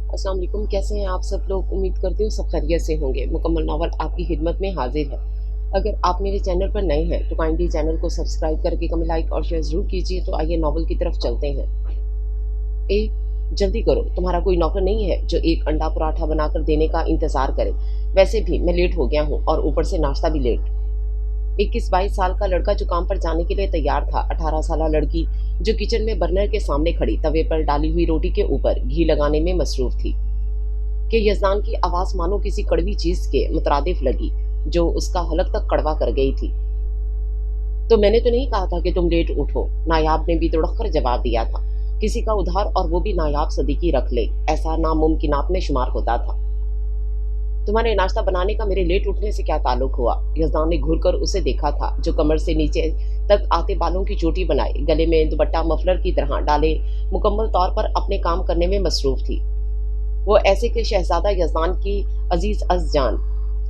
अस्सलाम वालेकुम। कैसे हैं आप सब लोग? उम्मीद करती हूँ सब खैरियत से होंगे। मुकम्मल नावल आपकी खिदमत में हाजिर है। अगर आप मेरे चैनल पर नए हैं तो काइंडली चैनल को सब्सक्राइब करके कमेंट, लाइक और शेयर ज़रूर कीजिए। तो आइए नावल की तरफ चलते हैं। ए जल्दी करो, तुम्हारा कोई नौकर नहीं है जो एक अंडा पराठा बनाकर देने का इंतज़ार करे। वैसे भी मैं लेट हो गया हूँ और ऊपर से नाश्ता भी लेट। 21-22 साल का लड़का जो काम पर जाने के लिए तैयार था, 18 साल लड़की जो किचन में बर्नर के सामने खड़ी तवे पर डाली हुई रोटी के ऊपर घी लगाने में मसरूफ थी कि यजदान की आवाज़ मानो किसी कड़वी चीज़ के मुतरादिफ लगी जो उसका हलक तक कड़वा कर गई थी। तो मैंने तो नहीं कहा था कि तुम लेट उठो, नायाब ने भी तड़क कर जवाब दिया था। किसी का उधार और वो भी नायाब सदीकी रख ले, ऐसा नामुमकिनात में शुमार होता था। तुम्हारे नाश्ता बनाने का मेरे लेट उठने से क्या ताल्लुक हुआ? यजदान ने घूर कर उसे देखा था, जो कमर से नीचे तक आते बालों की चोटी बनाए, गले में दुपट्टा मफलर की तरह डाले मुकम्मल तौर पर अपने काम करने में मसरूफ थी। वो ऐसे कि शहजादा यजदान की अजीज अज़जान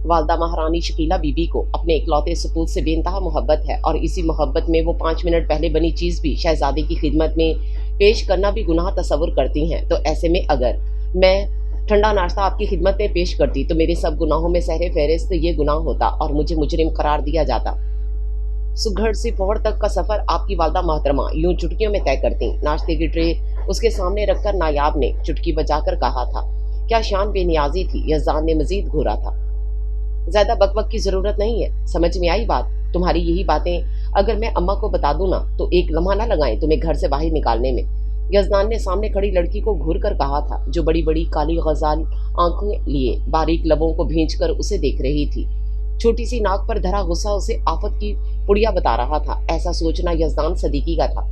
वालदा महारानी शकीला बीबी को अपने इकलौते सपूत से बेइंतहा मोहब्बत है, और इसी मोहब्बत में वो 5 मिनट पहले बनी चीज़ भी शहजादे की खिदमत में पेश करना भी गुनाह तस्वुर करती हैं। तो ऐसे में अगर मैं ठंडा नाश्ता आपकी खिदमत में पेश करती तो मेरे सब गुनाहों में सहरे फहरिस्त ये गुनाह होता और मुझे मुजरिम करार दिया जाता। सुघड़ से पौड़ तक का सफ़र आपकी वालदा मोहतरमा यूं चुटकियों में तय करती। नाश्ते की ट्रे उसके सामने रखकर नायाब ने चुटकी बजाकर कहा था। क्या शान बेनियाजी थी, यज़दान ने मजीद घूरा था। ज़्यादा बकबक की ज़रूरत नहीं है, समझ में आई बात? तुम्हारी यही बातें अगर मैं अम्मा को बता दूँ ना तो एक लम्हा ना लगाएं तुम्हें घर से बाहर निकालने में। यज़दान ने सामने खड़ी लड़की को घूर कर कहा था, जो बड़ी बड़ी काली गजाल आंखें लिए बारीक लबों को भींच कर उसे देख रही थी। छोटी सी नाक पर धरा गुस्सा उसे आफत की पुड़िया बता रहा था। ऐसा सोचना यज़दान सदीकी का था।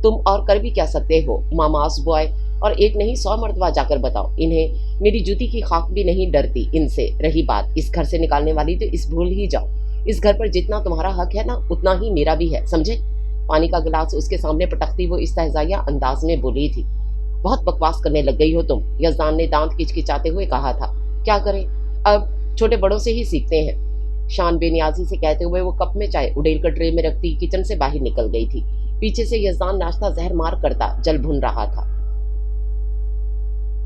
तुम और कर भी क्या सकते हो मामास बॉय, और एक नहीं 100 मरतबा जाकर बताओ इन्हें। मेरी जूती की खाक भी नहीं डरती इनसे। रही बात इस घर से निकालने वाली तो इस भूल ही जाओ। इस घर पर जितना तुम्हारा हक है ना उतना ही मेरा भी है, समझे? पानी का गिलास उसके सामने पटकती वो इस्तेहज़ाइया अंदाज में बोली थी। बहुत बकवास करने लग गई हो तुम, यज़दान ने दांत किचकिचाते हुए कहा था। क्या करें, अब छोटे बड़ों से ही सीखते हैं, शान बेनियाजी से कहते हुए वो कप में चाय उड़ेल कर ट्रे में रखती किचन से बाहर निकल गई थी। पीछे से यज़दान नाश्ता जहर मार करता जल भुन रहा था।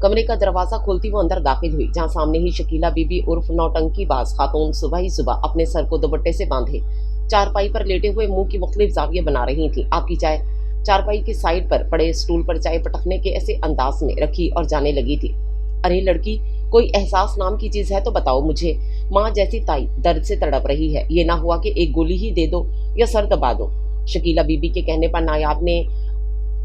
कमरे का दरवाज़ा खोलती वो अंदर दाखिल हुई, जहाँ सामने ही शकीला बीबी उर्फ नौटंकी बाज खातून सुबह ही सुबह अपने सर को दुपट्टे से बांधे चारपाई पर लेटे हुए मुंह की मुख्तलिफ जाविये बना रही थी। आपकी चाय चारपाई की साइड पर पड़े स्टूल पर चाय पटकने के ऐसे अंदाज में रखी और जाने लगी थी। अरे लड़की, कोई एहसास नाम की चीज़ है तो बताओ मुझे। माँ जैसी ताई दर्द से तड़प रही है, ये ना हुआ कि एक गोली ही दे दो या सर दबा दो। शकीला बीबी के कहने पर नायाब ने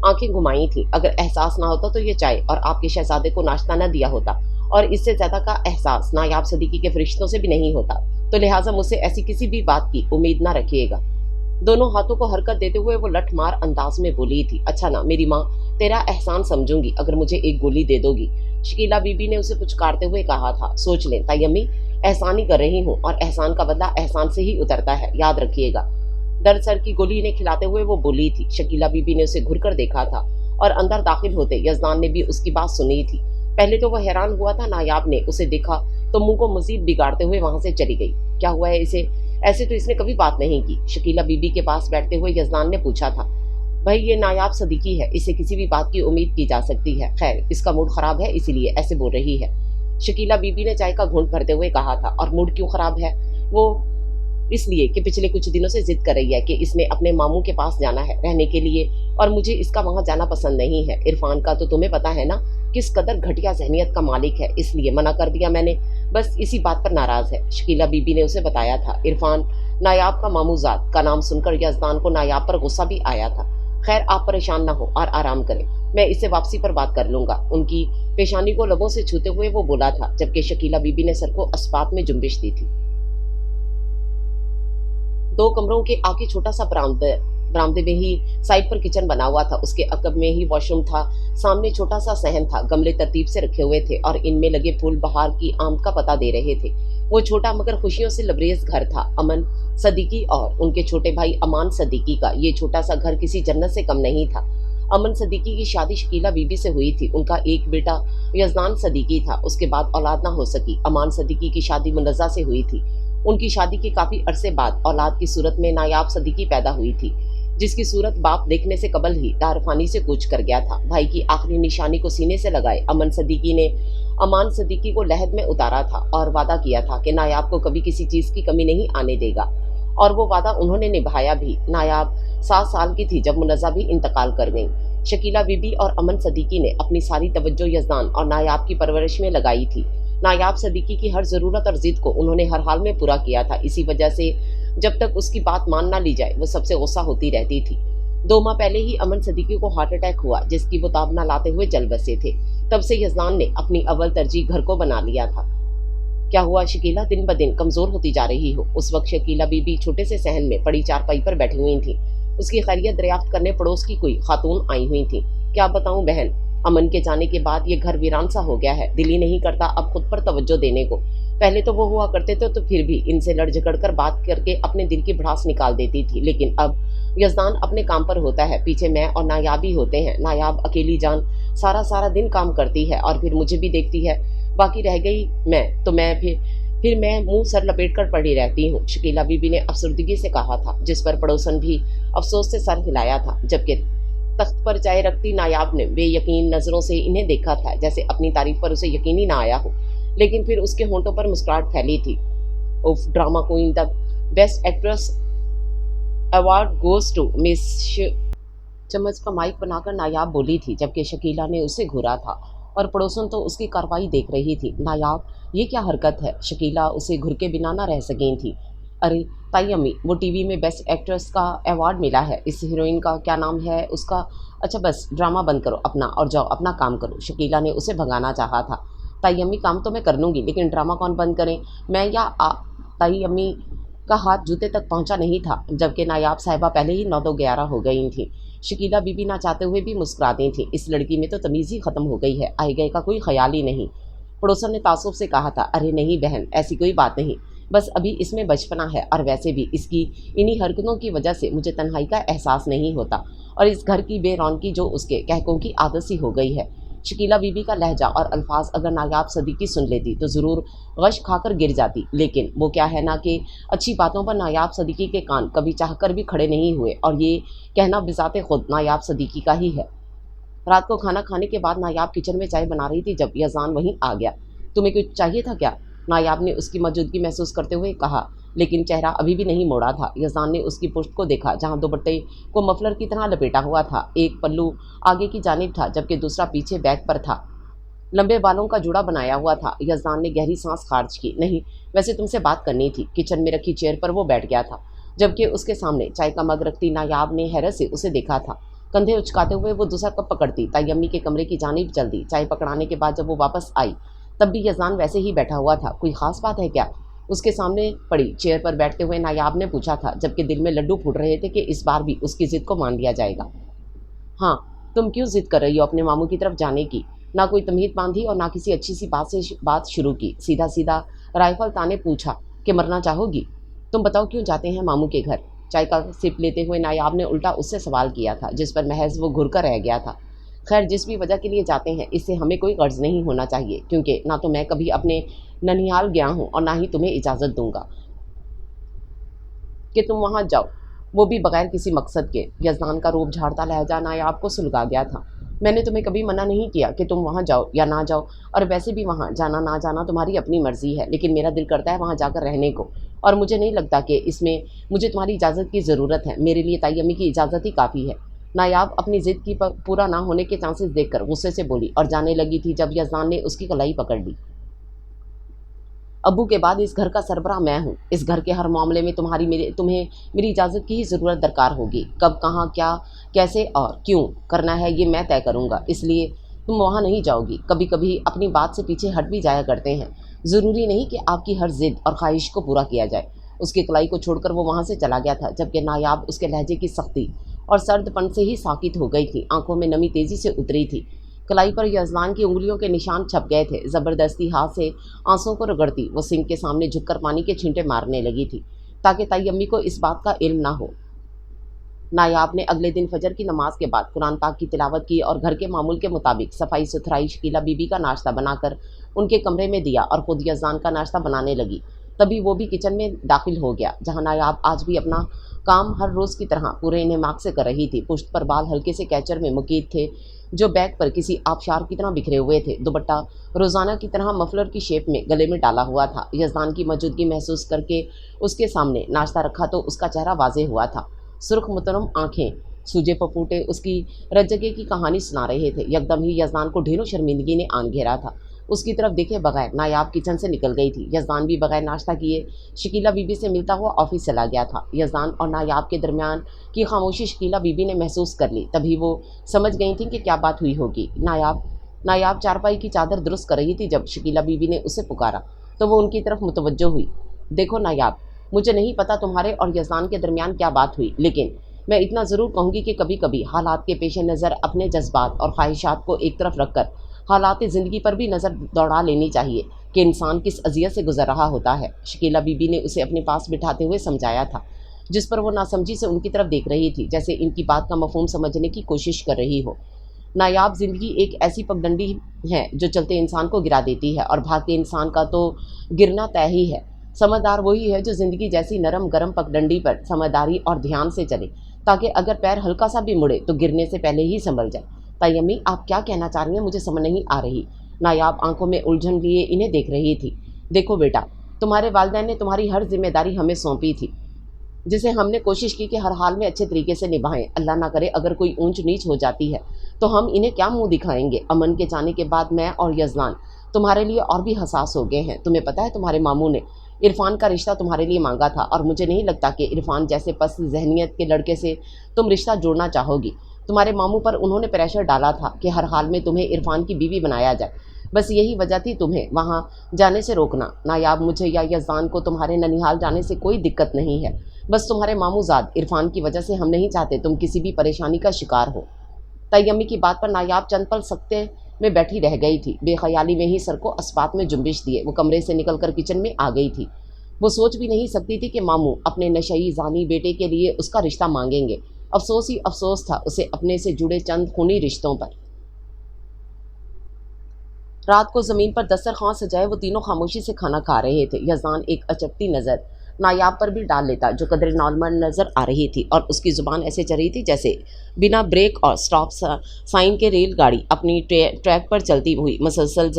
आंखें घुमाई थी। अगर एहसास ना होता तो ये चाय और आपके शहजादे को नाश्ता न दिया होता, और इससे ज़्यादा का एहसास नायाब सदीकी के फरिश्तों से भी नहीं होता। तो लिहाजा मुझसे ऐसी किसी भी बात की उम्मीद ना रखिएगा। दोनों हाथों को हरकत देते हुए वो लठमार अंदाज में बोली थी। अच्छा ना मेरी माँ, तेरा एहसान समझूंगी अगर मुझे एक गोली दे दोगी, शकीला बीबी ने उसे पुचकारते हुए कहा था। सोच लें ताई अम्मी, एहसान ही कर रही हूँ और एहसान का बदला एहसान से ही उतरता है, याद रखिएगा। दर्द सर की गोली ने खिलाते हुए वो बोली थी। शकीला बीबी ने उसे घुरकर देखा था और अंदर दाखिल होते यज़दान ने भी उसकी बात सुनी थी। पहले तो वह हैरान हुआ था, नायाब ने उसे देखा तो मुंह को मजीद बिगाड़ते हुए वहां से चली गई। क्या हुआ है इसे? ऐसे तो इसने कभी बात नहीं की। शकीला बीबी के पास बैठते हुए यज़दान ने पूछा था। भाई ये नायाब सदीकी है, इसे किसी भी बात की उम्मीद की जा सकती है। खैर इसका मूड खराब है इसीलिए ऐसे बोल रही है, शकीला बीबी ने चाय का घूंट भरते हुए कहा था। और मूड क्यों खराब है? वो इसलिए कि पिछले कुछ दिनों से जिद कर रही है कि इसने अपने मामू के पास जाना है रहने के लिए, और मुझे इसका वहां जाना पसंद नहीं है। इरफान का तो तुम्हें पता है ना किस कदर घटिया जहनियत का मालिक है, इसलिए मना कर दिया मैंने, बस इसी बात पर नाराज है। शकीला बीबी ने उसे बताया था। इरफान नायाब का मामूजात का नाम सुनकर यज़दान को नायाब पर गुस्सा भी आया था। खैर आप परेशान ना हो और आराम करें, मैं इससे वापसी पर बात कर लूंगा। उनकी पेशानी को लबों से छूते हुए वो बोला था, जबकि शकीला बीबी ने सर को अस्पात में जुम्बिश दी थी। 2 कमरों के आगे छोटा सा बरामदे में ही साइड पर किचन बना हुआ था। उसके अकब में ही वॉशरूम था। सामने छोटा सा सहन था, गमले तरतीब से रखे हुए थे और इनमें लगे फूल बहार की आमद का पता दे रहे थे। वो छोटा मगर खुशियों से लबरेज घर था अमन सदीकी और उनके छोटे भाई अमान सदीकी का। ये छोटा सा घर किसी जन्नत से कम नहीं था। अमन सदीकी की शादी शकीला बीबी से हुई थी। उनका एक बेटा यज़दान सदीकी था, उसके बाद औलाद ना हो सकी। अमान सदीकी की शादी मुनज़्ज़ा से हुई थी। उनकी शादी के काफ़ी अरसे बाद औलाद की सूरत में नायाब सदीकी पैदा हुई थी, जिसकी सूरत बाप देखने से कबल ही दारफानी से कूच कर गया था। भाई की आखिरी निशानी को सीने से लगाए अमन सदीकी ने अमान सिद्दीकी को लहद में उतारा था और वादा किया था कि नायाब को कभी किसी चीज़ की कमी नहीं आने देगा, और वो वादा उन्होंने निभाया भी। नायाब 7 साल की थी जब मुनज़्ज़ा भी इंतकाल कर गईं। शकीला बीबी और अमन सिद्दीकी ने अपनी सारी तवज्जो यज़दान और नायाब की परवरिश में लगाई थी। नायाब सिद्दीकी की हर ज़रूरत और ज़िद को उन्होंने हर हाल में पूरा किया था। इसी वजह से जब तक उसकी बात मान ना ली जाए वो सबसे गुस्सा होती रहती थी। 2 माह पहले ही अमन सिद्दीकी को हार्ट अटैक हुआ, जिसकी वो ताब ना लाते हुए चल बसे थे। तब से यज़दान ने अपनी अव्वल तरजीह घर को बना लिया था। क्या हुआ शकीला, दिन ब दिन कमज़ोर होती जा रही हो? उस वक्त शकीला बीबी छोटे से सहन में पड़ी चारपाई पर बैठी हुई थी। उसकी खैरियत दरियाफ्त करने पड़ोस की कोई खातून आई हुई थी। क्या बताऊं बहन, अमन के जाने के बाद ये घर वीरान सा हो गया है। दिल ही नहीं करता अब खुद पर तवज्जो देने को। पहले तो वो हुआ करते थे तो फिर भी इनसे लड़ झगड़ कर बात करके अपने दिल की भड़ास निकाल देती थी, लेकिन अब यज़दान अपने काम पर होता है, पीछे मैं और नायाब ही होते हैं। नायाब अकेली जान सारा दिन काम करती है और फिर मुझे भी देखती है। बाकी रह गई मैं तो मैं फिर मैं मुंह सर लपेट कर पड़ी रहती हूँ, शकीला बीबी ने अफसरदगी से कहा था, जिस पर पड़ोसन भी अफसोस से सर हिलाया था। जबकि तख्त पर चाय रखती नायाब ने बेयकीन नज़रों से इन्हें देखा था, जैसे अपनी तारीफ पर उसे यकीन ही ना आया हो। लेकिन फिर उसके होंठों पर मुस्कुराहट फैली थी। उफ, drama queen, the best actress award goes to miss. चम्मच का माइक बनाकर नायाब बोली थी, जबकि शकीला ने उसे घूरा था और पड़ोसन तो उसकी कार्रवाई देख रही थी। नायाब, ये क्या हरकत है? शकीला उसे घुर के बिना ना रह सकी थी। अरे ताई अम्मी, वो टीवी में बेस्ट एक्ट्रेस का अवार्ड मिला है, इस हीरोइन का क्या नाम है उसका? अच्छा बस ड्रामा बंद करो अपना और जाओ अपना काम करो। शकीला ने उसे भगाना चाहा था। ताई अम्मी, काम तो मैं कर लूँगी, लेकिन ड्रामा कौन बंद करें, मैं या ताई अम्मी का हाथ जूते तक पहुंचा नहीं था, जबकि नायाब साहिबा पहले ही 9-11 हो गई थी। शकीला बीबी ना चाहते हुए भी मुस्कुराती थी। इस लड़की में तो तमीज़ ही ख़त्म हो गई है, आए गए का कोई ख्याल ही नहीं। पड़ोसन ने तासुब से कहा था, अरे नहीं बहन, ऐसी कोई बात नहीं, बस अभी इसमें बचपना है, और वैसे भी इसकी इन्हीं हरकतों की वजह से मुझे तन्हाई का एहसास नहीं होता, और इस घर की बेरौनकी जो उसके कहकों की आदत सी हो गई है। शकीला बीबी का लहजा और अल्फाज अगर नायाब सिद्दीकी सुन लेती तो ज़रूर गश खाकर गिर जाती, लेकिन वो क्या है ना कि अच्छी बातों पर नायाब सिद्दीकी के कान कभी चाहकर भी खड़े नहीं हुए, और ये कहना बिज़ाते खुद नायाब सिद्दीकी का ही है। रात को खाना खाने के बाद नायाब किचन में चाय बना रही थी जब यज़ान वहीं आ गया। तुम्हें कुछ चाहिए था क्या? नायाब ने उसकी मौजूदगी महसूस करते हुए कहा, लेकिन चेहरा अभी भी नहीं मोड़ा था। यज़ान ने उसकी पुश्त को देखा, जहाँ दुपट्टे को मफलर की तरह लपेटा हुआ था। एक पल्लू आगे की जानिब था, जबकि दूसरा पीछे बैक पर था। लंबे बालों का जुड़ा बनाया हुआ था। यज़ान ने गहरी सांस खारिज की। नहीं, वैसे तुमसे बात करनी थी। किचन में रखी चेयर पर वो बैठ गया था, जबकि उसके सामने चाय का मग रखती नायाब ने हैरत से उसे देखा था। कंधे उचकाते हुए वो दूसरा कप पकड़ती ताई अम्मी के कमरे की जानिब चल दी। चाय पकड़ाने के बाद जब वो वापस आई तब भी यज़ान वैसे ही बैठा हुआ था। कोई ख़ास बात है क्या? उसके सामने पड़ी चेयर पर बैठते हुए नायाब ने पूछा था, जबकि दिल में लड्डू फूट रहे थे कि इस बार भी उसकी ज़िद को मान लिया जाएगा। हाँ, तुम क्यों ज़िद कर रही हो अपने मामू की तरफ जाने की? ना कोई तमीज़ बांधी और ना किसी अच्छी सी बात से बात शुरू की। सीधा सीधा राइफल ताने पूछा कि मरना चाहोगी? तुम बताओ क्यों जाते हैं मामू के घर? चाय का सिप लेते हुए नायाब ने उल्टा उससे सवाल किया था, जिस पर महज वो घुर कर रह गया था। खैर, जिस भी वजह के लिए जाते हैं इससे हमें कोई गर्ज नहीं होना चाहिए, क्योंकि ना तो मैं कभी अपने ननिहाल गया हूँ और ना ही तुम्हें इजाज़त दूंगा कि तुम वहाँ जाओ, वो भी बगैर किसी मकसद के। यज़ान का रूप झाड़ता लहजा नायाब को सुलगा गया था। मैंने तुम्हें कभी मना नहीं किया कि तुम वहाँ जाओ या ना जाओ, और वैसे भी वहाँ जाना ना जाना तुम्हारी अपनी मर्ज़ी है, लेकिन मेरा दिल करता है वहाँ जाकर रहने को, और मुझे नहीं लगता कि इसमें मुझे तुम्हारी इजाज़त की ज़रूरत है। मेरे लिए ताई अम्मी की इजाज़त ही काफ़ी है। नायाब अपनी ज़िद की पूरा ना होने के चांसेस देखकर गुस्से से बोली और जाने लगी थी जब यज़ान ने उसकी कलाई पकड़ ली। अब्बू के बाद इस घर का सरबराह मैं हूँ। इस घर के हर मामले में तुम्हें मेरी इजाज़त की ही ज़रूरत दरकार होगी। कब, कहाँ, क्या, कैसे और क्यों करना है ये मैं तय करूँगा, इसलिए तुम वहाँ नहीं जाओगी। कभी कभी अपनी बात से पीछे हट भी जाया करते हैं। ज़रूरी नहीं कि आपकी हर ज़िद और ख्वाहिश को पूरा किया जाए। उसकी कलाई को छोड़कर वो वहाँ से चला गया था, जबकि नायाब उसके लहजे की सख्ती और सर्दपन से ही साकित हो गई थी। आंखों में नमी तेज़ी से उतरी थी। कलाई पर यज़ान की उंगलियों के निशान छप गए थे। ज़बरदस्ती हाथ से आंसुओं को रगड़ती वो सिंक के सामने झुककर पानी के छींटे मारने लगी थी, ताकि ताई अम्मी को इस बात का इल्म ना हो। नायाब ने अगले दिन फजर की नमाज के बाद कुरान पाक की तिलावत की और घर के मामूल के मुताबिक सफाई सुथराई शकीला बीबी का नाश्ता बनाकर उनके कमरे में दिया और खुद यज़ान का नाश्ता बनाने लगी। तभी वो भी किचन में दाखिल हो गया, जहाँ नायाब आज भी अपना काम हर रोज़ की तरह पूरे इन्हेमाक से कर रही थी। पुश्त पर बाल हल्के से कैचर में मुकीद थे, जो बैग पर किसी आबशार की तरह बिखरे हुए थे। दुपट्टा रोज़ाना की तरह मफलर की शेप में गले में डाला हुआ था। यज़दान की मौजूदगी महसूस करके उसके सामने नाश्ता रखा तो उसका चेहरा वाज़ेह हुआ था। सुर्ख मुतरम आँखें, सूजे पपूटे उसकी रज्जगे की कहानी सुना रहे थे। यकदम ही यज़दान को ढेरों शर्मिंदगी ने आन घेरा था। उसकी तरफ देखे बगैर नायाब किचन से निकल गई थी। यज़दान भी बगैर नाश्ता किए शकीला बीबी से मिलता हुआ ऑफिस चला गया था। यज़दान और नायाब के दरमियान की खामोशी शकीला बीबी ने महसूस कर ली। तभी वो समझ गई थी कि क्या बात हुई होगी। नायाब चारपाई की चादर दुरुस्त कर रही थी। जब शकीला बीबी ने उसे पुकारा तो वो उनकी तरफ मुतवज्जो हुई। देखो नायाब, मुझे नहीं पता तुम्हारे और यज़दान के दरमियान क्या बात हुई, लेकिन मैं इतना ज़रूर कहूँगी कि कभी कभी हालात के पेश नज़र अपने जज्बात और ख्वाहिशात को एक तरफ रख कर हालात ज़िंदगी पर भी नज़र दौड़ा लेनी चाहिए कि इंसान किस अज़ियत से गुजर रहा होता है। शकीला बीबी ने उसे अपने पास बिठाते हुए समझाया था, जिस पर वो नासमझी से उनकी तरफ देख रही थी, जैसे इनकी बात का मफहूम समझने की कोशिश कर रही हो। नायाब, ज़िंदगी एक ऐसी पगडंडी है जो चलते इंसान को गिरा देती है और भागते इंसान का तो गिरना तय ही है। समझदार वही है जो ज़िंदगी जैसी नरम गरम पगडंडी पर समझदारी और ध्यान से चले, ताकि अगर पैर हल्का सा भी मुड़े तो गिरने से पहले ही संभल जाए। तयम्मी, आप क्या कहना चाह रही हैं, मुझे समझ नहीं आ रही। नायाब आंखों में उलझन लिए इन्हें देख रही थी। देखो बेटा, तुम्हारे वालिदैन ने तुम्हारी हर जिम्मेदारी हमें सौंपी थी, जिसे हमने कोशिश की कि हर हाल में अच्छे तरीके से निभाएं। अल्लाह ना करे अगर कोई ऊंच नीच हो जाती है तो हम इन्हें क्या मुंह दिखाएंगे। अमन के जाने के बाद मैं और यज़दान तुम्हारे लिए और भी हसास हो गए हैं। तुम्हें पता है, तुम्हारे मामू ने इरफान का रिश्ता तुम्हारे लिए मांगा था और मुझे नहीं लगता कि इरफान जैसे पस्त जहनीत के लड़के से तुम रिश्ता जोड़ना चाहोगी। तुम्हारे मामू पर उन्होंने प्रेशर डाला था कि हर हाल में तुम्हें इरफान की बीवी बनाया जाए। बस यही वजह थी तुम्हें वहाँ जाने से रोकना। नायाब, मुझे या यज़दान को तुम्हारे ननिहाल जाने से कोई दिक्कत नहीं है। बस तुम्हारे मामूजाद इरफान की वजह से हम नहीं चाहते तुम किसी भी परेशानी का शिकार हो। तयम्मी की बात पर नायाब चंद पल सकते में बैठी रह गई थी। बेख्याली में ही सर को अस्पात में जुम्बिश दिए वो कमरे से निकलकर किचन में आ गई थी। वो सोच भी नहीं सकती थी कि मामू अपने नशई जानी बेटे के लिए उसका रिश्ता मांगेंगे। अफसोस ही अफसोस था उसे अपने से जुड़े चंद खूनी रिश्तों पर। रात को ज़मीन पर दस्तरखान सजाए वो तीनों खामोशी से खाना खा रहे थे। यज़दान एक अचकती नज़र नायाब पर भी डाल लेता, जो कदर नॉर्मल नज़र आ रही थी, और उसकी ज़ुबान ऐसे चल रही थी जैसे बिना ब्रेक और स्टॉप साइन के रेलगाड़ी अपनी ट्रैक पर चलती हुई। मसलसल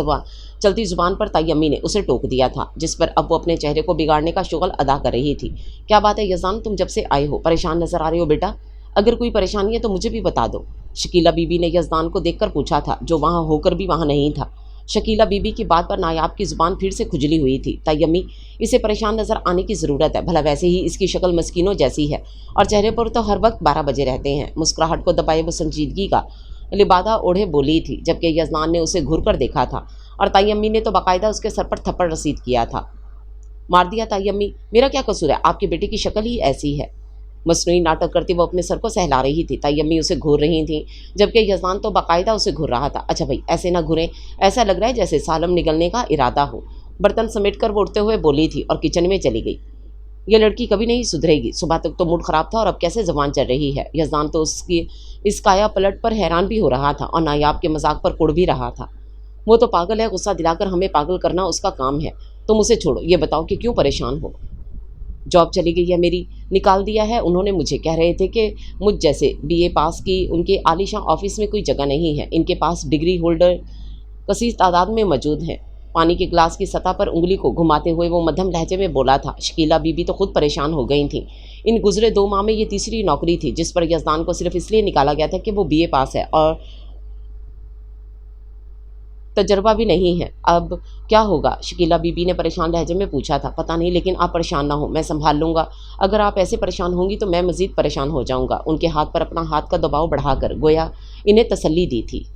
चलती ज़ुबान पर तयम्मी ने उसे टोक दिया था, जिस पर अब वो अपने चेहरे को बिगाड़ने का शुगल अदा कर रही थी। क्या बात है यज़दान, तुम जब से आए हो परेशान नज़र आ रहे हो बेटा। अगर कोई परेशानी है तो मुझे भी बता दो, शकीला बीबी ने यज़दान को देखकर पूछा था, जो वहाँ होकर भी वहाँ नहीं था। शकीला बीबी की बात पर नायाब की ज़ुबान फिर से खुजली हुई थी। तयम्मी, इसे परेशान नज़र आने की ज़रूरत है, भला वैसे ही इसकी शक्ल मस्कीनों जैसी है और चेहरे पर तो हर वक्त 12 बजे रहते हैं। मुस्कुराहट को दबाए वो संजीदगी का लिबादा ओढ़े बोली थी, जबकि यज़दान ने उसे घूर कर देखा था और तयम्मी ने तो बाकायदा उसके सर पर थप्पड़ रसीद किया था। मार दिया तयम्मी, मेरा क्या कसूर है, आपके बेटे की शक्ल ही ऐसी है। मसनूई नाटक करती वो अपने सर को सहला रही थी। तयम्मी उसे घूर रही थी, जबकि यज़दान तो बाकायदा उसे घूर रहा था। अच्छा भाई, ऐसे ना घूरें, ऐसा लग रहा है जैसे सालम निगलने का इरादा हो। बर्तन समेट कर वो उठते हुए बोली थी और किचन में चली गई। ये लड़की कभी नहीं सुधरेगी। सुबह तक तो मूड ख़राब था और अब कैसे ज़बान चल रही है। यज़दान तो उसकी इस काया पलट पर हैरान भी हो रहा था और नायाब के मजाक पर कुड़ भी रहा था। वो तो पागल है, गुस्सा दिलाकर हमें पागल करना उसका काम है। तुम उसे छोड़ो, ये बताओ कि क्यों परेशान हो। जॉब चली गई है मेरी, निकाल दिया है उन्होंने मुझे। कह रहे थे कि मुझ जैसे BA पास की उनके आलीशान ऑफिस में कोई जगह नहीं है। इनके पास डिग्री होल्डर कसीर तादाद में मौजूद हैं। पानी के गिलास की सतह पर उंगली को घुमाते हुए वो मध्यम लहजे में बोला था। शकीला बीबी तो खुद परेशान हो गई थी। इन गुजरे 2 माह में ये तीसरी नौकरी थी जिस पर यज़दान को सिर्फ इसलिए निकाला गया था कि वो BA पास है और तजर्बा भी नहीं है। अब क्या होगा, शकीला बीबी ने परेशान लहजे में पूछा था। पता नहीं, लेकिन आप परेशान ना हो, मैं संभाल लूँगा। अगर आप ऐसे परेशान होंगी तो मैं मज़ीद परेशान हो जाऊँगा। उनके हाथ पर अपना हाथ का दबाव बढ़ाकर गोया इन्हें तसल्ली दी थी।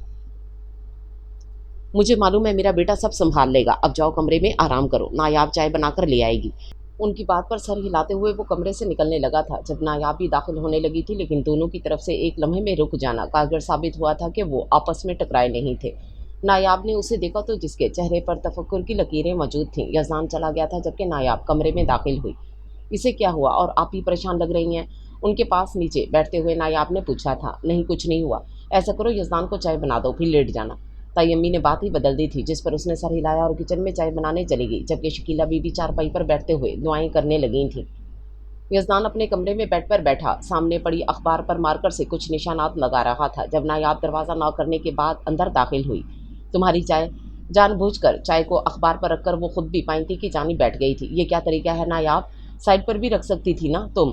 मुझे मालूम है मेरा बेटा सब संभाल लेगा, अब जाओ कमरे में आराम करो, नायाब चाय बनाकर ले आएगी। उनकी बात पर सर हिलाते हुए वो कमरे से निकलने लगा था जब नायाब भी दाखिल होने लगी थी, लेकिन दोनों की तरफ से एक लम्हे में रुक जाना कारगर साबित हुआ था कि वो आपस में टकराए नहीं थे। नायाब ने उसे देखा तो जिसके चेहरे पर तफक्कुर की लकीरें मौजूद थीं। यज़दान चला गया था जबकि नायाब कमरे में दाखिल हुई। इसे क्या हुआ और आप ही परेशान लग रही हैं, उनके पास नीचे बैठते हुए नायाब ने पूछा था। नहीं, कुछ नहीं हुआ। ऐसा करो यज़दान को चाय बना दो, फिर लेट जाना। ताई अम्मी ने बात ही बदल दी थी, जिस पर उसने सर हिलाया और किचन में चाय बनाने चली गई, जबकि शकीला बीबी चारपाई पर बैठते हुए दुआएं करने लगी थी। यजदान अपने कमरे में बेड पर बैठा सामने पड़ी अखबार पर मार्कर से कुछ निशानात लगा रहा था जब नायाब दरवाज़ा नॉक करने के बाद अंदर दाखिल हुई। तुम्हारी चाय। जानबूझकर चाय को अखबार पर रखकर वो खुद भी पाइंती की जानी बैठ गई थी। ये क्या तरीका है नायाब, साइड पर भी रख सकती थी ना तुम।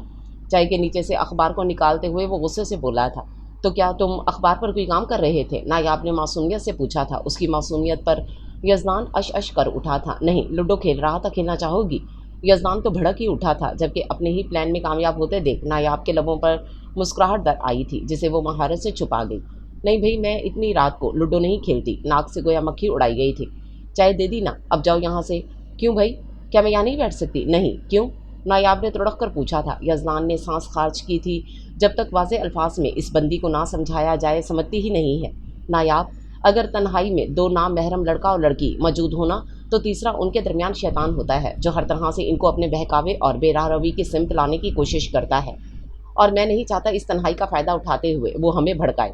चाय के नीचे से अखबार को निकालते हुए वो गुस्से से बोला था। तो क्या तुम अखबार पर कोई काम कर रहे थे, नायाब ने मासूमियत से पूछा था। उसकी मासूमियत पर यजदान अश अश कर उठा था। नहीं, लूडो खेल रहा था, खेलना चाहोगी। यजदान तो भड़क ही उठा था, जबकि अपने ही प्लान में कामयाब होते देख नायाब के लबों पर मुस्कुराहट दर आई थी, जिसे वो महारत से छुपा गई। नहीं भाई, मैं इतनी रात को लूडो नहीं खेलती। नाक से गोया मक्खी उड़ाई गई थी। चाय दे दी ना, अब जाओ यहाँ से। क्यों भाई, क्या मैं यहाँ नहीं बैठ सकती। नहीं, क्यों, नायाब ने तड़क कर पूछा था। यजदान ने सांस खारिज की थी। जब तक वाज़े अल्फाज में इस बंदी को ना समझाया जाए समझती ही नहीं है। नायाब, अगर तन्हाई में दो नामहरम लड़का और लड़की मौजूद होना तो तीसरा उनके दरमियान शैतान होता है, जो हर तरह से इनको अपने बहकावे और बेराह रवी की सिमत लाने की कोशिश करता है, और मैं नहीं चाहता इस तन्हाई का फ़ायदा उठाते हुए वो हमें भड़काए।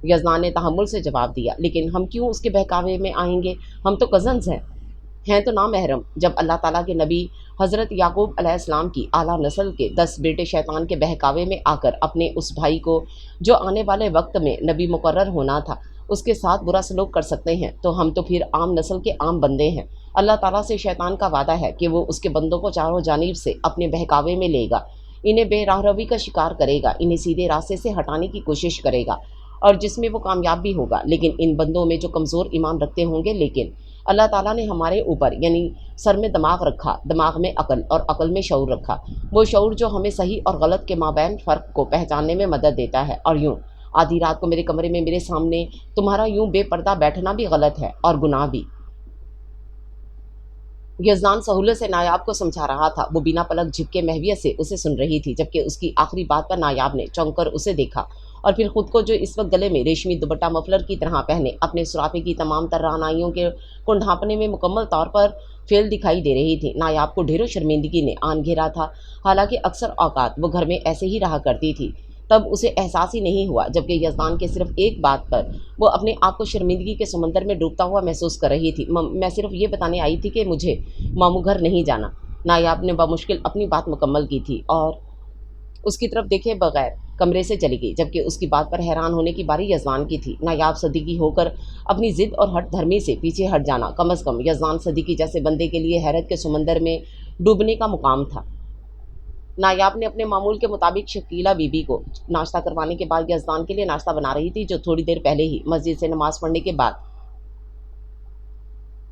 यजदान ने तहम्मुल से जवाब दिया। लेकिन हम क्यों उसके बहकावे में आएंगे, हम तो कज़न्स हैं तो नामहरम। जब अल्लाह ताला के नबी हज़रत याकूब अलैहिस्सलाम की आला नस्ल के 10 बेटे शैतान के बहकावे में आकर अपने उस भाई को, जो आने वाले वक्त में नबी मुकर्रर होना था, उसके साथ बुरा सलूक कर सकते हैं, तो हम तो फिर आम नस्ल के आम बंदे हैं। अल्लाह ताला से शैतान का वादा है कि वो उसके बंदों को चारों जानिब से अपने बहकावे में लेगा, इन्हें बेराह रवी का शिकार करेगा, इन्हें सीधे रास्ते से हटाने की कोशिश करेगा, और जिसमें वो कामयाब भी होगा। लेकिन इन बंदों में जो कमज़ोर ईमान रखते होंगे, लेकिन अल्लाह ताला ने हमारे ऊपर यानी सर में दिमाग रखा, दिमाग में अकल और अकल में शऊर रखा, वो शऊर जो हमें सही और गलत के माबैन फ़र्क को पहचानने में मदद देता है। और यूँ आधी रात को मेरे कमरे में मेरे सामने तुम्हारा यूँ बेपर्दा बैठना भी गलत है और गुनाह भी। यजदान सहूलत से नायाब को समझा रहा था। वो बिना पलक झपके महवियत से उसे सुन रही थी, जबकि उसकी आखिरी बात पर नायाब ने चौंक कर उसे देखा और फिर खुद को, जो इस वक्त गले में रेशमी दुपट्टा मफलर की तरह पहने अपने सुराफे की तमाम तर्रानाइयों के को ढांपने में मुकम्मल तौर पर फेल दिखाई दे रही थी। नायाब को ढेरों शर्मिंदगी ने आन घेरा था। हालांकि अक्सर औकात वो घर में ऐसे ही रहा करती थी, तब उसे एहसास ही नहीं हुआ, जबकि यजदान के सिर्फ एक बात पर वो अपने आप को शर्मिंदगी के समंदर में डूबता हुआ महसूस कर रही थी। मैं सिर्फ ये बताने आई थी कि मुझे मामू घर नहीं जाना। नायाब ने बमुश्किल अपनी बात मुकम्मल की थी और उसकी तरफ देखे बगैर कमरे से चली गई, जबकि उसकी बात पर हैरान होने की बारी यजदान की थी। नायाब सदीकी होकर अपनी ज़िद और हट धर्मी से पीछे हट जाना कम अज़ कम यजदान सदीकी जैसे बंदे के लिए हैरत के समंदर में डूबने का मुकाम था। नायाब ने अपने मामूल के मुताबिक शकीला बीबी को नाश्ता करवाने के बाद यजदान के लिए नाश्ता बना रही थी, जो थोड़ी देर पहले ही मस्जिद से नमाज़ पढ़ने के बाद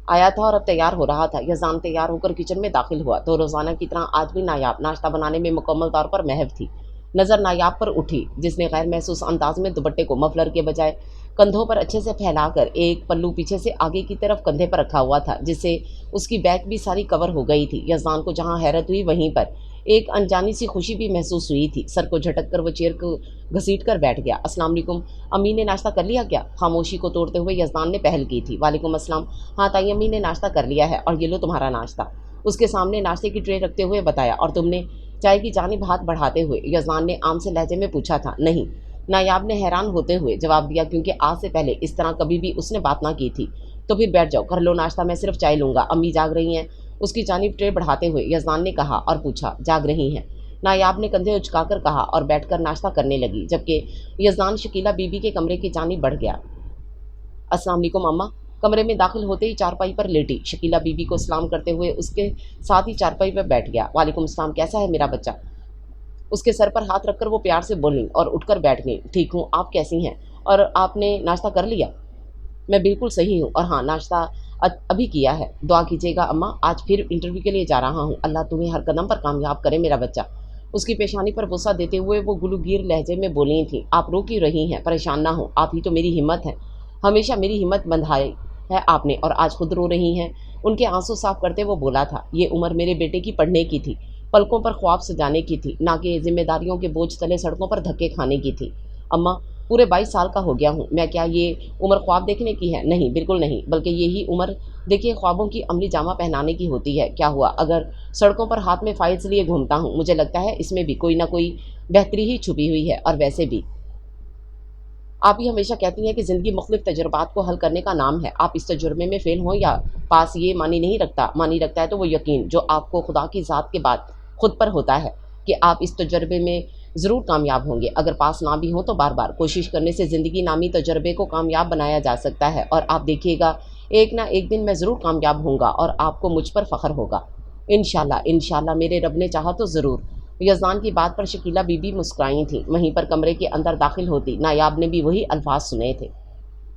आया था और अब तैयार हो रहा था। यजदान तैयार होकर किचन में दाखिल हुआ तो रोज़ाना की तरह आज भी नायाब नाश्ता बनाने में मुकम्मल तौर पर महव थी। नज़र नायाब पर उठी, जिसने गैर महसूस अंदाज में दुपट्टे को मफलर के बजाय कंधों पर अच्छे से फैलाकर एक पल्लू पीछे से आगे की तरफ कंधे पर रखा हुआ था, जिससे उसकी बैक भी सारी कवर हो गई थी। यजदान को जहाँ हैरत हुई, वहीं पर एक अनजानी सी खुशी भी महसूस हुई थी। सर को झटक कर वो चेयर को घसीट कर बैठ गया। अस्सलाम वालेकुम, अम्मी ने नाश्ता कर लिया क्या? खामोशी को तोड़ते हुए यजदान ने पहल की थी। वालेकुम अस्सलाम। हाँ ताई अम्मी ने नाश्ता कर लिया है, और ये लो तुम्हारा नाश्ता। उसके सामने नाश्ते की ट्रे रखते हुए बताया। और तुमने? चाय की जानिब हाथ बढ़ाते हुए यजदान ने आम से लहजे में पूछा था। नहीं, नायाब ने हैरान होते हुए जवाब दिया, क्योंकि आज से पहले इस तरह कभी भी उसने बात ना की थी। तो फिर बैठ जाओ, कर लो नाश्ता, मैं सिर्फ चाय लूँगा, अम्मी जाग रही हैं। उसकी जानिब ट्रे बढ़ाते हुए यजदान ने कहा और पूछा, जाग रही हैं? नायाब ने कंधे उचकाकर कहा और बैठकर नाश्ता करने लगी, जबकि यजदान शकीला बीबी के कमरे की जानिब बढ़ गया। अस्सलाम वालेकुम अम्मा। कमरे में दाखिल होते ही चारपाई पर लेटी शकीला बीबी को सलाम करते हुए उसके साथ ही चारपाई पर बैठ गया। वालेकुम सलाम, कैसा है मेरा बच्चा? उसके सर पर हाथ रखकर वो प्यार से बोली और उठकर बैठ गई। ठीक हूँ, आप कैसी हैं? और आपने नाश्ता कर लिया? मैं बिल्कुल सही हूँ, और हाँ, नाश्ता अभी किया है। दुआ कीजिएगा अम्मा, आज फिर इंटरव्यू के लिए जा रहा हूँ। अल्लाह तुम्हें हर कदम पर कामयाब करे मेरा बच्चा। उसकी पेशानी पर गुस्सा देते हुए वो गुलूगीर लहजे में बोली थी, आप रो क्यों रही हैं? परेशान ना हो, आप ही तो मेरी हिम्मत हैं। हमेशा मेरी हिम्मत बंधाई है आपने, और आज खुद रो रही हैं। उनके आंसू साफ करते वो बोला था, ये उम्र मेरे बेटे की पढ़ने की थी, पलकों पर ख्वाब सजाने की थी, ना कि जिम्मेदारियों के बोझ तले सड़कों पर धक्के खाने की थी। अम्मा, पूरे 22 साल का हो गया हूँ मैं, क्या ये उम्र ख्वाब देखने की है? नहीं, बिल्कुल नहीं, बल्कि यही उम्र देखिए ख्वाबों की अमली जामा पहनाने की होती है। क्या हुआ अगर सड़कों पर हाथ में फाइल्स लिए घूमता हूँ? मुझे लगता है इसमें भी कोई ना कोई बेहतरी ही छुपी हुई है। और वैसे भी آپ ہی ہمیشہ کہتی ہیں کہ زندگی مختلف تجربات کو حل کرنے کا نام ہے. آپ اس تجربے میں فیل ہوں یا پاس، یہ معنی رکھتا ہے تو وہ یقین جو آپ کو خدا کی ذات کے بعد خود پر ہوتا ہے کہ آپ اس تجربے میں ضرور کامیاب ہوں گے. اگر پاس نہ بھی ہوں تو بار بار کوشش کرنے سے زندگی نامی تجربے کو کامیاب بنایا جا سکتا ہے. اور آپ دیکھیے گا ایک نہ ایک دن میں ضرور کامیاب ہوں گا اور آپ کو مجھ پر فخر ہوگا. انشاءاللہ انشاءاللہ میرے رب نے چاہا تو ضرور. یزدان کی بات پر شکیلہ بی بی مسکرائی تھیں. وہیں پر کمرے کے اندر داخل ہوتی نایاب نے بھی وہی الفاظ سنے تھے.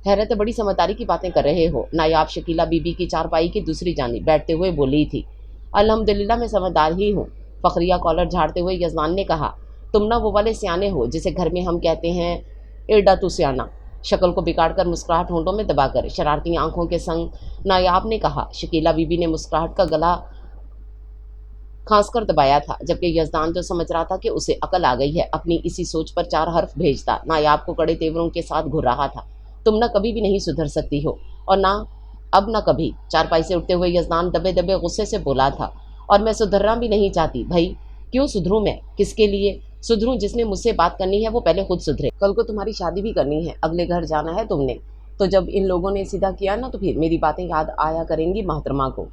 حیرت بڑی سمجھداری کی باتیں کر رہے ہو. نایاب شکیلہ بی بی کی چارپائی کی دوسری جانب بیٹھتے ہوئے بولی تھی. الحمدللہ میں سمجھدار ہی ہوں. فخریہ کالر جھاڑتے ہوئے یزدان نے کہا. تم نہ وہ والے سیانے ہو جسے گھر میں ہم کہتے ہیں ایڈا تو سیانا. شکل کو بگاڑ کر مسکراہٹ ہونٹوں میں دبا کر شرارتی آنکھوں کے سنگ نایاب نے کہا. شکیلہ بی بی نے مسکراہٹ کا گلا کھانس کر دبایا تھا، جبکہ یزدان جو سمجھ رہا تھا کہ اسے عقل آ گئی ہے اپنی اسی سوچ پر 4 حرف بھیجتا نایاب کو کڑے تیوروں کے ساتھ گھور رہا تھا. تم نہ کبھی بھی نہیں سدھر سکتی ہو اور نہ اب نہ کبھی. چارپائی سے اٹھتے ہوئے یزدان دبے دبے غصے سے بولا تھا. اور میں سدھرنا بھی نہیں چاہتی. بھائی کیوں سدھروں میں؟ کس کے لیے سدھروں؟ جس نے مجھ سے بات کرنی ہے وہ پہلے خود سدھرے. کل کو تمہاری شادی بھی کرنی ہے، اگلے گھر جانا ہے تم نے. تو جب ان لوگوں نے سیدھا کیا نا تو پھر میری باتیں یاد آیا کریں گی محترمہ کو.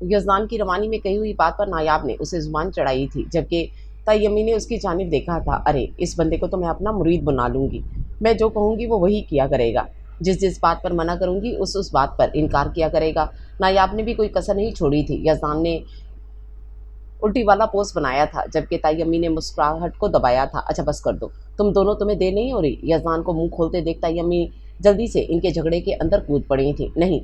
یزدان کی روانی میں کہی ہوئی بات پر نایاب نے اسے زبان چڑھائی تھی، جبکہ تیمی نے اس کی جانب دیکھا تھا. ارے اس بندے کو تو میں اپنا مرید بنا لوں گی. میں جو کہوں گی وہ وہی کیا کرے گا. جس بات پر منع کروں گی اس بات پر انکار کیا کرے گا. نایاب نے بھی کوئی کسر نہیں چھوڑی تھی. یزدان نے الٹی والا پوز بنایا تھا، جبکہ تیمی نے مسکراہٹ کو دبایا تھا. اچھا بس کر دو تم دونوں، تمہیں دیر نہیں ہو رہی؟ یزدان کو منہ کھولتے دیکھ تیمی جلدی سے ان کے جھگڑے کے اندر کود پڑی تھی. نہیں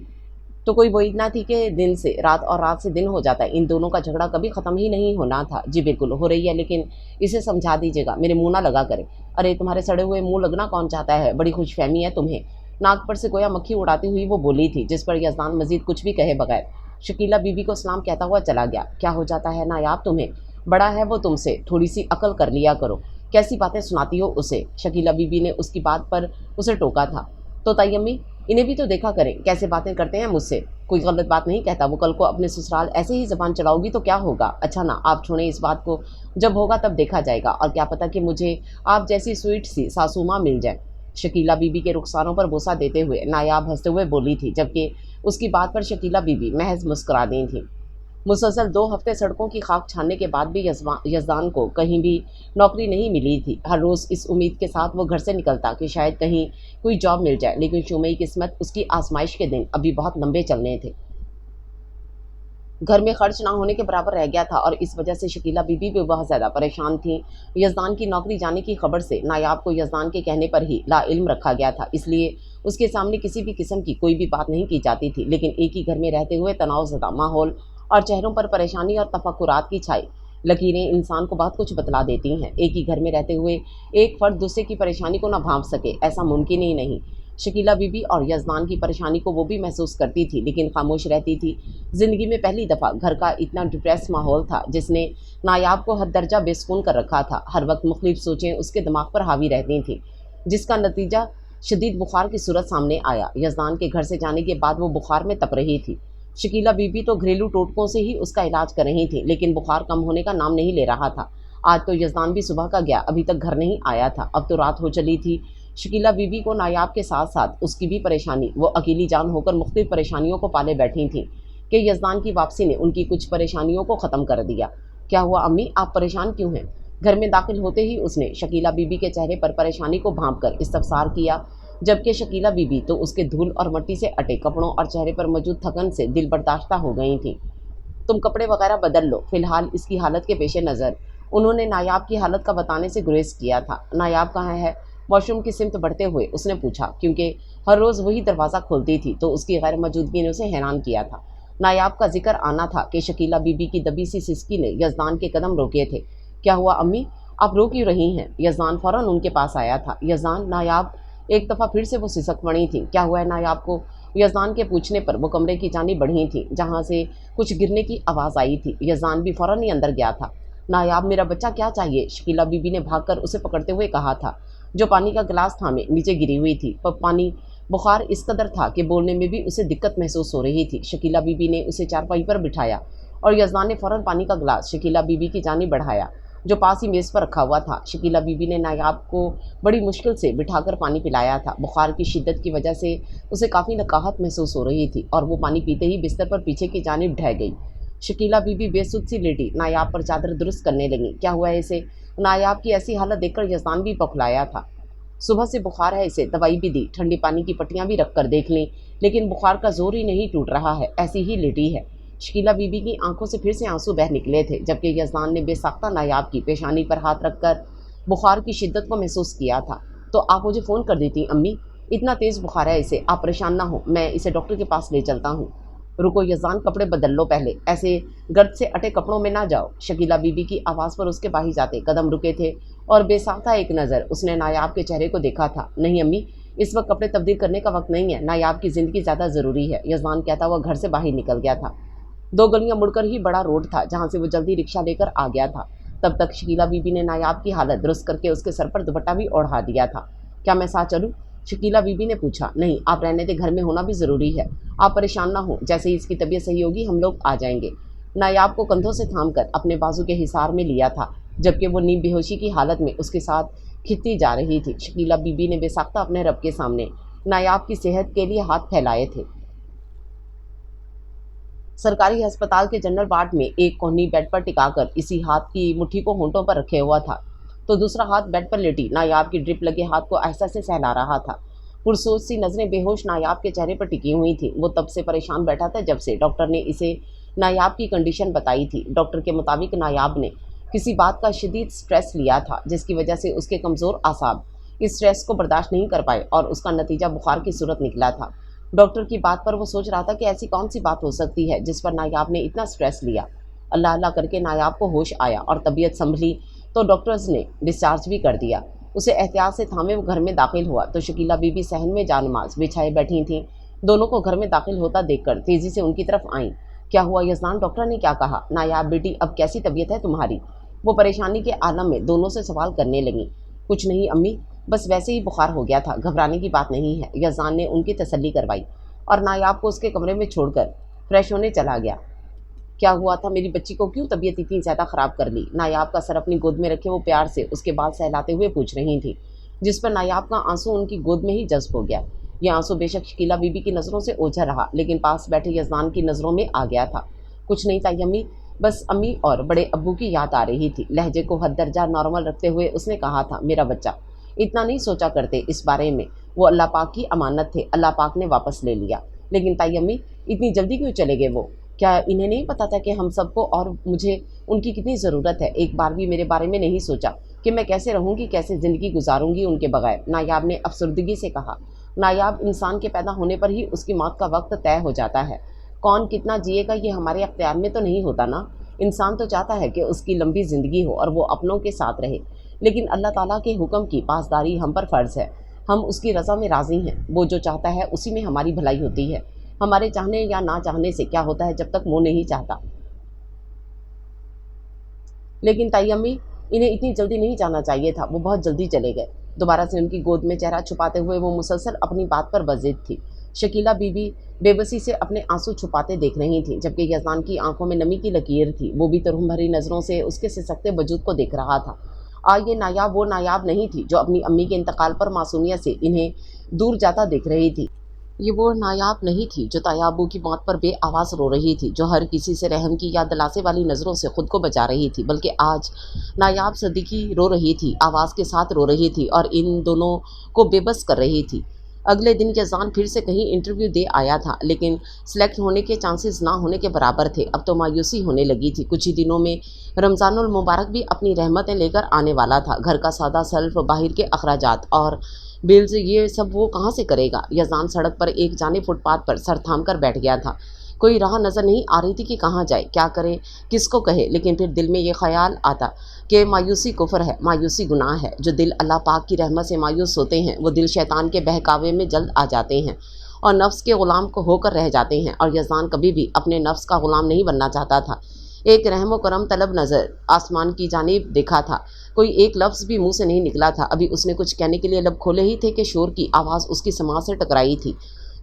تو کوئی وہی نہ تھی کہ دن سے رات اور رات سے دن ہو جاتا ہے. ان دونوں کا جھگڑا کبھی ختم ہی نہیں ہونا تھا. جی بالکل ہو رہی ہے، لیکن اسے سمجھا دیجیے گا، میرے منہ نہ لگا کرے. ارے تمہارے سڑے ہوئے منہ لگنا کون چاہتا ہے؟ بڑی خوش فہمی ہے تمہیں. ناک پر سے گویا مکھی اڑاتی ہوئی وہ بولی تھی، جس پر یزدان مزید کچھ بھی کہے بغیر شکیلہ بی بی کو سلام کہتا ہوا چلا گیا. کیا ہو جاتا ہے نایاب تمہیں؟ بڑا ہے وہ تم سے، تھوڑی سی عقل کر لیا کرو. کیسی باتیں سناتی ہو اسے؟ شکیلہ بی بی نے اس کی بات پر اسے ٹوکا تھا. تو تیمی انہیں بھی تو دیکھا کریں کیسے باتیں کرتے ہیں مجھ سے. کوئی غلط بات نہیں کہتا وہ. کل کو اپنے سسرال ایسے ہی زبان چلاؤ گی تو کیا ہوگا؟ اچھا نا آپ چھوڑیں اس بات کو، جب ہوگا تب دیکھا جائے گا. اور کیا پتہ کہ مجھے آپ جیسی سویٹ سی ساسو ماں مل جائے. شکیلہ بی بی کے رخساروں پر بوسہ دیتے ہوئے نایاب ہنستے ہوئے بولی تھی، جبکہ اس کی بات پر شکیلہ بی بی محض مسکرا دی تھی. مسلسل 2 ہفتے سڑکوں کی خاک چھاننے کے بعد بھی یزدان کو کہیں بھی نوکری نہیں ملی تھی. ہر روز اس امید کے ساتھ وہ گھر سے نکلتا کہ شاید کہیں کوئی جاب مل جائے، لیکن شومئی قسمت اس کی آزمائش کے دن ابھی بہت لمبے چلنے تھے. گھر میں خرچ نہ ہونے کے برابر رہ گیا تھا اور اس وجہ سے شکیلہ بی بی بھی بہت زیادہ پریشان تھیں. یزدان کی نوکری جانے کی خبر سے نایاب کو یزدان کے کہنے پر ہی لا علم رکھا گیا تھا، اس لیے اس کے سامنے کسی بھی قسم کی کوئی بھی بات نہیں کی جاتی تھی. لیکن ایک ہی گھر میں رہتے ہوئے تناؤ زدہ ماحول اور چہروں پر پریشانی اور تفکرات کی چھائی لکیریں انسان کو بہت کچھ بتلا دیتی ہیں. ایک ہی گھر میں رہتے ہوئے ایک فرد دوسرے کی پریشانی کو نہ بھانپ سکے، ایسا ممکن ہی نہیں. شکیلہ بی بی اور یزدان کی پریشانی کو وہ بھی محسوس کرتی تھی، لیکن خاموش رہتی تھی. زندگی میں پہلی دفعہ گھر کا اتنا ڈپریس ماحول تھا جس نے نایاب کو حد درجہ بے سکون کر رکھا تھا. ہر وقت مختلف سوچیں اس کے دماغ پر حاوی رہتی تھیں، جس کا نتیجہ شدید بخار کی صورت سامنے آیا. یزدان کے گھر سے جانے کے بعد وہ بخار میں تپ رہی تھی. شکیلہ بی بی تو گھریلو ٹوٹکوں سے ہی اس کا علاج کر رہی تھی، لیکن بخار کم ہونے کا نام نہیں لے رہا تھا. آج تو یزدان بھی صبح کا گیا، ابھی تک گھر نہیں آیا تھا. اب تو رات ہو چلی تھی. شکیلہ بی بی کو نایاب کے ساتھ ساتھ اس کی بھی پریشانی، وہ اکیلی جان ہو کر مختلف پریشانیوں کو پالے بیٹھی تھیں کہ یزدان کی واپسی نے ان کی کچھ پریشانیوں کو ختم کر دیا. کیا ہوا امی، آپ پریشان کیوں ہیں؟ گھر میں داخل ہوتے ہی اس نے شکیلہ بی بی کے چہرے پر پریشانی کو بھانپ کر استفسار کیا، جبکہ شکیلہ بی بی تو اس کے دھول اور مٹی سے اٹے کپڑوں اور چہرے پر موجود تھکن سے دل برداشتہ ہو گئی تھیں. تم کپڑے وغیرہ بدل لو فی الحال اس کی حالت کے پیش نظر. انہوں نے نایاب کی حالت کا بتانے سے گریز کیا تھا. نایاب کہاں ہے؟ واش روم کی سمت بڑھتے ہوئے اس نے پوچھا، کیونکہ ہر روز وہی دروازہ کھولتی تھی تو اس کی غیر موجودگی نے اسے حیران کیا تھا. نایاب کا ذکر آنا تھا کہ شکیلہ بی بی کی دبی سی سسکی نے یزدان کے قدم روکے تھے. کیا ہوا امی، آپ رو کیوں رہی ہیں؟ یزدان فوراً ان کے پاس آیا تھا. یزدان، نایاب ایک دفعہ پھر سے وہ سسک پڑی تھیں. کیا ہوا ہے نایاب کو؟ یزدان کے پوچھنے پر وہ کمرے کی جانب بڑھی تھیں جہاں سے کچھ گرنے کی آواز آئی تھی. یزدان بھی فوراً ہی اندر گیا تھا. نایاب، میرا بچہ کیا چاہیے؟ شکیلہ بی بی نے بھاگ کر اسے پکڑتے ہوئے کہا تھا، جو پانی کا گلاس تھامے نیچے گری ہوئی تھی. پانی بخار اس قدر تھا کہ بولنے میں بھی اسے دقت محسوس ہو رہی تھی. شکیلہ بی بی نے اسے چارپائی پر بٹھایا اور یزدان نے فوراً پانی کا گلاس شکیلہ بی بی کی جانب بڑھایا जो पास ही मेज़ पर रखा हुआ था। शकीला बीबी ने नायाब को बड़ी मुश्किल से बिठाकर पानी पिलाया था। बुखार की शिद्दत की वजह से उसे काफ़ी नकाहत महसूस हो रही थी और वो पानी पीते ही बिस्तर पर पीछे की जानिब ढह गई। शकीला बीबी बेसुध सी लेटी नायाब पर चादर दुरुस्त करने लगी। क्या हुआ है इसे? नायाब की ऐसी हालत देखकर यज़दान भी बौखलाया था। सुबह से बुखार है इसे, दवाई भी दी, ठंडी पानी की पट्टियाँ भी रख कर देख लीं, लेकिन बुखार का जोर ही नहीं टूट रहा है, ऐसी ही लेटी है। शकीला बीबी की आंखों से फिर से आंसू बह निकले थे, जबकि यज़दान ने बेसाख्ता नायाब की पेशानी पर हाथ रखकर बुखार की शिद्दत को महसूस किया था। तो आप मुझे फ़ोन कर देती अम्मी, इतना तेज़ बुखार है इसे, आप परेशान ना हो, मैं इसे डॉक्टर के पास ले चलता हूँ। रुको यज़दान, कपड़े बदल लो पहले, ऐसे गर्द से अटे कपड़ों में ना जाओ। शकीला बीबी की आवाज़ पर उसके बाही जाते कदम रुके थे और बेसाख्ता एक नज़र उसने नायाब के चेहरे को देखा था। नहीं अम्मी, इस वक्त कपड़े तब्दील करने का वक्त नहीं है, नायाब की ज़िंदगी ज़्यादा ज़रूरी है, यज़दान कहता हुआ घर से बाहर निकल गया था। 2 गलियां मुड़कर ही बड़ा रोड था जहां से वो जल्दी रिक्शा लेकर आ गया था। तब तक शकीला बीबी ने नायाब की हालत दुरुस्त करके उसके सर पर दुपट्टा भी ओढ़ा दिया था। क्या मैं साथ चलूं? शकीला बीबी ने पूछा। नहीं, आप रहने दे, घर में होना भी ज़रूरी है, आप परेशान ना हो, जैसे ही इसकी तबीयत सही होगी हम लोग आ जाएंगे। नायाब को कंधों से थाम कर अपने बाजू के हिसार में लिया था, जबकि वो नीम बेहोशी की हालत में उसके साथ खिंचती जा रही थी। शकीला बीबी ने बेसाख्ता अपने रब के सामने नायाब की सेहत के लिए हाथ फैलाए थे। सरकारी अस्पताल के जनरल वार्ड में एक कोहनी बेड पर टिकाकर इसी हाथ की मुट्ठी को होंठों पर रखे हुआ था, तो दूसरा हाथ बेड पर लेटी नायाब की ड्रिप लगे हाथ को ऐसा से सहला रहा था। पुरसोच सी नज़रें बेहोश नायाब के चेहरे पर टिकी हुई थी। वो तब से परेशान बैठा था जब से डॉक्टर ने इसे नायाब की कंडीशन बताई थी। डॉक्टर के मुताबिक नायाब ने किसी बात का शदीद स्ट्रेस लिया था, जिसकी वजह से उसके कमज़ोर आसाब इस स्ट्रेस को बर्दाश्त नहीं कर पाए और उसका नतीजा बुखार की सूरत निकला था। डॉक्टर की बात पर वो सोच रहा था कि ऐसी कौन सी बात हो सकती है जिस पर नायाब ने इतना स्ट्रेस लिया। अल्लाह अल्लाह करके नायाब को होश आया और तबीयत संभली तो डॉक्टर्स ने डिस्चार्ज भी कर दिया। उसे एहतियात से थामे वो घर में दाखिल हुआ तो शकीला बीबी सहन में जानमाज बिछाए बैठी थीं। दोनों को घर में दाखिल होता देखकर तेज़ी से उनकी तरफ आईं। क्या हुआ यज़दान, डॉक्टर ने क्या कहा? नायाब बेटी, अब कैसी तबीयत है तुम्हारी? वो परेशानी के आलम में दोनों से सवाल करने लगी। कुछ नहीं अम्मी, बस वैसे ही बुखार हो गया था, घबराने की बात नहीं है, यज़दान ने उनकी तसल्ली करवाई और नायाब को उसके कमरे में छोड़कर फ्रेश होने चला गया। क्या हुआ था मेरी बच्ची को, क्यों तबीयत इतनी ज़्यादा ख़राब कर ली? नायाब का सर अपनी गोद में रखे वो प्यार से उसके बाल सहलाते हुए पूछ रही थी, जिस पर नायाब का आंसू उनकी गोद में ही जज्ब हो गया। यह आंसू बेशक शकीला बीबी की नज़रों से ओझल रहा, लेकिन पास बैठे यज़दान की नज़रों में आ गया था। कुछ नहीं ताई अम्मी, बस अम्मी और बड़े अब्बू की याद आ रही थी। लहजे को हद दर्जा नॉर्मल रखते हुए उसने कहा था, मेरा बच्चा, इतना नहीं सोचा करते इस बारे में, वो अल्लाह पाक की अमानत थे, अल्लाह पाक ने वापस ले लिया। लेकिन ताई अम्मी, इतनी जल्दी क्यों चले गए वो? क्या इन्हें नहीं पता था कि हम सबको और मुझे उनकी कितनी ज़रूरत है? एक बार भी मेरे बारे में नहीं सोचा कि मैं कैसे रहूँगी, कैसे ज़िंदगी गुजारूँगी उनके बगैर? नायाब ने अफसरदगी से कहा। नायाब, इंसान के पैदा होने पर ही उसकी मौत का वक्त तय हो जाता है। कौन कितना जिएगा ये हमारे अख्तियार में तो नहीं होता ना। इंसान तो चाहता है कि उसकी लंबी ज़िंदगी हो और वो अपनों के साथ रहे, लेकिन अल्लाह ताला के हुक्म की पासदारी हम पर फ़र्ज़ है। हम उसकी रज़ा में राज़ी हैं। वो जो चाहता है उसी में हमारी भलाई होती है। हमारे चाहने या ना चाहने से क्या होता है जब तक वो नहीं चाहता। लेकिन ताई अम्मी, इन्हें इतनी जल्दी नहीं जाना चाहिए था, वो बहुत जल्दी चले गए। दोबारा से उनकी गोद में चेहरा छुपाते हुए वो मुसलसल अपनी बात पर बज़िद थी। शकीला बीबी बेबसी से अपने आंसू छुपाते देख रही थी, जबकि यज़दान की आंखों में नमी की लकीर थी। वो भी तुरहम भरी नज़रों से उसके सिसकते वजूद को देख रहा था। ये नायाब वो नायाब नहीं थी जो अपनी अम्मी के इंतकाल पर मासूमियत से इन्हें दूर जाता देख रही थी। ये वो नायाब नहीं थी जो तायाबू की मौत पर बेआवाज़ रो रही थी, जो हर किसी से रहम की याद दिलासे वाली नज़रों से खुद को बचा रही थी, बल्कि आज नायाब सदीकी रो रही थी, आवाज़ के साथ रो रही थी और इन दोनों को बेबस कर रही थी। अगले दिन यज़दान फिर से कहीं इंटरव्यू दे आया था, लेकिन सिलेक्ट होने के चांसेस ना होने के बराबर थे। अब तो मायूसी होने लगी थी। कुछ ही दिनों में रमज़ानुल मुबारक भी अपनी रहमतें लेकर आने वाला था। घर का सादा सल्फ, बाहर के अखराजात और बिल्स, ये सब वो कहाँ से करेगा? यज़दान सड़क पर एक जाने फुटपाथ पर सर थाम कर बैठ गया था। कोई राह नज़र नहीं आ रही थी कि कहाँ जाए, क्या करे, किसको कहे। लेकिन फिर दिल में ये ख्याल आता कि मायूसी कुफ्र है, मायूसी गुनाह है। जो दिल अल्लाह पाक की रहमत से मायूस होते हैं वो दिल शैतान के बहकावे में जल्द आ जाते हैं और नफ्स के ग़ुलाम को होकर रह जाते हैं। और यज़दान कभी भी अपने नफ्स का ग़ुलाम नहीं बनना चाहता था। एक रहम करम तलब नज़र आसमान की जानिब देखा था। कोई एक लफ्ज़ भी मुंह से नहीं निकला था। अभी उसने कुछ कहने के लिए लब खोले ही थे कि शोर की आवाज़ उसकी समाज से टकराई थी।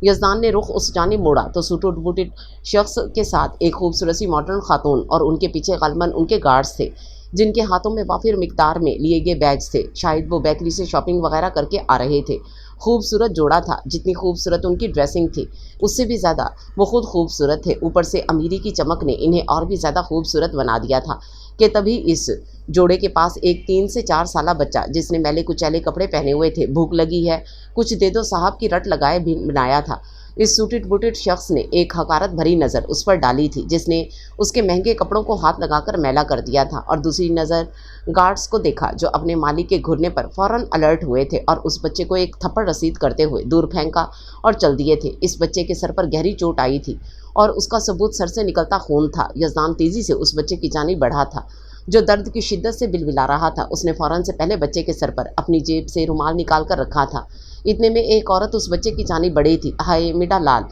यज़दान ने रुख उस जानिब मोड़ा तो सूटूट बूटेड शख्स के साथ एक खूबसूरत सी मॉडर्न खातून और उनके पीछे ग़ालिबन उनके गार्ड्स थे। जिनके हाथों में वाफिर मिकदार में लिए गए बैग्स थे। शायद वो बेकरी से शॉपिंग वगैरह करके आ रहे थे। खूबसूरत जोड़ा था। जितनी खूबसूरत उनकी ड्रेसिंग थी उससे भी ज़्यादा वो खुद खूबसूरत थे। ऊपर से अमीरी की चमक ने इन्हें और भी ज़्यादा खूबसूरत बना दिया था कि तभी इस जोड़े के पास एक 3 से 4 साला बच्चा, जिसने मैले कुचैले कपड़े पहने हुए थे, भूख लगी है कुछ दे दो साहब की रट लगाए भी बनाया था। इस सूटेड बूटेड शख्स ने एक हकारत भरी नज़र उस पर डाली थी, जिसने उसके महंगे कपड़ों को हाथ लगाकर मैला कर दिया था, और दूसरी नज़र गार्ड्स को देखा जो अपने मालिक के घुरने पर फौरन अलर्ट हुए थे और उस बच्चे को एक थप्पड़ रसीद करते हुए दूर फेंका और चल दिए थे। इस बच्चे के सर पर गहरी चोट आई थी और उसका सबूत सर से निकलता खून था। यज़दान तेज़ी से उस बच्चे की जानिब बढ़ा था जो दर्द की शिद्दत से बिलबिला रहा था। उसने फ़ौरन से पहले बच्चे के सर पर अपनी जेब से रुमाल निकाल कर रखा था। इतने में एक औरत उस बच्चे की जानिब बढ़ी थी। हाय मेरा लाल,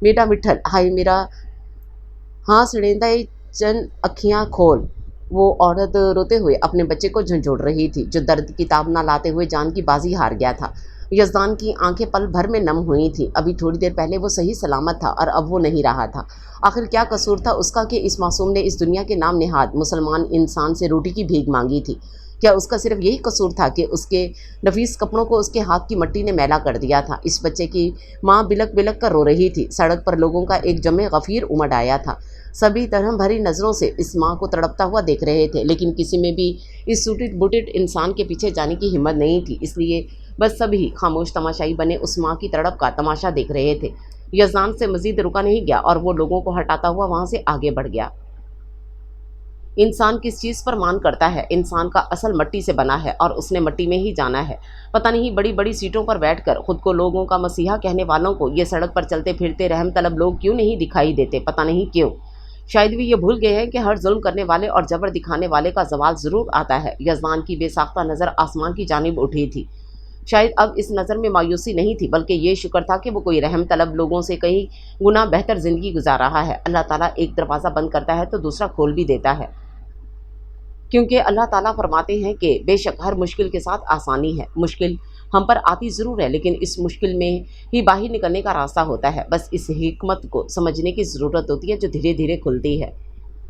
मेरा मिठल, हाय मेरा, हाँ सड़ेंदा चंद अखियाँ खोल। वो औरत रोते हुए अपने बच्चे को झंझोड़ रही थी जो दर्द की ताब ना लाते हुए जान की बाजी हार गया था। यज़दान की आंखें पल भर में नम हुई थीं। अभी थोड़ी देर पहले वो सही सलामत था और अब वो नहीं रहा था। आखिर क्या कसूर था उसका कि इस मासूम ने इस दुनिया के नाम निहाद मुसलमान इंसान से रोटी की भीख मांगी थी? क्या उसका सिर्फ यही कसूर था कि उसके नफीस कपड़ों को उसके हाथ की मट्टी ने मैला कर दिया था? इस बच्चे की माँ बिलक बिलक कर रो रही थी। सड़क पर लोगों का एक जमे गफीर उमड़ आया था। सभी तरह भरी नज़रों से इस माँ को तड़पता हुआ देख रहे थे, लेकिन किसी में भी इस सूटेड बूटेड इंसान के पीछे जाने की हिम्मत नहीं थी। इसलिए बस सभी खामोश तमाशाई बने उस माँ की तड़प का तमाशा देख रहे थे। यज़दान से मजीद रुका नहीं गया और वो लोगों को हटाता हुआ वहाँ से आगे बढ़ गया। इंसान किस चीज़ पर मान करता है? इंसान का असल मट्टी से बना है और उसने मट्टी में ही जाना है। पता नहीं बड़ी बड़ी सीटों पर बैठकर खुद को लोगों का मसीहा कहने वालों को ये सड़क पर चलते फिरते रहम तलब लोग क्यों नहीं दिखाई देते? पता नहीं क्यों। शायद भी ये भूल गए हैं कि हर जुल्म करने वाले और जबर दिखाने वाले का जवाल ज़रूर आता है। यज़दान की बेसाख्ता नज़र आसमान की जानिब उठी थी। शायद अब इस नज़र में मायूसी नहीं थी, बल्कि ये शुक्र था कि वो कोई रहम तलब लोगों से कई गुना बेहतर ज़िंदगी गुजार रहा है। अल्लाह ताला एक दरवाज़ा बंद करता है तो दूसरा खोल भी देता है, क्योंकि अल्लाह ताला फरमाते हैं कि बेशक हर मुश्किल के साथ आसानी है। मुश्किल हम पर आती ज़रूर है, लेकिन इस मुश्किल में ही बाहर निकलने का रास्ता होता है। बस इस हिकमत को समझने की ज़रूरत होती है जो धीरे धीरे खुलती है।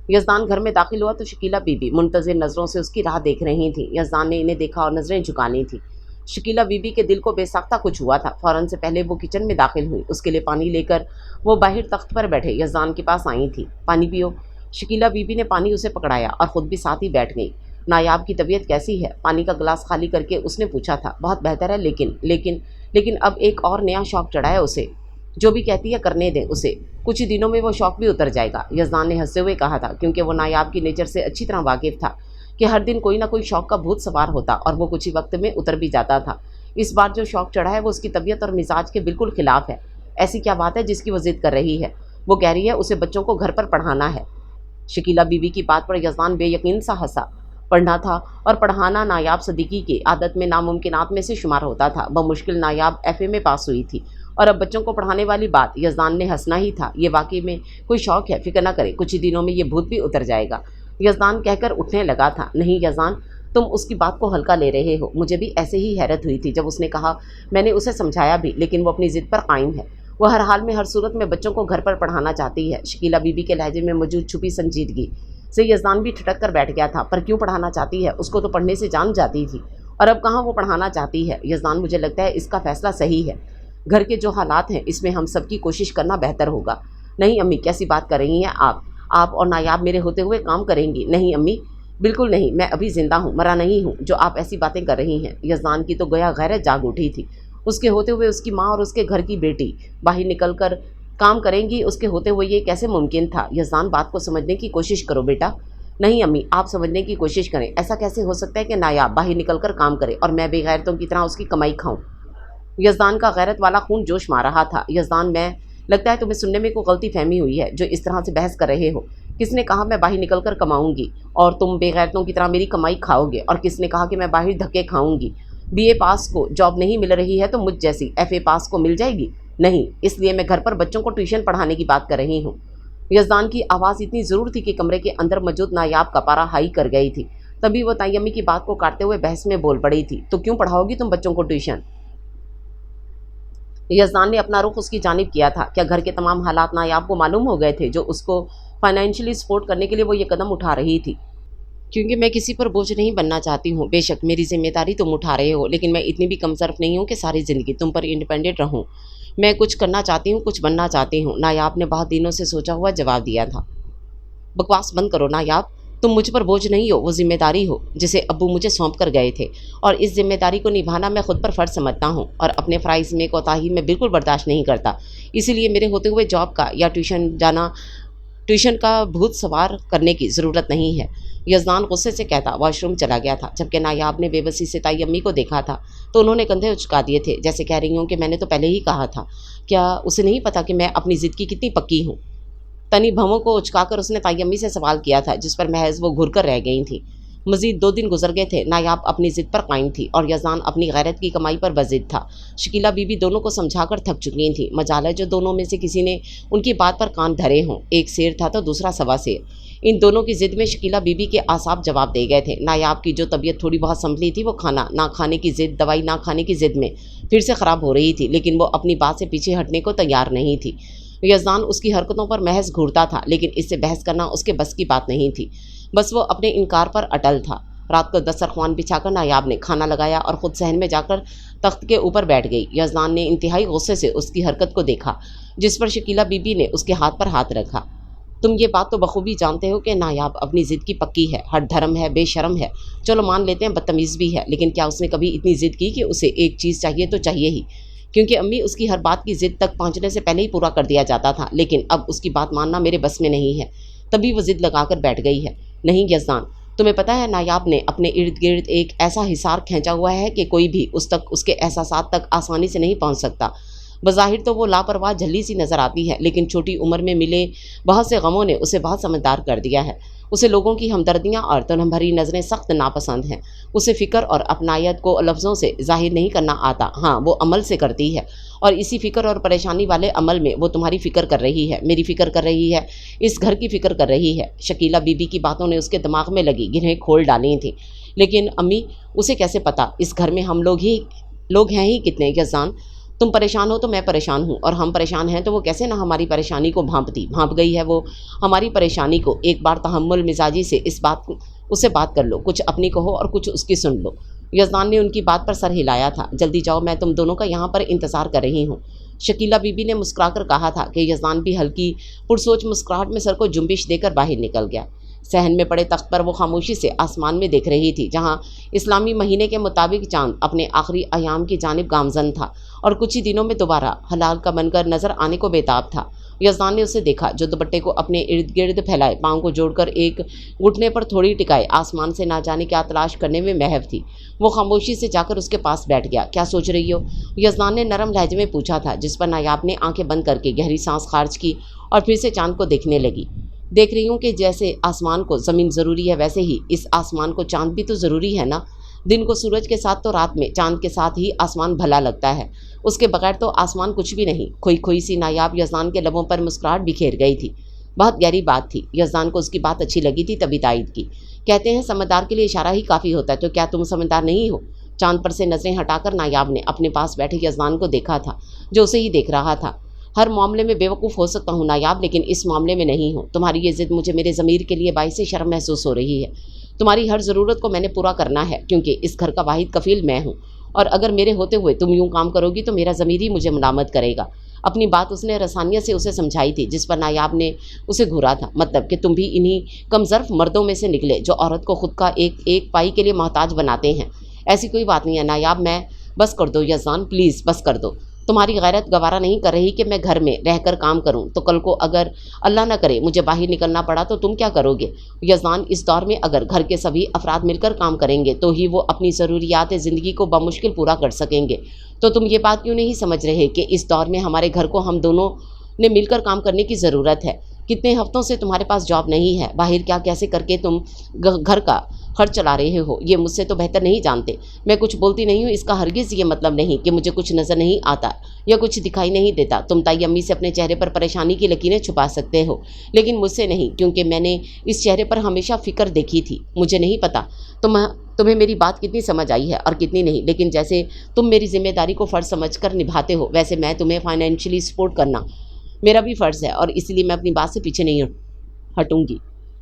यज़दान घर में दाखिल हुआ तो शकीला बीबी मुंतज़िर नज़रों से उसकी राह देख रही थी। यज़दान ने इन्हें देखा और नज़रें झुका ली थी। शकीला बीबी के दिल को बेसाख्ता कुछ हुआ था। फ़ौरन से पहले वो किचन में दाखिल हुई। उसके लिए पानी लेकर वो बाहर तख्त पर बैठे यज़दान के पास आई थी। पानी पियो। शकीला बीबी ने पानी उसे पकड़ाया और ख़ुद भी साथ ही बैठ गई। नायाब की तबीयत कैसी है? पानी का गिलास खाली करके उसने पूछा था। बहुत बेहतर है, लेकिन लेकिन लेकिन अब एक और नया शौक़ चढ़ा है उसे। जो भी कहती है करने दें उसे, कुछ ही दिनों में वो शौक़ भी उतर जाएगा। यज़दान ने हंसते हुए कहा था, क्योंकि वो नायाब की नेचर से अच्छी तरह वाकिफ़ था कि हर दिन कोई ना कोई शौक़ का भूत सवार होता और वो कुछ ही वक्त में उतर भी जाता था। इस बार जो शौक़ चढ़ा है वो उसकी तबीयत और मिजाज के बिल्कुल ख़िलाफ़ है। ऐसी क्या बात है जिसकी वो ज़िद कर रही है? वो कह रही है उसे बच्चों को घर पर पढ़ाना है। शकीला बीबी की बात पर यज़दान बेयकीन सा हंसा। पढ़ना था और पढ़ाना नायाब सदीकी की आदत में नामुमकिनात में से शुमार होता था। वह मुश्किल नायाब FA में पास हुई थी और अब बच्चों को पढ़ाने वाली बात, यज़दान ने हंसना ही था। ये वाकई में कोई शौक़ है, फ़िक्र न करें, कुछ ही दिनों में ये भूत भी उतर जाएगा। यज़दान कहकर उठने लगा था। नहीं यज़दान, तुम उसकी बात को हल्का ले रहे हो। मुझे भी ऐसे ही हैरत हुई थी जब उसने कहा। मैंने उसे समझाया भी, लेकिन वो अपनी ज़िद पर कायम है। वह हर हाल में हर सूरत में बच्चों को घर पर पढ़ाना चाहती है। शकीला बीबी के लहजे में मौजूद छुपी संजीदगी से यज़दान भी ठिठक कर बैठ गया था। पर क्यों पढ़ाना चाहती है? उसको तो पढ़ने से जान जाती थी और अब कहाँ वो पढ़ाना चाहती है। यज़दान, मुझे लगता है इसका फ़ैसला सही है। घर के जो हालात हैं इसमें हम सबकी कोशिश करना बेहतर होगा। नहीं अम्मी, कैसी बात कर रही हैं आप और नायाब मेरे होते हुए काम करेंगी? नहीं अम्मी, बिल्कुल नहीं, मैं अभी ज़िंदा हूँ, मरा नहीं हूँ जो आप ऐसी बातें कर रही हैं। यज़दान की तो गोया गैरत जाग उठी थी। उसके होते हुए उसकी माँ और उसके घर की बेटी बाहर निकल कर काम करेंगी, उसके होते हुए ये कैसे मुमकिन था? यज़दान, बात को समझने की कोशिश करो बेटा। नहीं अम्मी, आप समझने की कोशिश करें। ऐसा कैसे हो सकता है कि नायाब बाहर निकल कर काम करे और मैं बेगैरतों की तरह उसकी कमाई खाऊं? यज़दान का गैरत वाला खून जोश मार रहा था। यज़दान, मैं लगता है तुम्हें सुनने में कोई गलती फहमी हुई है जो इस तरह से बहस कर रहे हो। किसने कहा मैं बाहर निकल कर कमाऊँगी और तुम बेगैरतों की तरह मेरी कमाई खाओगे? और किसने कहा कि मैं बाहर धक्के खाऊँगी? BA पास को जॉब नहीं मिल रही है तो मुझ जैसी FA पास को मिल जाएगी? नहीं, इसलिए मैं घर पर बच्चों को ट्यूशन पढ़ाने की बात कर रही हूँ। यज़दान की आवाज़ इतनी ज़रूर थी कि कमरे के अंदर मौजूद नायाब का पारा हाई कर गई थी। तभी वो तायम्मी की बात को काटते हुए बहस में बोल पड़ी थी। तो क्यों पढ़ाओगी तुम बच्चों को ट्यूशन? यज़दान ने अपना रुख उसकी जानिब किया था। क्या घर के तमाम हालात नायाब को मालूम हो गए थे जो उसको फाइनेंशियली सपोर्ट करने के लिए वो ये कदम उठा रही थी? क्योंकि मैं किसी पर बोझ नहीं बनना चाहती हूँ। बेशक मेरी ज़िम्मेदारी तुम उठा रहे हो, लेकिन मैं इतनी भी कमज़र्फ़ नहीं हूँ कि सारी ज़िंदगी तुम पर इंडिपेंडेंट रहूँ। मैं कुछ करना चाहती हूँ, कुछ बनना चाहती हूँ। नायाब ने बहुत दिनों से सोचा हुआ जवाब दिया था। बकवास बंद करो नायाब, तुम मुझ पर बोझ नहीं हो, वो जिम्मेदारी हो जिसे अब्बू मुझे सौंप कर गए थे, और इस जिम्मेदारी को निभाना मैं खुद पर फ़र्ज समझता हूँ और अपने फ़राइज़ में कोताही मैं बिल्कुल बर्दाश्त नहीं करता। इसीलिए मेरे होते हुए जॉब का या ट्यूशन का भूत सवार करने की ज़रूरत नहीं है। यज़दान गुस्से से कहता वॉशरूम चला गया था। जबकि नायाब ने बेबसी से ताई अम्मी को देखा था तो उन्होंने कंधे उचका दिए थे, जैसे कह रही हूँ कि मैंने तो पहले ही कहा था। क्या उसे नहीं पता कि मैं अपनी ज़िद की कितनी पक्की हूँ? तनी भवों को उचकाकर उसने ताई अम्मी से सवाल किया था, जिस पर महज वो घुर कर रह गई थी। मज़ीद 2 दिन गुजर गए थे। नायाब अपनी ज़िद पर कायम थी और यज़ान अपनी गैरत की कमाई पर बज़िद था। शकीला बीबी दोनों को समझाकर थक चुकी थी। मजाल है जो दोनों में से किसी ने उनकी बात पर कान धरे हों। एक शेर था तो दूसरा सवा शेर। इन दोनों की ज़िद में शकीला बीबी के आसाब जवाब दे गए थे। नायाब की जो तबीयत थोड़ी बहुत संभली थी, वो खाना ना खाने की ज़िद, दवाई ना खाने की ज़िद में फिर से ख़राब हो रही थी, लेकिन वो अपनी बात से पीछे हटने को तैयार नहीं थी। यज़दान उसकी हरकतों पर महज घूरता था, लेकिन इससे बहस करना उसके बस की बात नहीं थी। बस वो अपने इनकार पर अटल था। रात को दस्तरख्वान बिछाकर नायाब ने खाना लगाया और ख़ुद सहन में जाकर तख्त के ऊपर बैठ गई। यज़दान ने इंतहाई गुस्से से उसकी हरकत को देखा, जिस पर शकीला बीबी ने उसके हाथ पर हाथ रखा। तुम ये बात तो बखूबी जानते हो कि नायाब अपनी ज़िद की पक्की है, हट धर्म है, बेशरम है। चलो मान लेते हैं बदतमीज़ भी है, लेकिन क्या उसने कभी इतनी ज़िद की कि उसे एक चीज़ चाहिए तो चाहिए ही? क्योंकि अम्मी उसकी हर बात की ज़िद तक पहुँचने से पहले ही पूरा कर दिया जाता था, लेकिन अब उसकी बात मानना मेरे बस में नहीं है। तभी वो ज़िद लगाकर बैठ गई है। नहीं यज़दान, तुम्हें पता है नायाब ने अपने इर्द गिर्द एक ऐसा हिसार खींचा हुआ है कि कोई भी उस तक, उसके एहसासात तक आसानी से नहीं पहुँच सकता। बज़ाहिर तो वो लापरवाह झल्ली सी नज़र आती है, लेकिन छोटी उम्र में मिले बहुत से गमों ने उसे बहुत समझदार कर दिया है। उसे लोगों की हमदर्दियाँ और तलम भरी नज़रें सख्त नापसंद हैं। उसे फ़िक्र और अपनायत को लफ्ज़ों से ज़ाहिर नहीं करना आता, हाँ वो अमल से करती है, और इसी फ़िक्र और परेशानी वाले अमल में वो तुम्हारी फ़िक्र कर रही है, मेरी फ़िक्र कर रही है, इस घर की फ़िक्र कर रही है। शकीला बीबी की बातों ने उसके दिमाग में लगी गिरहें खोल डाली थी। लेकिन अम्मी, उसे कैसे पता? इस घर में हम लोग हैं ही कितने यज़ान? तुम परेशान हो तो मैं परेशान हूँ, और हम परेशान हैं तो वो कैसे ना हमारी परेशानी को भांप गई है वो हमारी परेशानी को। एक बार तहम्मुल मिजाजी से उससे बात कर लो, कुछ अपनी कहो और कुछ उसकी सुन लो। यज़दान ने उनकी बात पर सर हिलाया था। जल्दी जाओ, मैं तुम दोनों का यहाँ पर इंतज़ार कर रही हूँ। शकीला बीबी ने मुस्कुराकर कहा था कि यज़दान भी हल्की पुरसोच मुस्कुराहट में सर को जुम्बिश देकर बाहर निकल गया। सहन में पड़े तख्त पर वो खामोशी से आसमान में देख रही थी, जहाँ इस्लामी महीने के मुताबिक चांद अपने आखिरी अयाम की जानिब गामजन था और कुछ ही दिनों में दोबारा हलाल का बनकर नज़र आने को बेताब था। यज़दान ने उसे देखा, जो दुपट्टे को अपने इर्द गिर्द फैलाए, पाँव को जोड़कर एक घुटने पर थोड़ी टिकाए, आसमान से ना जाने क्या तलाश करने में महव थी। वो खामोशी से जाकर उसके पास बैठ गया। क्या सोच रही हो? यज़दान ने नरम लहजे में पूछा था, जिस पर नायाब ने आंखें बंद करके गहरी सांस खारिज की और फिर से चांद को देखने लगी। देख रही हूँ कि जैसे आसमान को ज़मीन ज़रूरी है, वैसे ही इस आसमान को चांद भी तो ज़रूरी है ना। दिन को सूरज के साथ तो रात में चांद के साथ ही आसमान भला लगता है, उसके बगैर तो आसमान कुछ भी नहीं। खोई खोई सी नायाब यज़दान के लबों पर मुस्कुराहट बिखेर गई थी। बहुत गहरी बात थी। यज़दान को उसकी बात अच्छी लगी थी, तभी तायद की। कहते हैं समझदार के लिए इशारा ही काफ़ी होता है, तो क्या तुम समझदार नहीं हो? चांद पर से नज़रें हटाकर नायाब ने अपने पास बैठे यज़दान को देखा था, जो उसे ही देख रहा था। हर मामले में बेवकूफ़ हो सकता हूँ नायाब, लेकिन इस मामले में नहीं हूँ। तुम्हारी ये ज़िद मुझे मेरे ज़मीर के लिए बाइस शर्म महसूस हो रही है। तुम्हारी हर ज़रूरत को मैंने पूरा करना है, क्योंकि इस घर का वाहिद कफ़ील मैं हूँ, और अगर मेरे होते हुए तुम यूँ काम करोगी तो मेरा ज़मीर ही मुझे मलामत करेगा। अपनी बात उसने रसानियत से उसे समझाई थी, जिस पर नायाब ने उसे घूरा था। मतलब कि तुम भी इन्हीं कमज़र्फ़ मर्दों में से निकले जो औरत को खुद का एक पाई के लिए मोहताज बनाते हैं। ऐसी कोई बात नहीं है नायाब, मैं बस कर दो यज़दान, प्लीज़ बस कर दो। तुम्हारी गैरत गवारा नहीं कर रही कि मैं घर में रहकर काम करूं, तो कल को अगर अल्लाह न करे मुझे बाहर निकलना पड़ा तो तुम क्या करोगे? यज़दान, इस दौर में अगर घर के सभी अफराद मिलकर काम करेंगे तो ही वो अपनी ज़रूरियात ज़िंदगी को बमुश्किल पूरा कर सकेंगे। तो तुम ये बात क्यों नहीं समझ रहे कि इस दौर में हमारे घर को हम दोनों ने मिलकर काम करने की ज़रूरत है? कितने हफ्तों से तुम्हारे पास जॉब नहीं है, बाहर क्या कैसे करके तुम घर का खर्च चला रहे हो, ये मुझसे तो बेहतर नहीं जानते। मैं कुछ बोलती नहीं हूँ, इसका हरगिज़ ये मतलब नहीं कि मुझे कुछ नज़र नहीं आता या कुछ दिखाई नहीं देता। तुम ताई अम्मी से अपने चेहरे पर परेशानी की लकीरें छुपा सकते हो, लेकिन मुझसे नहीं, क्योंकि मैंने इस चेहरे पर हमेशा फ़िक्र देखी थी। मुझे नहीं पता तुम्हें मेरी बात कितनी समझ आई है और कितनी नहीं, लेकिन जैसे तुम मेरी जिम्मेदारी को फ़र्ज़ समझकर निभाते हो, वैसे मैं तुम्हें फाइनेंशियली सपोर्ट करना मेरा भी फ़र्ज़ है, और इसलिए मैं अपनी बात से पीछे नहीं हटूँगी।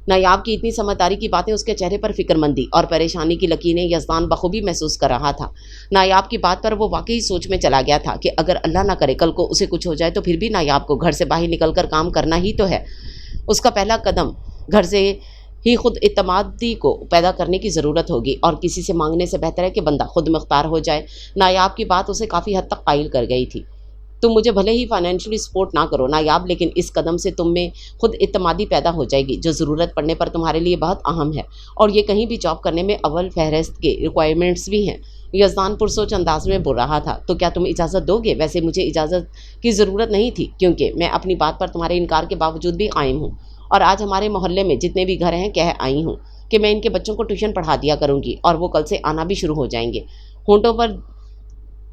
नायाब की इतनी समझदारी की बातें उसके चेहरे पर फिक्रमंदी और परेशानी की लकीरें यजदान बखूबी महसूस कर रहा था। नायाब की बात पर वो वाकई सोच में चला गया था कि अगर अल्लाह ना करे कल को उसे कुछ हो जाए तो फिर भी नायाब को घर से बाहर निकल कर काम करना ही तो है। उसका पहला कदम घर से ही खुद इत्मीनादी को पैदा करने की ज़रूरत होगी और किसी से मांगने से बेहतर है कि बंदा खुद मुख्तार हो जाए। नायाब की बात उसे काफ़ी हद तक कायल कर गई थी। तुम मुझे भले ही फाइनेंशियली सपोर्ट ना करो नायाब, लेकिन इस कदम से तुम में खुद इत्मीनादी पैदा हो जाएगी जो ज़रूरत पड़ने पर तुम्हारे लिए बहुत अहम है, और ये कहीं भी जॉब करने में अव्वल फहरिस्त के रिक्वायरमेंट्स भी हैं। यजदान पुरसोच अंदाज में बोल रहा था। तो क्या तुम इजाज़त दोगे? वैसे मुझे इजाज़त की ज़रूरत नहीं थी, क्योंकि मैं अपनी बात पर तुम्हारे इनकार के बावजूद भी कायम हूँ, और आज हमारे मोहल्ले में जितने भी घर हैं कह आई हूँ कि मैं इनके बच्चों को ट्यूशन पढ़ा दिया करूँगी, और वो कल से आना भी शुरू हो जाएंगे। होंठों पर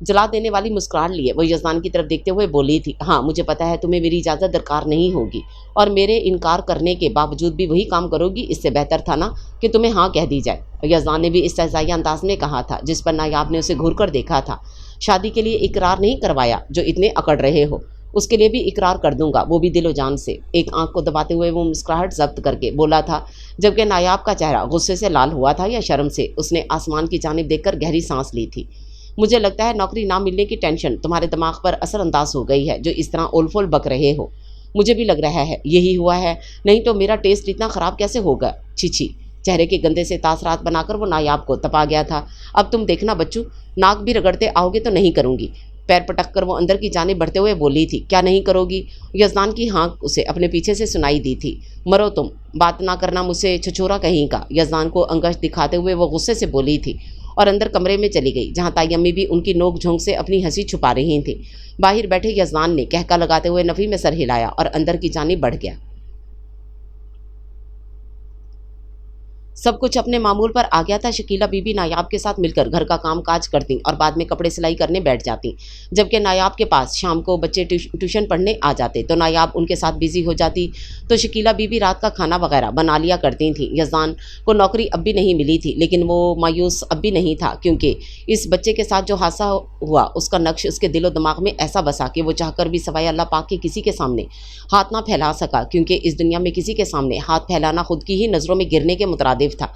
जला देने वाली मुस्कुराहट लिए वो यजदान की तरफ देखते हुए बोली थी, हाँ मुझे पता है तुम्हें मेरी इजाज़त दरकार नहीं होगी, और मेरे इनकार करने के बावजूद भी वही काम करोगी। इससे बेहतर था ना कि तुम्हें हाँ कह दी जाए। यजदान ने भी इस्तेज़ाई अंदाज में कहा था, जिस पर नायाब ने उसे घूर कर देखा था। शादी के लिए इकरार नहीं करवाया जो इतने अकड़ रहे हो, उसके लिए भी इकरार कर दूंगा, वो भी दिलो जान से। एक आंख को दबाते हुए वो मुस्कुराहट जब्त करके बोला था, जबकि नायाब का चेहरा गुस्से से लाल हुआ था या शर्म से। उसने आसमान की जानिब देखकर गहरी सांस ली थी। मुझे लगता है नौकरी ना मिलने की टेंशन तुम्हारे दिमाग पर असरअंदाज हो गई है, जो इस तरह ओलफोल बक रहे हो। मुझे भी लग रहा है यही हुआ है, नहीं तो मेरा टेस्ट इतना ख़राब कैसे होगा। छी। चेहरे के गंदे से तासरात बनाकर वो नायाब को तपा गया था। अब तुम देखना बच्चू, नाक भी रगड़ते आओगे तो नहीं करूँगी। पैर पटक कर वो अंदर की जानिब बढ़ते हुए बोली थी, क्या नहीं करोगी? यजदान की हाँक उसे अपने पीछे से सुनाई दी थी। मरो तुम, बात ना करना मुझसे छछोरा कहीं का। यजदान को अंगश दिखाते हुए वो गुस्से से बोली थी और अंदर कमरे में चली गई, जहाँ ताई अम्मी भी उनकी नोक झोंक से अपनी हंसी छुपा रही थी। बाहर बैठे यजदान ने कहका लगाते हुए नफ़ी में सर हिलाया और अंदर की जानिब बढ़ गया। सब कुछ अपने मामूल पर आ गया था। शकीला बीबी नायाब के साथ मिलकर घर का काम काज करती और बाद में कपड़े सिलाई करने बैठ जाती, जबकि नायाब के पास शाम को बच्चे ट्यूशन पढ़ने आ जाते तो नायाब उनके साथ बिजी हो जाती। तो शकीला बीबी रात का खाना वगैरह बना लिया करती थी। यजदान को नौकरी अब भी नहीं मिली थी, लेकिन वो मायूस अब भी नहीं था, क्योंकि इस बच्चे के साथ जो हादसा हुआ उसका नक्श उसके दिलो दिमाग में ऐसा बसा कि वो चाहकर भी सवाए अल्लाह पाक के किसी के सामने हाथ ना फैला सका, क्योंकि इस दुनिया में किसी के सामने हाथ फैलाना खुद की ही नज़रों में गिरने के मुतरादिफ था,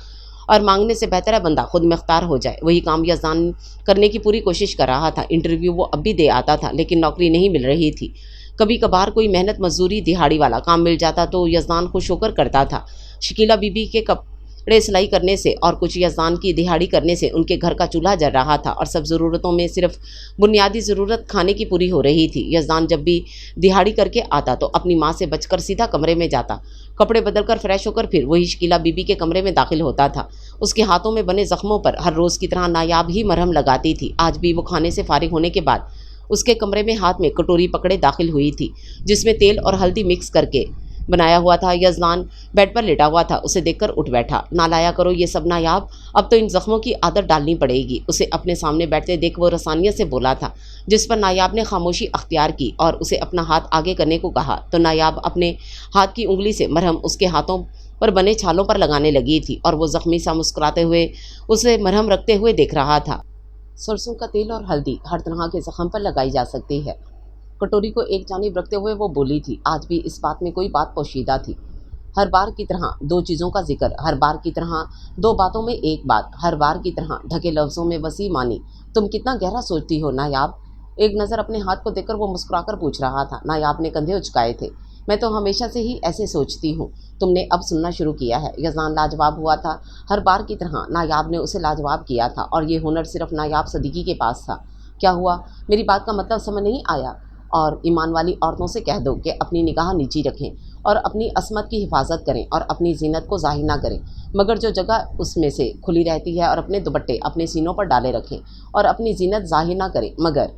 और मांगने से बेहतर है बंदा खुद मुख्तार हो जाए। वही काम यजदान करने की पूरी कोशिश कर रहा था। इंटरव्यू वो अब भी दे आता था, लेकिन नौकरी नहीं मिल रही थी। कभी कभार कोई मेहनत मजदूरी दिहाड़ी वाला काम मिल जाता तो यजदान खुश होकर करता था। शकीला बीबी के कपड़े सिलाई करने से और कुछ यजदान की दिहाड़ी करने से उनके घर का चूल्हा जल रहा था, और सब ज़रूरतों में सिर्फ बुनियादी ज़रूरत खाने की पूरी हो रही थी। यजदान जब भी दिहाड़ी करके आता तो अपनी माँ से बचकर सीधा कमरे में जाता, कपड़े बदलकर फ्रेश होकर फिर वही शकीला बीबी के कमरे में दाखिल होता था। उसके हाथों में बने ज़ख्मों पर हर रोज़ की तरह नायाब ही मरहम लगाती थी। आज भी वो खाने से फारिग होने के बाद उसके कमरे में हाथ में कटोरी पकड़े दाखिल हुई थी, जिसमें तेल और हल्दी मिक्स करके बनाया हुआ था। यजदान बेड पर लेटा हुआ था, उसे देखकर उठ बैठा। ना लाया करो ये सब नायाब, अब तो इन ज़ख्मों की आदत डालनी पड़ेगी। उसे अपने सामने बैठते देख वो रसानियत से बोला था, जिस पर नायाब ने खामोशी अख्तियार की और उसे अपना हाथ आगे करने को कहा। तो नायाब अपने हाथ की उंगली से मरहम उसके हाथों पर बने छालों पर लगाने लगी थी, और वो ज़ख्मी सा मुस्कुराते हुए उसे मरहम रखते हुए देख रहा था। सरसों का तेल और हल्दी हर तरह के ज़ख्म पर लगाई जा सकती है। कटोरी को एक जानिब रखते हुए वो बोली थी। आज भी इस बात में कोई बात पोशीदा थी। हर बार की तरह दो चीज़ों का जिक्र, हर बार की तरह दो बातों में एक बात, हर बार की तरह ढके लफ्ज़ों में वसी मानी। तुम कितना गहरा सोचती हो नायाब? एक नज़र अपने हाथ को देखकर वो मुस्कुराकर पूछ रहा था। नायाब ने कंधे उचकाए थे। मैं तो हमेशा से ही ऐसे सोचती हूँ, तुमने अब सुनना शुरू किया है। यजदान लाजवाब हुआ था। हर बार की तरह नायाब ने उसे लाजवाब किया था, और ये हुनर सिर्फ नायाब सदीकी के पास था। क्या हुआ? मेरी बात का मतलब समझ नहीं आया? और ईमान वाली औरतों से कह दो कि अपनी निगाह नीची रखें और अपनी असमत की हिफाजत करें और अपनी जीनत को ज़ाहिर ना करें, मगर जो जगह उसमें से खुली रहती है, और अपने दुपट्टे अपने सीनों पर डाले रखें और अपनी जीनत ज़ाहिर ना करें, मगर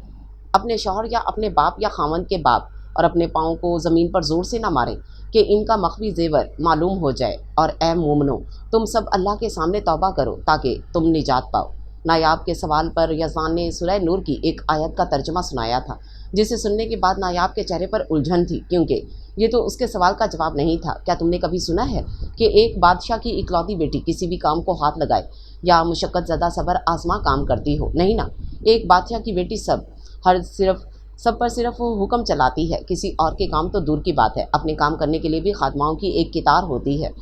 अपने शौहर या अपने बाप या खामन के बाप और अपने पाँव को ज़मीन पर ज़ोर से ना मारें कि इनका मख्फी ज़ेवर मालूम हो जाए। और ए मोमनो, तुम सब अल्लाह के सामने तौबा करो ताकि तुम निजात पाओ। नायाब के सवाल पर यजदान ने सूरह नूर की एक आयत का तर्जुमा सुनाया था, जिसे सुनने के बाद नायाब के चेहरे पर उलझन थी, क्योंकि ये तो उसके सवाल का जवाब नहीं था। क्या तुमने कभी सुना है कि एक बादशाह की इकलौती बेटी किसी भी काम को हाथ लगाए या मुशक्क़त ज़्यादा सब्र आजमा काम करती हो? नहीं ना। एक बादशाह की बेटी सब पर सिर्फ वो हुक्म चलाती है, किसी और के काम तो दूर की बात है, अपने काम करने के लिए भी खादमाओं की एक कितार होती है।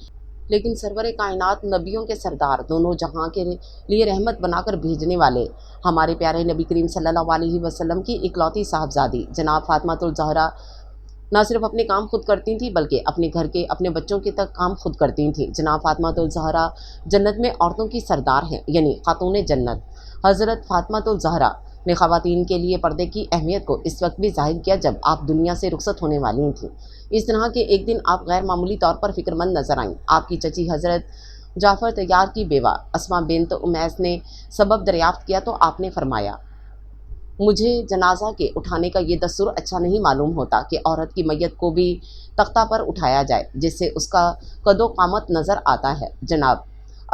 लेकिन सरवर कायनात, नबियों के सरदार, दोनों जहां के लिए रहमत बनाकर भेजने वाले हमारे प्यारे नबी करीम सल्लल्लाहु अलैहि वसल्लम की इकलौती साहबजादी जनाब फातिमातुल ज़हरा ना सिर्फ अपने काम खुद करती थी बल्कि अपने घर के, अपने बच्चों के तक काम खुद करती थी। जनाब फातिमातुल ज़हरा जन्नत में औरतों की सरदार हैं, यानी खातून जन्नत। हज़रत फातिमातुल ज़हरा ने ख़वातीन के लिए पर्दे की अहमियत को इस वक्त भी ज़ाहिर किया जब आप दुनिया से रुखसत होने वाली थीं। इस तरह के एक दिन आप गैर मामूली तौर पर फ़िक्रमंद नजर आईं। आपकी चची हज़रत जाफ़र तैयार की बेवा अस्मा बिन्त उमैस ने सबब दरियाफ्त किया तो आपने फरमाया, मुझे जनाजा के उठाने का ये दस्तूर अच्छा नहीं मालूम होता कि औरत की मैयत को भी तख्ता पर उठाया जाए जिससे उसका कदो कामत नज़र आता है। जनाब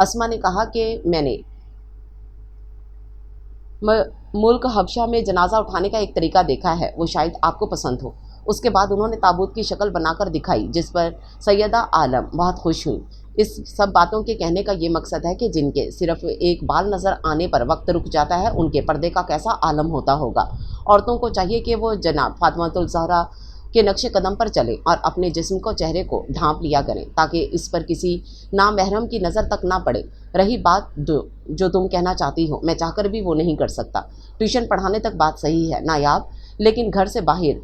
अस्मा ने कहा कि मैंने मुल्क हबशा में जनाजा उठाने का एक तरीका देखा है, वो शायद आपको पसंद हो। उसके बाद उन्होंने ताबूत की शक्ल बनाकर दिखाई जिस पर सैयदा आलम बहुत खुश हुई। इस सब बातों के कहने का ये मकसद है कि जिनके सिर्फ एक बाल नज़र आने पर वक्त रुक जाता है उनके पर्दे का कैसा आलम होता होगा। औरतों को चाहिए कि वो जनाब फातिमातुल ज़हरा के नक्शे कदम पर चलें और अपने जिस्म को, चेहरे को ढांप लिया करें ताकि इस पर किसी नामहरम की नज़र तक ना पड़े। रही बात जो तुम कहना चाहती हो, मैं चाहकर भी वो नहीं कर सकता। ट्यूशन पढ़ाने तक बात सही है नायाब, लेकिन घर से बाहर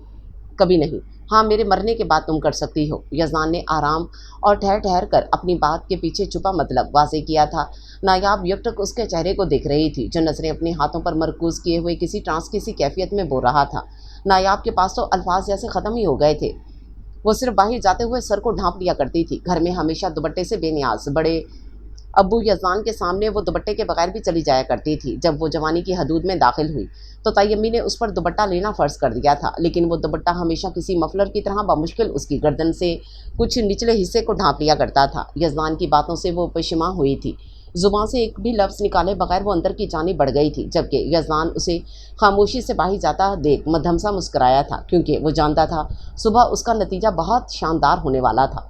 कभी नहीं। हाँ, मेरे मरने के बाद तुम कर सकती हो। यज़दान ने आराम और ठहर ठहर कर अपनी बात के पीछे छुपा मतलब वाज़ेह किया था। नायाब यकटक उसके चेहरे को देख रही थी जो नज़रें अपने हाथों पर मरकूज़ किए हुए किसी ट्रांस की सी कैफियत में बोल रहा था। नायाब के पास तो अल्फाज जैसे ख़त्म ही हो गए थे। वो सिर्फ बाहर जाते हुए सर को ढांप लिया करती थी। घर में हमेशा दुपट्टे से बेनियाज बड़े अब्बू यज़दान के सामने वो दुपट्टे के बगैर भी चली जाया करती थी। जब वो जवानी की हदूद में दाखिल हुई तो तायम्मी ने उस पर दुपट्टा लेना फ़र्ज़ कर दिया था, लेकिन वो दुपट्टा हमेशा किसी मफलर की तरह बामुश्किल उसकी गर्दन से कुछ निचले हिस्से को ढांप लिया करता था। यज़दान की बातों से वो पेशमा हुई थी। ज़ुबान से एक भी लफ्ज़ निकाले बगैर वो अंदर की जानिब बढ़ गई थी, जबकि यज़दान उसे खामोशी से बाहर जाता देख मध्यम सा मुस्कराया था क्योंकि वो जानता था सुबह उसका नतीजा बहुत शानदार होने वाला था।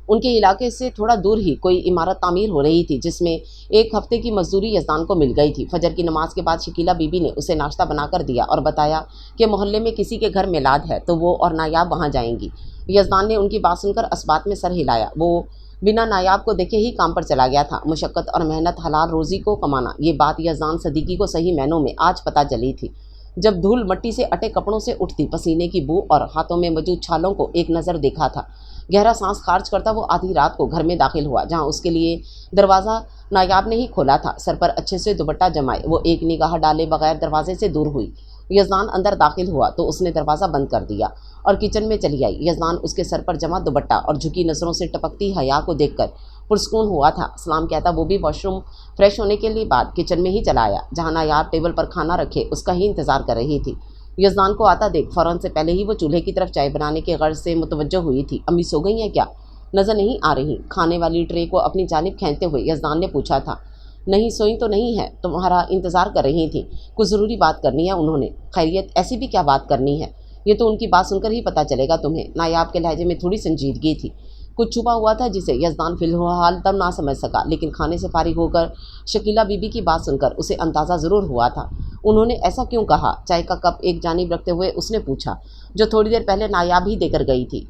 उनके इलाके से थोड़ा दूर ही कोई इमारत तामीर हो रही थी जिसमें एक हफ्ते की मजदूरी यज़दान को मिल गई थी। फजर की नमाज के बाद शकीला बीबी ने उसे नाश्ता बनाकर दिया और बताया कि मोहल्ले में किसी के घर मिलाद है तो वो और नायाब वहाँ जाएंगी। यज़दान ने उनकी बात सुनकर असबात में सर हिलाया। वो बिना नायाब को देखे ही काम पर चला गया था। मुशक्क़त और मेहनत हलाल रोज़ी को कमाना, ये बात यज़दान सदीकी को सही मायनों में आज पता चली थी। जब धूल मट्टी से अटे कपड़ों से उठती पसीने की बू और हाथों में मौजूद छालों को एक नज़र देखा था। गहरा सांस खारिज करता वो आधी रात को घर में दाखिल हुआ जहाँ उसके लिए दरवाज़ा नायाब ने ही खोला था। सर पर अच्छे से दुपट्टा जमाए वो एक निगाह डाले बगैर दरवाजे से दूर हुई। यज़दान अंदर दाखिल हुआ तो उसने दरवाज़ा बंद कर दिया और किचन में चली आई। यज़दान उसके सर पर जमा दुपट्टा और झुकी नज़रों से टपकती हया को देखकर पुरस्कून हुआ था। सलाम कहता वो भी वॉशरूम फ्रेश होने के लिए बाद किचन में ही चला आया जहाँ नायाब टेबल पर खाना रखे उसका ही इंतज़ार कर रही थी। यज़दान को आता देख फ़ौरन से पहले ही वो चूल्हे की तरफ चाय बनाने के गर्ज से मुतवज्जो हुई थी। अम्मी सो गई हैं क्या? नज़र नहीं आ रही। खाने वाली ट्रे को अपनी जानिब खींचते हुए यज़दान ने पूछा था। नहीं सोई तो नहीं है, तुम्हारा इंतज़ार कर रही थी, कुछ ज़रूरी बात करनी है उन्होंने। खैरियत? ऐसी भी क्या बात करनी है, ये तो उनकी बात सुनकर ही पता चलेगा तुम्हें। नायाब के लहजे में थोड़ी संजीदगी थी, कुछ छुपा हुआ था जिसे यज़दान फ़िलहाल तब ना समझ सका, लेकिन खाने से फारिग होकर शकीला बीबी की बात सुनकर उसे अंदाज़ा ज़रूर हुआ था। उन्होंने ऐसा क्यों कहा? चाय का कप एक जानिब रखते हुए उसने पूछा, जो थोड़ी देर पहले नायाब ही देकर गई थी।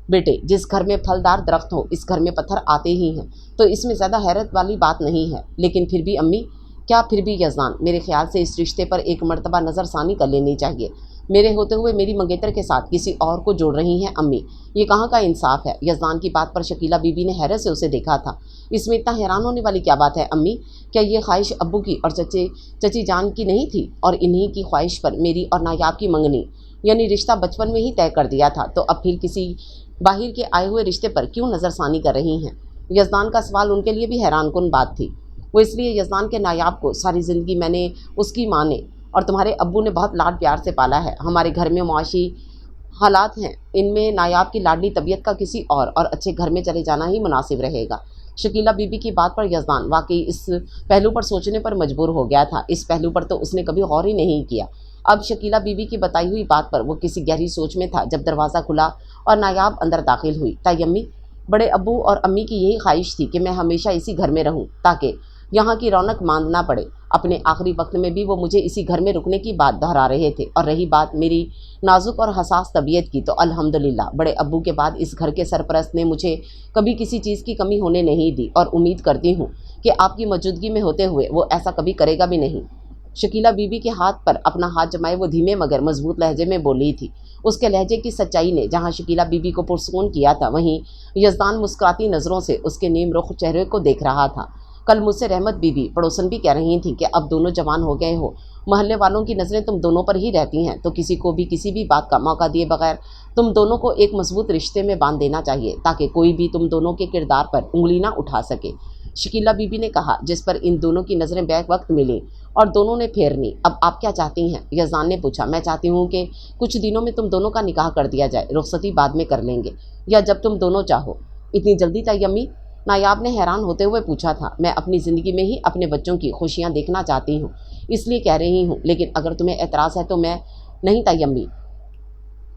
बेटे, जिस घर में फलदार दरख्त हो इस घर में पत्थर आते ही हैं, तो इसमें ज़्यादा हैरत वाली बात नहीं है। लेकिन फिर भी अम्मी, क्या फिर भी यज़दान, मेरे ख्याल से इस रिश्ते पर एक मर्तबा नज़रसानी कर लेनी चाहिए। मेरे होते हुए मेरी मंगेतर के साथ किसी और को जोड़ रही हैं अम्मी, ये कहाँ का इंसाफ है। यज़दान की बात पर शकीला बीबी ने हैरत से उसे देखा था। इसमें इतना हैरान होने वाली क्या बात है अम्मी? क्या ये ख्वाहिश अब्बू की और चची जान की नहीं थी? और इन्हीं की ख्वाहिश पर मेरी और नायाब की मंगनी यानी रिश्ता बचपन में ही तय कर दिया था, तो अब फिर किसी बाहर के आए हुए रिश्ते पर क्यों नज़रसानी कर रही हैं? यज़दान का सवाल उनके लिए भी हैरान कुन बात थी। वो इसलिए यज़दान के नायाब को सारी ज़िंदगी मैंने, उसकी माँ ने और तुम्हारे अब्बू ने बहुत लाड प्यार से पाला है। हमारे घर में मुआशी हालात हैं, इनमें नायाब की लाडली तबीयत का किसी और अच्छे घर में चले जाना ही मुनासिब रहेगा। शकीला बीबी की बात पर यज़दान वाकई इस पहलू पर सोचने पर मजबूर हो गया था। इस पहलू पर तो उसने कभी गौर ही नहीं किया। अब शकीला बीबी की बताई हुई बात पर वो किसी गहरी सोच में था जब दरवाज़ा खुला और नायाब अंदर दाखिल हुई। तायम्मी, बड़े अब्बू और अम्मी की यही ख्वाहिश थी कि मैं हमेशा इसी घर में रहूं ताकि یہاں کی رونق ماندنا پڑے۔ اپنے آخری وقت میں بھی وہ مجھے اسی گھر میں رکنے کی بات دہرا رہے تھے، اور رہی بات میری نازک اور حساس طبیعت کی، تو الحمدللہ بڑے ابو کے بعد اس گھر کے سرپرست نے مجھے کبھی کسی چیز کی کمی ہونے نہیں دی، اور امید کرتی ہوں کہ آپ کی موجودگی میں ہوتے ہوئے وہ ایسا کبھی کرے گا بھی نہیں۔ شکیلہ بی بی کے ہاتھ پر اپنا ہاتھ جمائے وہ دھیمے مگر مضبوط لہجے میں بولی تھی۔ اس کے لہجے کی سچائی نے جہاں شکیلہ بی بی کو پرسکون کیا تھا، وہیں یزدان مسکراتی نظروں سے اس کے نیم رخ چہرے کو دیکھ رہا تھا۔ کل مجھ سے رحمت بی بی پڑوسن بھی کہہ رہی تھیں کہ اب دونوں جوان ہو گئے ہو، محلے والوں کی نظریں تم دونوں پر ہی رہتی ہیں، تو کسی کو بھی کسی بھی بات کا موقع دیے بغیر تم دونوں کو ایک مضبوط رشتے میں باندھ دینا چاہیے، تاکہ کوئی بھی تم دونوں کے کردار پر انگلی نہ اٹھا سکے۔ شکیلہ بی بی نے کہا، جس پر ان دونوں کی نظریں بیک وقت ملیں اور دونوں نے پھیرنی۔ اب آپ کیا چاہتی ہیں؟ یزدان نے پوچھا۔ میں چاہتی ہوں کہ کچھ دنوں میں تم دونوں کا نکاح کر دیا جائے، رخصتی بعد میں کر لیں گے، یا جب تم دونوں چاہو۔ اتنی جلدی طی امی؟ نایاب نے حیران ہوتے ہوئے پوچھا تھا۔ میں اپنی زندگی میں ہی اپنے بچوں کی خوشیاں دیکھنا چاہتی ہوں، اس لیے کہہ رہی ہوں، لیکن اگر تمہیں اعتراض ہے تو میں نہیں طی امی،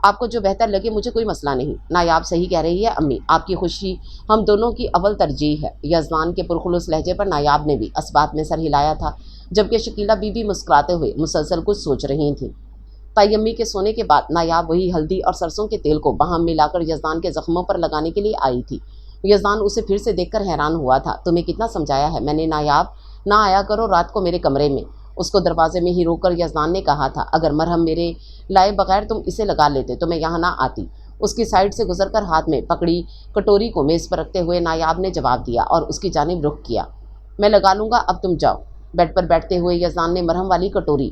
آپ کو جو بہتر لگے، مجھے کوئی مسئلہ نہیں۔ نایاب صحیح کہہ رہی ہے امی، آپ کی خوشی ہم دونوں کی اول ترجیح ہے۔ یزدان کے پرخلوص لہجے پر نایاب نے بھی اسبات میں سر ہلایا تھا، جبکہ شکیلہ بی بی مسکراتے ہوئے مسلسل کچھ سوچ رہی تھیں۔ طی امی کے سونے کے بعد نایاب وہی ہلدی اور سرسوں کے تیل کو باہم ملا کر یزدان کے زخموں پر لگانے کے لیے آئی تھی۔ یزدان اسے پھر سے دیکھ کر حیران ہوا تھا۔ تمہیں کتنا سمجھایا ہے میں نے نایاب، نہ آیا کرو رات کو میرے کمرے میں۔ اس کو دروازے میں ہی روک کر یزدان نے کہا تھا، اگر مرہم میرے لائے بغیر تم اسے لگا لیتے تو میں یہاں نہ آتی۔ اس کی سائڈ سے گزر کر ہاتھ میں پکڑی کٹوری کو میز پر رکھتے ہوئے نایاب نے جواب دیا اور اس کی جانب رخ کیا۔ میں لگا لوں گا، اب تم جاؤ۔ بیڈ پر بیٹھتے ہوئے یزدان نے مرہم والی کٹوری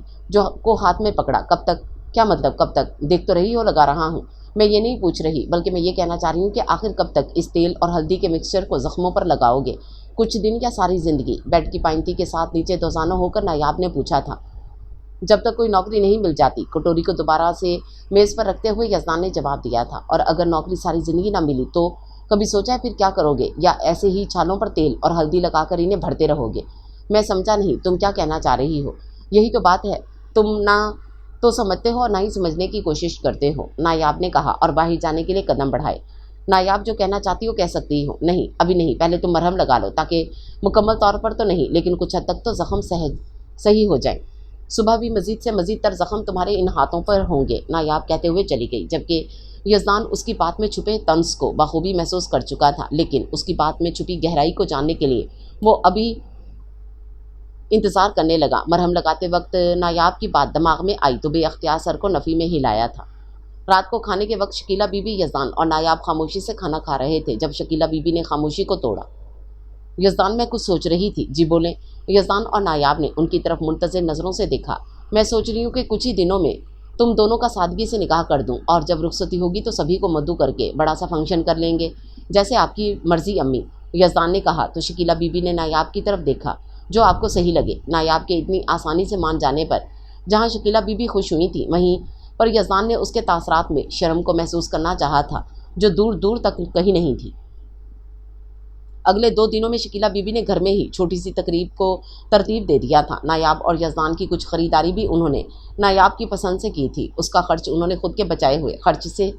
کو ہاتھ میں پکڑا۔ کب تک؟ کیا مطلب کب تک؟ دیکھ تو رہی ہو لگا رہا ہوں۔ میں یہ نہیں پوچھ رہی، بلکہ میں یہ کہنا چاہ رہی ہوں کہ آخر کب تک اس تیل اور ہلدی کے مکسچر کو زخموں پر لگاؤ گے؟ کچھ دن یا ساری زندگی؟ بیڈ کی پائنتی کے ساتھ نیچے دوزانہ ہو کر نایاب نے پوچھا تھا۔ جب تک کوئی نوکری نہیں مل جاتی۔ کٹوری کو دوبارہ سے میز پر رکھتے ہوئے یزدان نے جواب دیا تھا۔ اور اگر نوکری ساری زندگی نہ ملی تو کبھی سوچا ہے پھر کیا کرو گے؟ یا ایسے ہی چھالوں پر تیل اور ہلدی لگا کر انہیں بھرتے رہو گے؟ میں سمجھا نہیں، تم کیا کہنا چاہ رہی ہو؟ یہی تو بات ہے، تم نہ تو سمجھتے ہو اور نہ ہی سمجھنے کی کوشش کرتے ہو، نایاب نے کہا اور باہر جانے کے لیے قدم بڑھائے۔ نایاب جو کہنا چاہتی ہو کہہ سکتی ہو۔ نہیں، ابھی نہیں، پہلے تم مرہم لگا لو، تاکہ مکمل طور پر تو نہیں لیکن کچھ حد تک تو زخم صحیح ہو جائیں۔ صبح بھی مزید سے مزید تر زخم تمہارے ان ہاتھوں پر ہوں گے، نایاب کہتے ہوئے چلی گئی، جبکہ یزدان اس کی بات میں چھپے طنز کو بخوبی محسوس کر چکا تھا، لیکن اس کی بات میں چھپی گہرائی کو جاننے کے لیے وہ ابھی انتظار کرنے لگا۔ مرہم لگاتے وقت نایاب کی بات دماغ میں آئی تو بے اختیار سر کو نفی میں ہلایا تھا۔ رات کو کھانے کے وقت شکیلہ بی بی، یزدان اور نایاب خاموشی سے کھانا کھا رہے تھے جب شکیلہ بی بی نے خاموشی کو توڑا۔ یزدان، میں کچھ سوچ رہی تھی۔ جی بولیں۔ یزدان اور نایاب نے ان کی طرف منتظر نظروں سے دیکھا۔ میں سوچ رہی ہوں کہ کچھ ہی دنوں میں تم دونوں کا سادگی سے نکاح کر دوں، اور جب رخصتی ہوگی تو سبھی کو مدعو کر کے بڑا سا فنکشن کر لیں گے، جیسے آپ کی مرضی امی، یزدان نے کہا تو شکیلہ بی بی نے نایاب کی طرف دیکھا۔ جو آپ کو صحیح لگے۔ نایاب کے اتنی آسانی سے مان جانے پر جہاں شکیلہ بی بی خوش ہوئی تھی، وہیں پر یزدان نے اس کے تاثرات میں شرم کو محسوس کرنا چاہا تھا، جو دور دور تک کہیں نہیں تھی۔ اگلے 2 دنوں میں شکیلہ بی بی نے گھر میں ہی چھوٹی سی تقریب کو ترتیب دے دیا تھا۔ نایاب اور یزدان کی کچھ خریداری بھی انہوں نے نایاب کی پسند سے کی تھی۔ اس کا خرچ انہوں نے خود کے بچائے ہوئے خرچ سے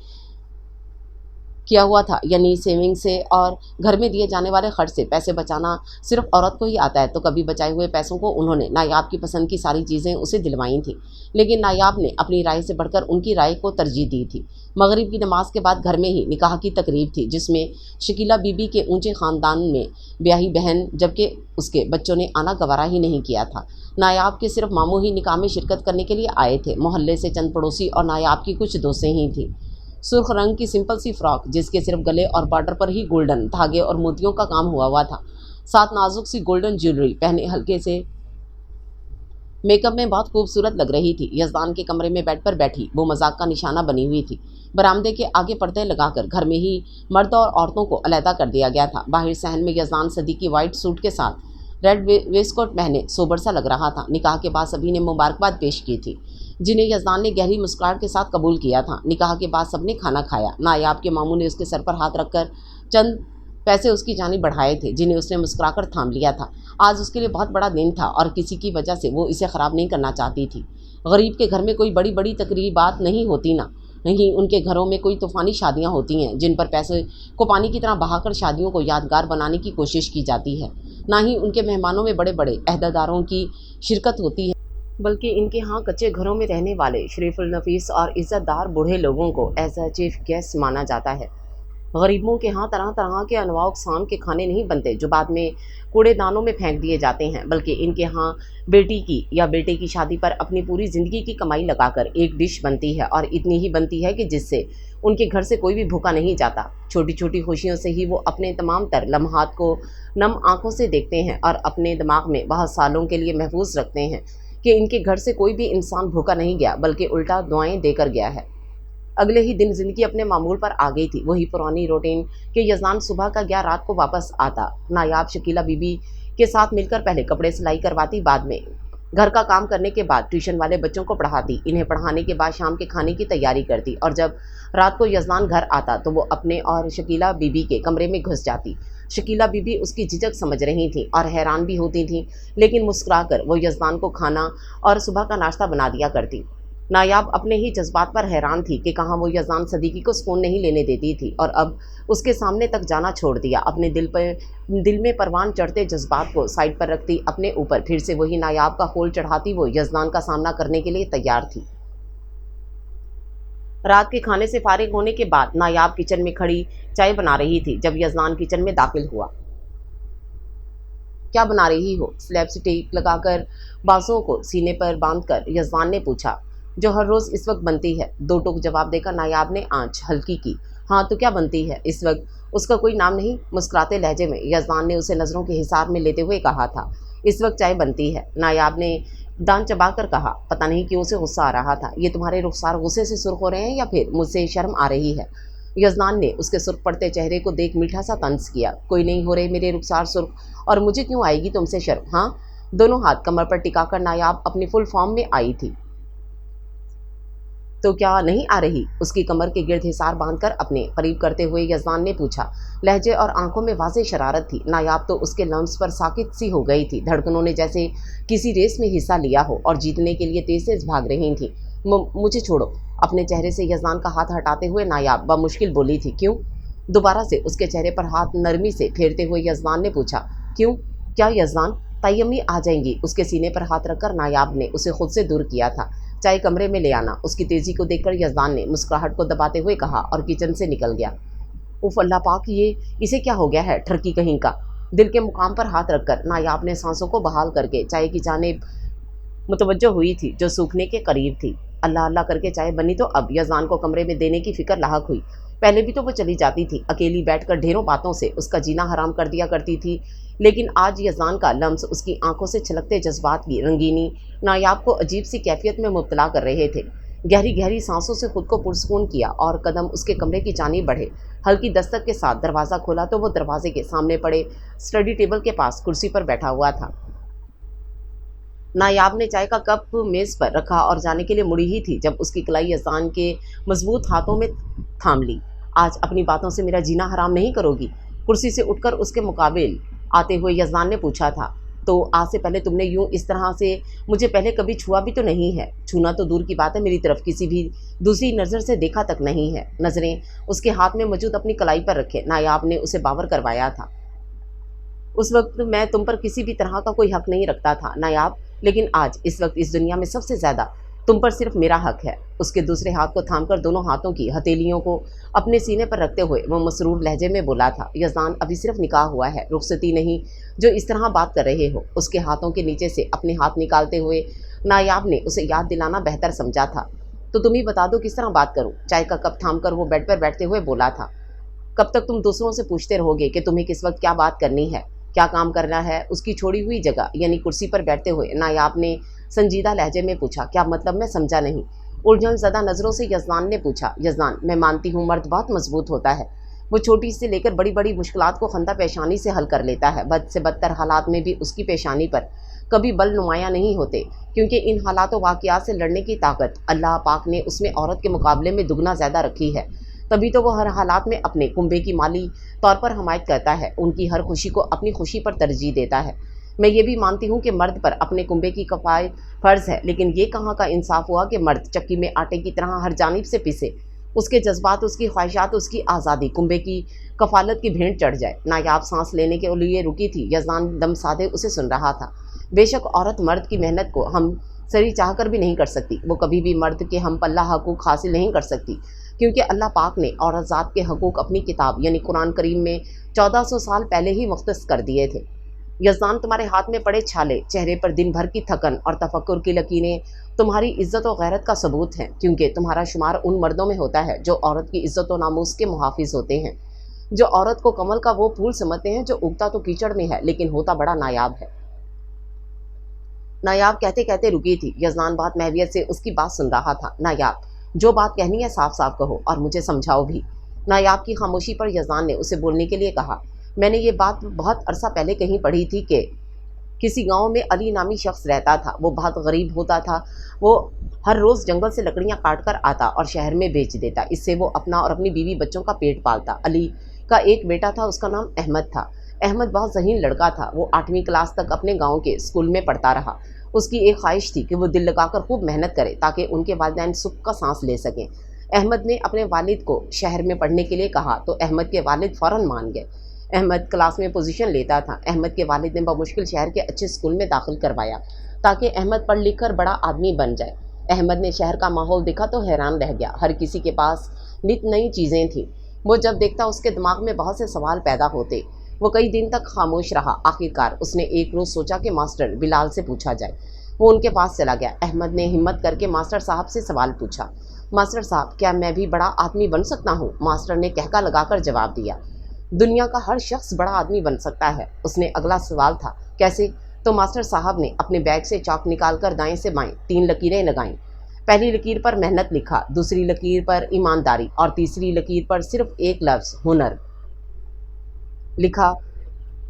کیا ہوا تھا، یعنی سیونگ سے، اور گھر میں دیے جانے والے خرچ سے۔ پیسے بچانا صرف عورت کو ہی آتا ہے، تو کبھی بچائے ہوئے پیسوں کو انہوں نے نایاب کی پسند کی ساری چیزیں اسے دلوائی تھیں، لیکن نایاب نے اپنی رائے سے بڑھ کر ان کی رائے کو ترجیح دی تھی۔ مغرب کی نماز کے بعد گھر میں ہی نکاح کی تقریب تھی، جس میں شکیلہ بی بی کے اونچے خاندان میں بیاہی بہن جبکہ اس کے بچوں نے آنا گوارا ہی نہیں کیا تھا۔ نایاب کے صرف ماموں ہی نکاح میں شرکت کرنے کے لیے آئے تھے۔ محلے سے چند پڑوسی اور نایاب کی کچھ دوستیں ہی تھیں۔ سرخ رنگ کی سمپل سی فراک، جس کے صرف گلے اور بارڈر پر ہی گولڈن دھاگے اور موتیوں کا کام ہوا تھا، ساتھ نازک سی گولڈن جیولری پہنے ہلکے سے میک اپ میں بہت خوبصورت لگ رہی تھی۔ یزدان کے کمرے میں بیڈ پر بیٹھی وہ مذاق کا نشانہ بنی ہوئی تھی۔ برآمدے کے آگے پردے لگا کر گھر میں ہی مرد اور عورتوں کو علیحدہ کر دیا گیا تھا۔ باہر صحن میں یزدان صدیقی وائٹ سوٹ کے ساتھ ریڈ ویسٹ کوٹ پہنے سوبر سا لگ رہا تھا۔ نکاح کے بعد سبھی نے مبارکباد پیش کی تھی، جنہیں یزدان نے گہری مسکراہٹ کے ساتھ قبول کیا تھا۔ نکاح کے بعد سب نے کھانا کھایا۔ نایاب کے ماموں نے اس کے سر پر ہاتھ رکھ کر چند پیسے اس کی جانب بڑھائے تھے، جنہیں اس نے مسکرا کر تھام لیا تھا۔ آج اس کے لیے بہت بڑا دن تھا اور کسی کی وجہ سے وہ اسے خراب نہیں کرنا چاہتی تھی۔ غریب کے گھر میں کوئی بڑی بڑی تقریبات نہیں ہوتی، نہیں ان کے گھروں میں کوئی طوفانی شادیاں ہوتی ہیں جن پر پیسے کو پانی کی طرح بہا کر شادیوں کو یادگار بنانے کی کوشش کی جاتی ہے۔ نہ ہی ان کے مہمانوں میں بڑے بڑے عہدیداروں کی شرکت ہوتی ہے، بلکہ ان کے ہاں کچے گھروں میں رہنے والے شریف النفیس اور عزت دار بوڑھے لوگوں کو ایز اے چیف گیسٹ مانا جاتا ہے۔ غریبوں کے ہاں طرح طرح کے انواع و اقسام کے کھانے نہیں بنتے جو بعد میں کوڑے دانوں میں پھینک دیے جاتے ہیں، بلکہ ان کے ہاں بیٹی کی یا بیٹے کی شادی پر اپنی پوری زندگی کی کمائی لگا کر ایک ڈش بنتی ہے، اور اتنی ہی بنتی ہے کہ جس سے ان کے گھر سے کوئی بھی بھوکا نہیں جاتا۔ چھوٹی چھوٹی خوشیوں سے ہی وہ اپنے تمام تر لمحات کو نم آنکھوں سے دیکھتے ہیں اور اپنے دماغ میں بہت سالوں کے لیے محفوظ رکھتے ہیں کہ ان کے گھر سے کوئی بھی انسان بھوکا نہیں گیا، بلکہ الٹا دعائیں دے کر گیا ہے۔ اگلے ہی دن زندگی اپنے معمول پر آ گئی تھی، وہی پرانی روٹین کہ یزدان صبح کا گیا رات کو واپس آتا، نایاب شکیلہ بی بی کے ساتھ مل کر پہلے کپڑے سلائی کرواتی، بعد میں گھر کا کام کرنے کے بعد ٹیوشن والے بچوں کو پڑھاتی، انہیں پڑھانے کے بعد شام کے کھانے کی تیاری کرتی، اور جب رات کو یزدان گھر آتا تو وہ اپنے اور شکیلہ بی بی کے کمرے میں گھس جاتی۔ شکیلہ بی بی اس کی جھجک سمجھ رہی تھیں اور حیران بھی ہوتی تھیں، لیکن مسکرا کر وہ یزدان کو کھانا اور صبح کا ناشتہ بنا دیا کرتی۔ نایاب اپنے ہی جذبات پر حیران تھی کہ کہاں وہ یزدان صدیقی کو سکون نہیں لینے دیتی تھی، اور اب اس کے سامنے تک جانا چھوڑ دیا۔ اپنے دل میں پروان چڑھتے جذبات کو سائڈ پر رکھتی، اپنے اوپر پھر سے وہی نایاب کا خول چڑھاتی وہ یزدان کا سامنا کرنے کے لیے تیار تھی۔ رات کے کھانے سے فارغ ہونے کے بعد نایاب کچن میں کھڑی چائے بنا رہی تھی جب یزدان کچن میں داخل ہوا۔ کیا بنا رہی ہو؟ سلیب سے ٹیک لگا کر بازوؤں کو سینے پر باندھ کر یزدان نے پوچھا۔ جو ہر روز اس وقت بنتی ہے، دو ٹوک جواب دے کر نایاب نے آنچ ہلکی کی۔ ہاں تو کیا بنتی ہے اس وقت؟ اس کا کوئی نام نہیں؟ مسکراتے لہجے میں یزدان نے اسے نظروں کے حصار میں لیتے ہوئے کہا تھا۔ اس وقت چائے بنتی ہے، نایاب نے دان چبا کر کہا۔ پتہ نہیں کیوں اسے غصہ آ رہا تھا، یہ تمہارے رخسار غصے سے سرخ ہو رہے ہیں یا پھر مجھ سے شرم آ رہی ہے؟ یزدان نے اس کے سرخ پڑتے چہرے کو دیکھ میٹھا سا طنز کیا۔ کوئی نہیں ہو رہے میرے رخسار سرخ، اور مجھے کیوں آئے گی تم سے شرم؟ ہاں؟ دونوں ہاتھ کمر پر ٹکا کر نایاب اپنی فل فارم میں آئی تھی۔ تو کیا نہیں آ رہی؟ اس کی کمر کے گرد حصار باندھ کر اپنے قریب کرتے ہوئے یزدان نے پوچھا۔ لہجے اور آنکھوں میں واضح شرارت تھی۔ نایاب تو اس کے لمس پر ساکت سی ہو گئی تھی، دھڑکنوں نے جیسے کسی ریس میں حصہ لیا ہو اور جیتنے کے لیے تیز تیز بھاگ رہی تھیں۔ مجھے چھوڑو۔ اپنے چہرے سے یزدان کا ہاتھ ہٹاتے ہوئے نایاب بمشکل بولی تھی۔ کیوں؟ دوبارہ سے اس کے چہرے پر ہاتھ نرمی سے پھیرتے ہوئے یزدان نے پوچھا۔ کیوں؟ کیا یزدان؟ تائی امی آ جائیں گی۔ اس کے سینے پر ہاتھ رکھ کر نایاب نے اسے خود سے دور کیا تھا۔ چائے کمرے میں لے آنا۔ اس کی تیزی کو دیکھ کر یزدان نے مسکراہٹ کو دباتے ہوئے کہا اور کچن سے نکل گیا۔ اف اللہ پاک، یہ اسے کیا ہو گیا ہے ٹھرکی کہیں کا؟ دل کے مقام پر ہاتھ رکھ کر نایاب نے سانسوں کو بحال کر کے چائے کی جانب متوجہ ہوئی تھی جو سوکھنے کے قریب تھی۔ اللہ اللہ کر کے چائے بنی تو اب یزدان کو کمرے میں دینے کی فکر لاحق ہوئی۔ پہلے بھی تو وہ چلی جاتی تھی، اکیلی بیٹھ کر ڈھیروں باتوں سے اس کا جینا حرام کر دیا کرتی تھی، لیکن آج یزدان کا لمس، اس کی آنکھوں سے چھلکتے جذبات کی رنگینی نایاب کو عجیب سی کیفیت میں مبتلا کر رہے تھے۔ گہری گہری سانسوں سے خود کو پرسکون کیا اور قدم اس کے کمرے کی جانب بڑھے۔ ہلکی دستک کے ساتھ دروازہ کھولا تو وہ دروازے کے سامنے پڑے اسٹڈی ٹیبل کے پاس کرسی پر بیٹھا ہوا تھا۔ نایاب نے چائے کا کپ میز پر رکھا اور جانے کے لیے مڑی ہی تھی جب اس کی کلائی یزدان کے مضبوط ہاتھوں میں تھام لی۔ آج اپنی باتوں سے میرا جینا حرام نہیں کرو گی؟ کرسی سے اٹھ کر اس کے مقابل آتے ہوئے یزدان نے پوچھا تھا۔ تو آج سے پہلے تم نے یوں اس طرح سے مجھے پہلے کبھی چھوا بھی تو نہیں ہے؟ چھونا تو دور کی بات ہے، میری طرف کسی بھی دوسری نظر سے دیکھا تک نہیں ہے۔ نظریں اس کے ہاتھ میں موجود اپنی کلائی پر رکھے نایاب نے اسے باور کروایا تھا۔ اس وقت میں تم پر کسی بھی طرح کا کوئی حق نہیں رکھتا تھا نایاب، لیکن آج اس وقت اس دنیا میں سب سے زیادہ تم پر صرف میرا حق ہے۔ اس کے دوسرے ہاتھ کو تھام کر دونوں ہاتھوں کی ہتھیلیوں کو اپنے سینے پر رکھتے ہوئے وہ مسرور لہجے میں بولا تھا۔ یزدان، ابھی صرف نکاح ہوا ہے، رخصتی نہیں جو اس طرح بات کر رہے ہو۔ اس کے ہاتھوں کے نیچے سے اپنے ہاتھ نکالتے ہوئے نایاب نے اسے یاد دلانا بہتر سمجھا تھا۔ تو تم ہی بتا دو کس طرح بات کروں؟ چائے کا کپ تھام کر وہ بیڈ پر بیٹھتے ہوئے بولا تھا۔ کب تک تم دوسروں سے پوچھتے رہو گے کہ تمہیں کس وقت کیا بات کرنی ہے، کیا کام کرنا ہے؟ اس کی چھوڑی ہوئی جگہ یعنی کرسی پر بیٹھتے ہوئے نایاب نے سنجیدہ لہجے میں پوچھا۔ کیا مطلب؟ میں سمجھا نہیں۔ الجھن زدہ نظروں سے یزدان نے پوچھا۔ یزدان، میں مانتی ہوں مرد بہت مضبوط ہوتا ہے، وہ چھوٹی سے لے کر بڑی بڑی مشکلات کو خندہ پیشانی سے حل کر لیتا ہے۔ بد سے بدتر حالات میں بھی اس کی پیشانی پر کبھی بل نمایاں نہیں ہوتے، کیونکہ ان حالات و واقعات سے لڑنے کی طاقت اللہ پاک نے اس میں عورت کے مقابلے میں دگنا زیادہ رکھی ہے۔ تبھی تو وہ ہر حالات میں اپنے کنبے کی مالی طور پر حمایت کرتا ہے، ان کی ہر خوشی کو اپنی خوشی پر ترجیح دیتا ہے۔ میں یہ بھی مانتی ہوں کہ مرد پر اپنے کنبے کی کفائی فرض ہے، لیکن یہ کہاں کا انصاف ہوا کہ مرد چکی میں آٹے کی طرح ہر جانب سے پسے، उसके जज्बात, उसकी ख्वाहिशात, उसकी आज़ादी कुंबे की कफालत की भेंट चढ़ जाए। नायाब सांस लेने के लिए रुकी थी। यजदान दम साधे उसे सुन रहा था। बेशक औरत मर्द की मेहनत को हम सरी चाह कर भी नहीं कर सकती। वो कभी भी मर्द के हम पल्ला हकूक़ हासिल नहीं कर सकती, क्योंकि अल्लाह पाक ने औरत ज़ात के हकूक़ अपनी किताब यानी कुरान करीम में 1400 साल पहले ही मुख्तस कर दिए थे। यज़दान, तुम्हारे हाथ में पड़े छाले, चेहरे पर दिन भर की थकन और तफक्कुर की लकीरें तुम्हारी इज़्ज़त और गैरत का सबूत हैं, क्योंकि तुम्हारा शुमार उन मर्दों में होता है जो औरत की इज़्ज़त और नामूस के मुहाफिज होते हैं, जो औरत को कमल का वो फूल समझते हैं जो उगता तो कीचड़ में है लेकिन होता बड़ा नायाब है। नायाब कहते कहते रुकी थी। यज़दान बात महवियत से उसकी बात सुन रहा था। नायाब, जो बात कहनी है साफ साफ कहो और मुझे समझाओ भी। नायाब की खामोशी पर यज़दान ने उसे बोलने के लिए कहा, मैंने ये बात बहुत अरसा पहले कहीं पढ़ी थी कि किसी गांव में अली नामी शख्स रहता था। वो बहुत गरीब होता था। वो हर रोज़ जंगल से लकड़ियां काट कर आता और शहर में बेच देता। इससे वो अपना और अपनी बीवी बच्चों का पेट पालता। अली का एक बेटा था, उसका नाम अहमद था। अहमद बहुत ज़हीन लड़का था। वो 8वीं क्लास तक अपने गाँव के स्कूल में पढ़ता रहा। उसकी एक ख्वाहिश थी कि वो दिल लगाकर खूब मेहनत करे ताकि उनके वालिदैन सुख का सांस ले सकें। अहमद ने अपने वालिद को शहर में पढ़ने के लिए कहा तो अहमद के वालिद फ़ौरन मान गए। अहमद क्लास में पोजीशन लेता था। अहमद के वालिद ने बमुश्किल शहर के अच्छे स्कूल में दाखिल करवाया ताकि अहमद पढ़ लिख कर बड़ा आदमी बन जाए। अहमद ने शहर का माहौल देखा तो हैरान रह गया। हर किसी के पास नित नई चीज़ें थीं। वो जब देखता उसके दिमाग में बहुत से सवाल पैदा होते। वो कई दिन तक खामोश रहा। आखिरकार उसने एक रोज़ सोचा कि मास्टर बिलाल से पूछा जाए। वो उनके पास चला गया। अहमद ने हिम्मत करके मास्टर साहब से सवाल पूछा, मास्टर साहब, क्या मैं भी बड़ा आदमी बन सकता हूँ? मास्टर ने कहका लगाकर जवाब दिया, दुनिया का हर शख्स बड़ा आदमी बन सकता है। उसने अगला सवाल था, कैसे? तो मास्टर साहब ने अपने बैग से चाक निकालकर दाएं से बाएं 3 लकीरें लगाईं। पहली लकीर पर मेहनत लिखा, दूसरी लकीर पर ईमानदारी और तीसरी लकीर पर सिर्फ एक लफ्ज़ हुनर लिखा।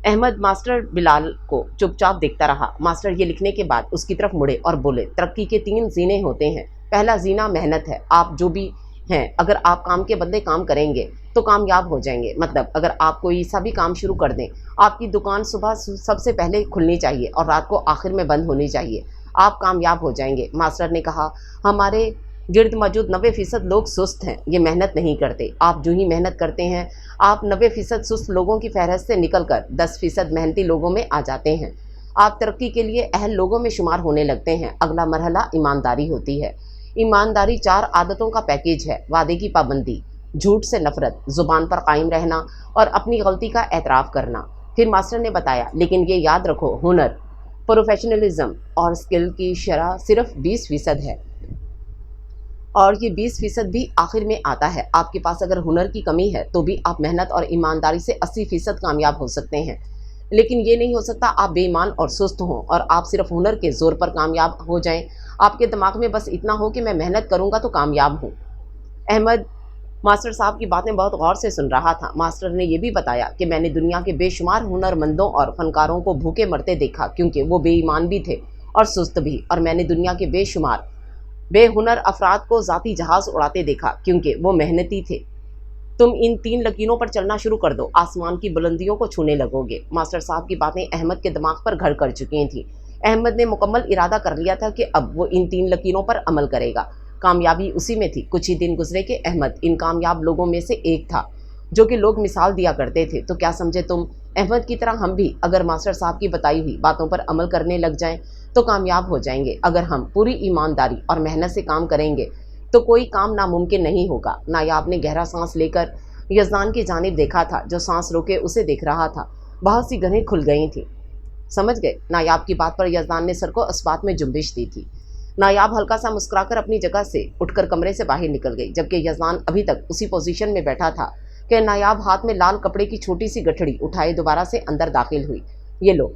अहमद मास्टर बिलाल को चुपचाप देखता रहा। मास्टर ये लिखने के बाद उसकी तरफ मुड़े और बोले, तरक्की के 3 जीने होते हैं। पहला जीना मेहनत है। आप जो भी हैं, अगर आप काम के बदले काम करेंगे तो कामयाब हो जाएंगे। मतलब अगर आप कोई सा भी काम शुरू कर दें, आपकी दुकान सुबह सबसे पहले खुलनी चाहिए और रात को आखिर में बंद होनी चाहिए, आप कामयाब हो जाएंगे। मास्टर ने कहा, हमारे गिर्द मौजूद 90% लोग सुस्त हैं, ये मेहनत नहीं करते। आप जो ही मेहनत करते हैं, आप 90% सुस्त लोगों की फहरिस्त से निकलकर 10% मेहनती लोगों में आ जाते हैं। आप तरक्की के लिए अहल लोगों में शुमार होने लगते हैं। अगला मरहला ईमानदारी होती है। ईमानदारी 4 आदतों का पैकेज है, वादे की पाबंदी, झूठ से नफरत, ज़ुबान पर कायम रहना और अपनी गलती का एतराफ़ करना। फिर मास्टर ने बताया, लेकिन ये याद रखो, हुनर, प्रोफेशनलिज्म और स्किल की शरह सिर्फ 20% है और ये 20% भी आखिर में आता है। आपके पास अगर हुनर की कमी है तो भी आप मेहनत और ईमानदारी से 80% कामयाब हो सकते हैं, लेकिन ये नहीं हो सकता आप बेईमान और सुस्त हों और आप सिर्फ हुनर के ज़ोर पर कामयाब हो जाएं। आपके दिमाग में बस इतना हो कि मैं मेहनत करूंगा तो कामयाब हूँ। अहमद मास्टर साहब की बातें बहुत गौर से सुन रहा था। मास्टर ने यह भी बताया कि मैंने दुनिया के बेशुमार हुनरमंदों और फनकारों को भूखे मरते देखा, क्योंकि वो बेईमान भी थे और सुस्त भी, और मैंने दुनिया के बेशुमार बेहुनर अफराद को ज़ाती जहाज़ उड़ाते देखा, क्योंकि वो मेहनती थे। तुम इन 3 लकीरों पर चलना शुरू कर दो, आसमान की बुलंदियों को छूने लगोगे। मास्टर साहब की बातें अहमद के दिमाग पर घर कर चुकी थीं। अहमद ने मुकम्मल इरादा कर लिया था कि अब वो इन 3 लकीरों पर अमल करेगा। कामयाबी उसी में थी। कुछ ही दिन गुजरे कि अहमद इन कामयाब लोगों में से एक था, जो कि लोग मिसाल दिया करते थे। तो क्या समझे तुम, अहमद की तरह हम भी अगर मास्टर साहब की बताई हुई बातों पर अमल करने लग जाएं तो कामयाब हो जाएंगे। अगर हम पूरी ईमानदारी और मेहनत से काम करेंगे तो कोई काम नामुमकिन नहीं होगा। नायाब ने गहरा सांस लेकर यज़दान की जानिब देखा था, जो सांस रोके उसे देख रहा था। बहुत सी गनें खुल गई थीं। समझ गए? नायाब की बात पर यज़दान ने सर को इस्बात में जुम्बिश दी थी। नायाब हल्का सा मुस्कुराकर अपनी जगह से उठकर कमरे से बाहर निकल गई, जबकि यज़दान अभी तक उसी पोजीशन में बैठा था कि नायाब हाथ में लाल कपड़े की छोटी सी गठड़ी उठाए दोबारा से अंदर दाखिल हुई। ये लो,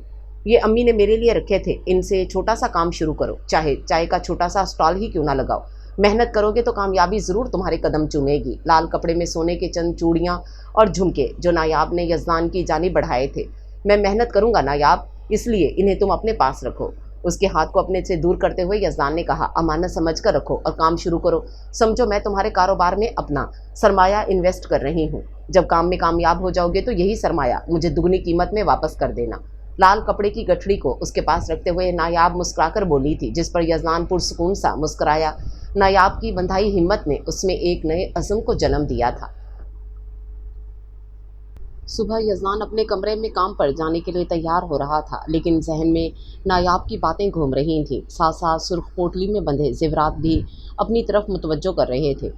ये अम्मी ने मेरे लिए रखे थे, इनसे छोटा सा काम शुरू करो, चाहे चाय का छोटा सा स्टॉल ही क्यों ना लगाओ। मेहनत करोगे तो कामयाबी ज़रूर तुम्हारे कदम चूमेगी। लाल कपड़े में सोने के चंद चूड़ियाँ और झुमके जो नायाब ने यज़दान की जानिब बढ़ाए थे। मैं मेहनत करूँगा नायाब, इसलिए इन्हें तुम अपने पास रखो। उसके हाथ को अपने से दूर करते हुए यज़दान ने कहा, अमानत समझ कर रखो और काम शुरू करो। समझो मैं तुम्हारे कारोबार में अपना सरमाया इन्वेस्ट कर रही हूँ। जब काम में कामयाब हो जाओगे तो यही सरमाया मुझे दुगनी कीमत में वापस कर देना। लाल कपड़े की गठड़ी को उसके पास रखते हुए नायाब मुस्कुराकर बोली थी, जिस पर यज़दान पुरसुकून सा मुस्कुराया। नायाब की बंधाई हिम्मत ने उसमें एक नए अज़्म को जन्म दिया था। सुबह यजमान अपने कमरे में काम पर जाने के लिए तैयार हो रहा था, लेकिन जहन में नायाब की बातें घूम रही थीं। साथ साथ सुर्ख पोटली में बंधे जेवरात भी अपनी तरफ मुतवज्जो कर रहे थे।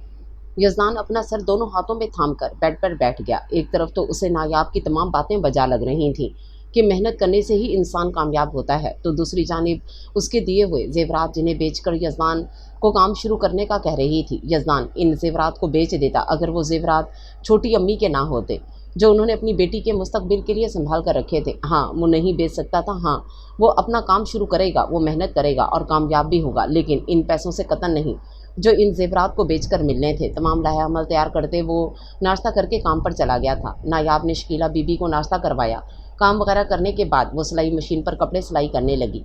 यजमान अपना सर दोनों हाथों में थामकर बेड पर बैठ गया। एक तरफ तो उसे नायाब की तमाम बातें बजा लग रही थीं कि मेहनत करने से ही इंसान कामयाब होता है, तो दूसरी जानिब उसके दिए हुए जेवरात जिन्हें बेचकर यजमान को काम शुरू करने का कह रही थी। यजमान इन जेवरात को बेच देता अगर वो जेवरात छोटी अम्मी के ना होते, जो उन्होंने अपनी बेटी के मुस्तकबिल के लिए संभाल कर रखे थे। हाँ, वो नहीं बेच सकता था। हाँ, वो अपना काम शुरू करेगा, वो मेहनत करेगा और कामयाब भी होगा, लेकिन इन पैसों से कतन नहीं जो इन जेवरात को बेचकर मिलने थे। तमाम लाहेअमल तैयार करते वो नाश्ता करके काम पर चला गया था। नायाब ने शकीला बीबी को नाश्ता करवाया। काम वगैरह करने के बाद वो सिलाई मशीन पर कपड़े सिलाई करने लगी।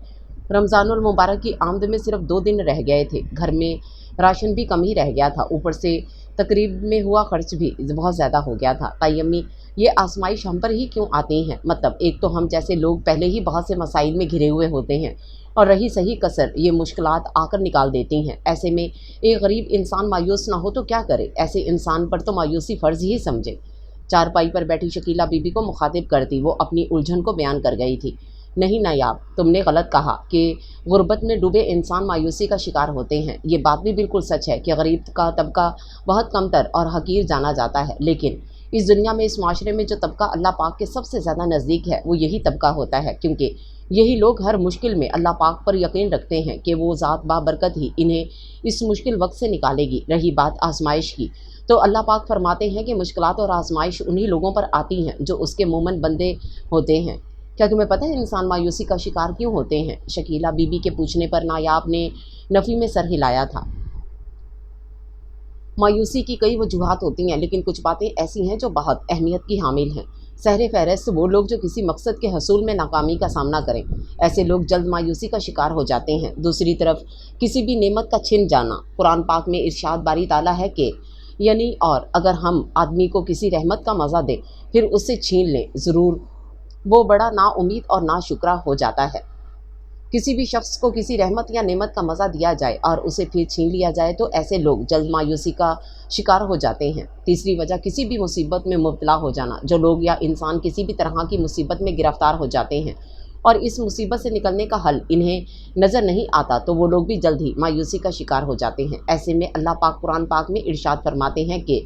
रमज़ानुल मुबारक की आमद में सिर्फ 2 दिन रह गए थे। घर में राशन भी कम ही रह गया था, ऊपर से तकरीब में हुआ खर्च भी बहुत ज़्यादा हो गया था। ताई अम्मी, ये आजमाइश हम पर ही क्यों आती हैं? मतलब एक तो हम जैसे लोग पहले ही बहुत से मसाइल में घिरे हुए होते हैं, और रही सही कसर ये मुश्किलात आकर निकाल देती हैं। ऐसे में एक गरीब इंसान मायूस ना हो तो क्या करे? ऐसे इंसान पर तो मायूसी फ़र्ज़ ही समझे। चारपाई पर बैठी शकीला बीबी को मुखातिब करती वो अपनी उलझन को बयान कर गई थी। नहीं नायाब, तुमने गलत कहा कि गुर्बत में डूबे इंसान मायूसी का शिकार होते हैं। ये बात भी बिल्कुल सच है कि गरीब का तबका बहुत कमतर और हकीर जाना जाता है, लेकिन इस दुनिया में, इस माशरे में जो तबका अल्लाह पाक के सबसे ज़्यादा नज़दीक है वो यही तबका होता है, क्योंकि यही लोग हर मुश्किल में अल्लाह पाक पर यकीन रखते हैं कि वो ज़ात बाबरकत ही इन्हें इस मुश्किल वक्त से निकालेगी। रही बात आजमाइश की, तो अल्लाह पाक फरमाते हैं कि मुश्किलात और आजमाइश उन्हीं लोगों पर आती हैं जो उसके मोमन बंदे होते हैं। क्या तुम्हें पता है इंसान मायूसी का शिकार क्यों होते हैं? शकीला बीबी के पूछने पर नायाब ने नफ़ी में सर हिलाया था। मायूसी की कई वजूहात होती हैं, लेकिन कुछ बातें ऐसी हैं जो बहुत अहमियत की हामिल हैं। सहरे फहरिस्त वो लोग जो किसी मकसद के हसूल में नाकामी का सामना करें, ऐसे लोग जल्द मायूसी का शिकार हो जाते हैं। दूसरी तरफ किसी भी नेमत का छिन जाना, कुरान पाक में इरशाद बारी ताला है कि यानी और अगर हम आदमी को किसी रहमत का मज़ा दें फिर उससे छीन लें, ज़रूर वो बड़ा नाउमीद और नाशुक्रा हो जाता है। किसी भी शख्स को किसी रहमत या नेमत का मज़ा दिया जाए और उसे फिर छीन लिया जाए तो ऐसे लोग जल्द मायूसी का शिकार हो जाते हैं। तीसरी वजह किसी भी मुसीबत में मुब्तला हो जाना, जो लोग या इंसान किसी भी तरह की मुसीबत में गिरफ्तार हो जाते हैं और इस मुसीबत से निकलने का हल इन्हें नज़र नहीं आता, तो वो लोग भी जल्द ही मायूसी का शिकार हो जाते हैं। ऐसे में अल्लाह पाक कुरान पाक में इरशाद फरमाते हैं कि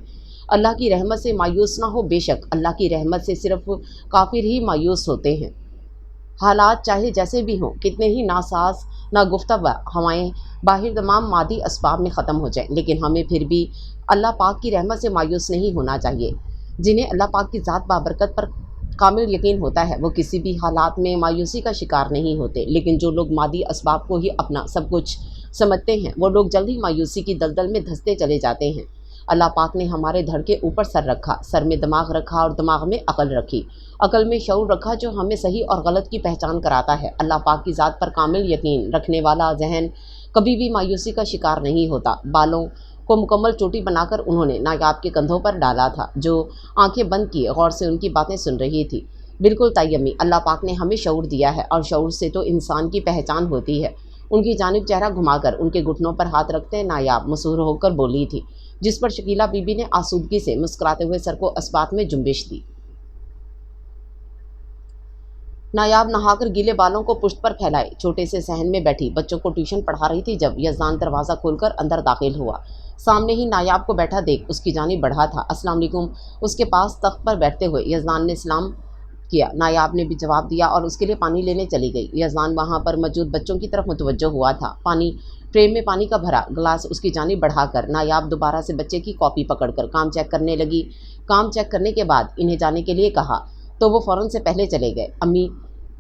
अल्लाह की रहमत से मायूस ना हो, बेशक अल्लाह की रहमत से सिर्फ काफिर ही मायूस होते हैं। हालात चाहे जैसे भी हों, कितने ही नासाज नागुफ्ता हवाएं बाहर तमाम मादी असबाब में ख़त्म हो जाएं, लेकिन हमें फिर भी अल्लाह पाक की रहमत से मायूस नहीं होना चाहिए। जिन्हें अल्लाह पाक की ज़ात बाबरकत पर कामिल यकीन होता है वो किसी भी हालात में मायूसी का शिकार नहीं होते, लेकिन जो लोग मादी असबाब को ही अपना सब कुछ समझते हैं वो लोग जल्द ही मायूसी की दलदल में धंसते चले जाते हैं। अल्लाह पाक ने हमारे धड़ के ऊपर सर रखा, सर में दिमाग रखा और दिमाग में अकल रखी, अकल में शऊर रखा जो हमें सही और गलत की पहचान कराता है। अल्लाह पाक की ज़ात पर कामिल यकीन रखने वाला जहन कभी भी मायूसी का शिकार नहीं होता। बालों को मुकम्मल चोटी बनाकर उन्होंने नायाब के कंधों पर डाला था, जो आंखें बंद किए गौर से उनकी बातें सुन रही थी। बिल्कुल ताई अम्मी, अल्लाह पाक ने हमें शऊर दिया है और शऊर से तो इंसान की पहचान होती है। उनकी जानिब चेहरा घुमाकर उनके घुटनों पर हाथ रखते नायाब मसरूर होकर बोली थी, जिस पर शकीला बीबी ने आसूदगी से मुस्कुराते हुए सर को अस्बात में जुम्बिश दी। नायाब नहाकर गीले बालों को पुश्त पर फैलाए छोटे से सहन में बैठी बच्चों को ट्यूशन पढ़ा रही थी जब यजदान दरवाज़ा खोलकर अंदर दाखिल हुआ। सामने ही नायाब को बैठा देख उसकी जानिब बढ़ा था। अस्सलाम वालेकुम, उसके पास तख्त पर बैठते हुए यजदान ने सलाम किया। नायाब ने भी जवाब दिया और उसके लिए पानी लेने चली गई। यजदान वहाँ पर मौजूद बच्चों की तरफ मुतवज्जो हुआ था। पानी ट्रे में पानी का भरा गिलास उसकी जानिब बढ़ाकर नायाब दोबारा से बच्चे की कॉपी पकड़कर काम चेक करने लगी। काम चेक करने के बाद इन्हें जाने के लिए कहा तो वो फ़ौरन से पहले चले गए। अम्मी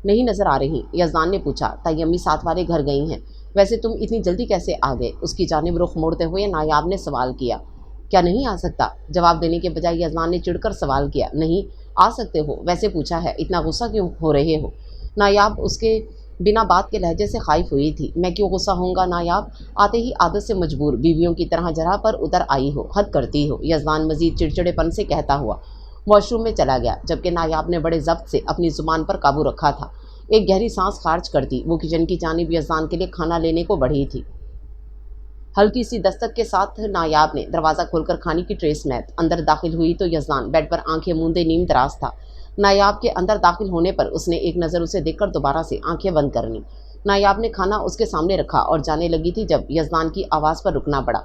नहीं नज़र आ रही? यजदान ने पूछा। ताई अम्मी साथ वाले घर गई हैं। वैसे तुम इतनी जल्दी कैसे आ गए? उसकी जानिब रुख मोड़ते हुए नायाब ने सवाल किया। क्या नहीं आ सकता? जवाब देने के बजाय यजदान ने चिढ़कर सवाल किया। नहीं आ सकते हो, वैसे पूछा है, इतना गुस्सा क्यों हो रहे हो? नायाब उसके बिना बात के लहजे से खाइफ हुई थी। मैं क्यों गुस्सा होऊंगा नायाब? आते ही आदत से मजबूर बीवियों की तरह जरा पर उतर आई हो, हद करती हो। यजदान मजीद चिड़चिड़ेपन से कहता हुआ वॉशरूम में चला गया, जबकि नायाब ने बड़े ज़ब्त से अपनी ज़ुबान पर काबू रखा था। एक गहरी सांस खारिज करती वो किचन की जानिब यजदान के लिए खाना लेने को बढ़ी थी। हल्की सी दस्तक के साथ नायाब ने दरवाज़ा खोलकर खाने की ट्रे समेत अंदर दाखिल हुई तो यजदान बेड पर आंखें मूंदे नीम दराज था। नायाब के अंदर दाखिल होने पर उसने एक नज़र उसे देखकर दोबारा से आंखें बंद कर लीं। नायाब ने खाना उसके सामने रखा और जाने लगी थी जब यजदान की आवाज़ पर रुकना पड़ा।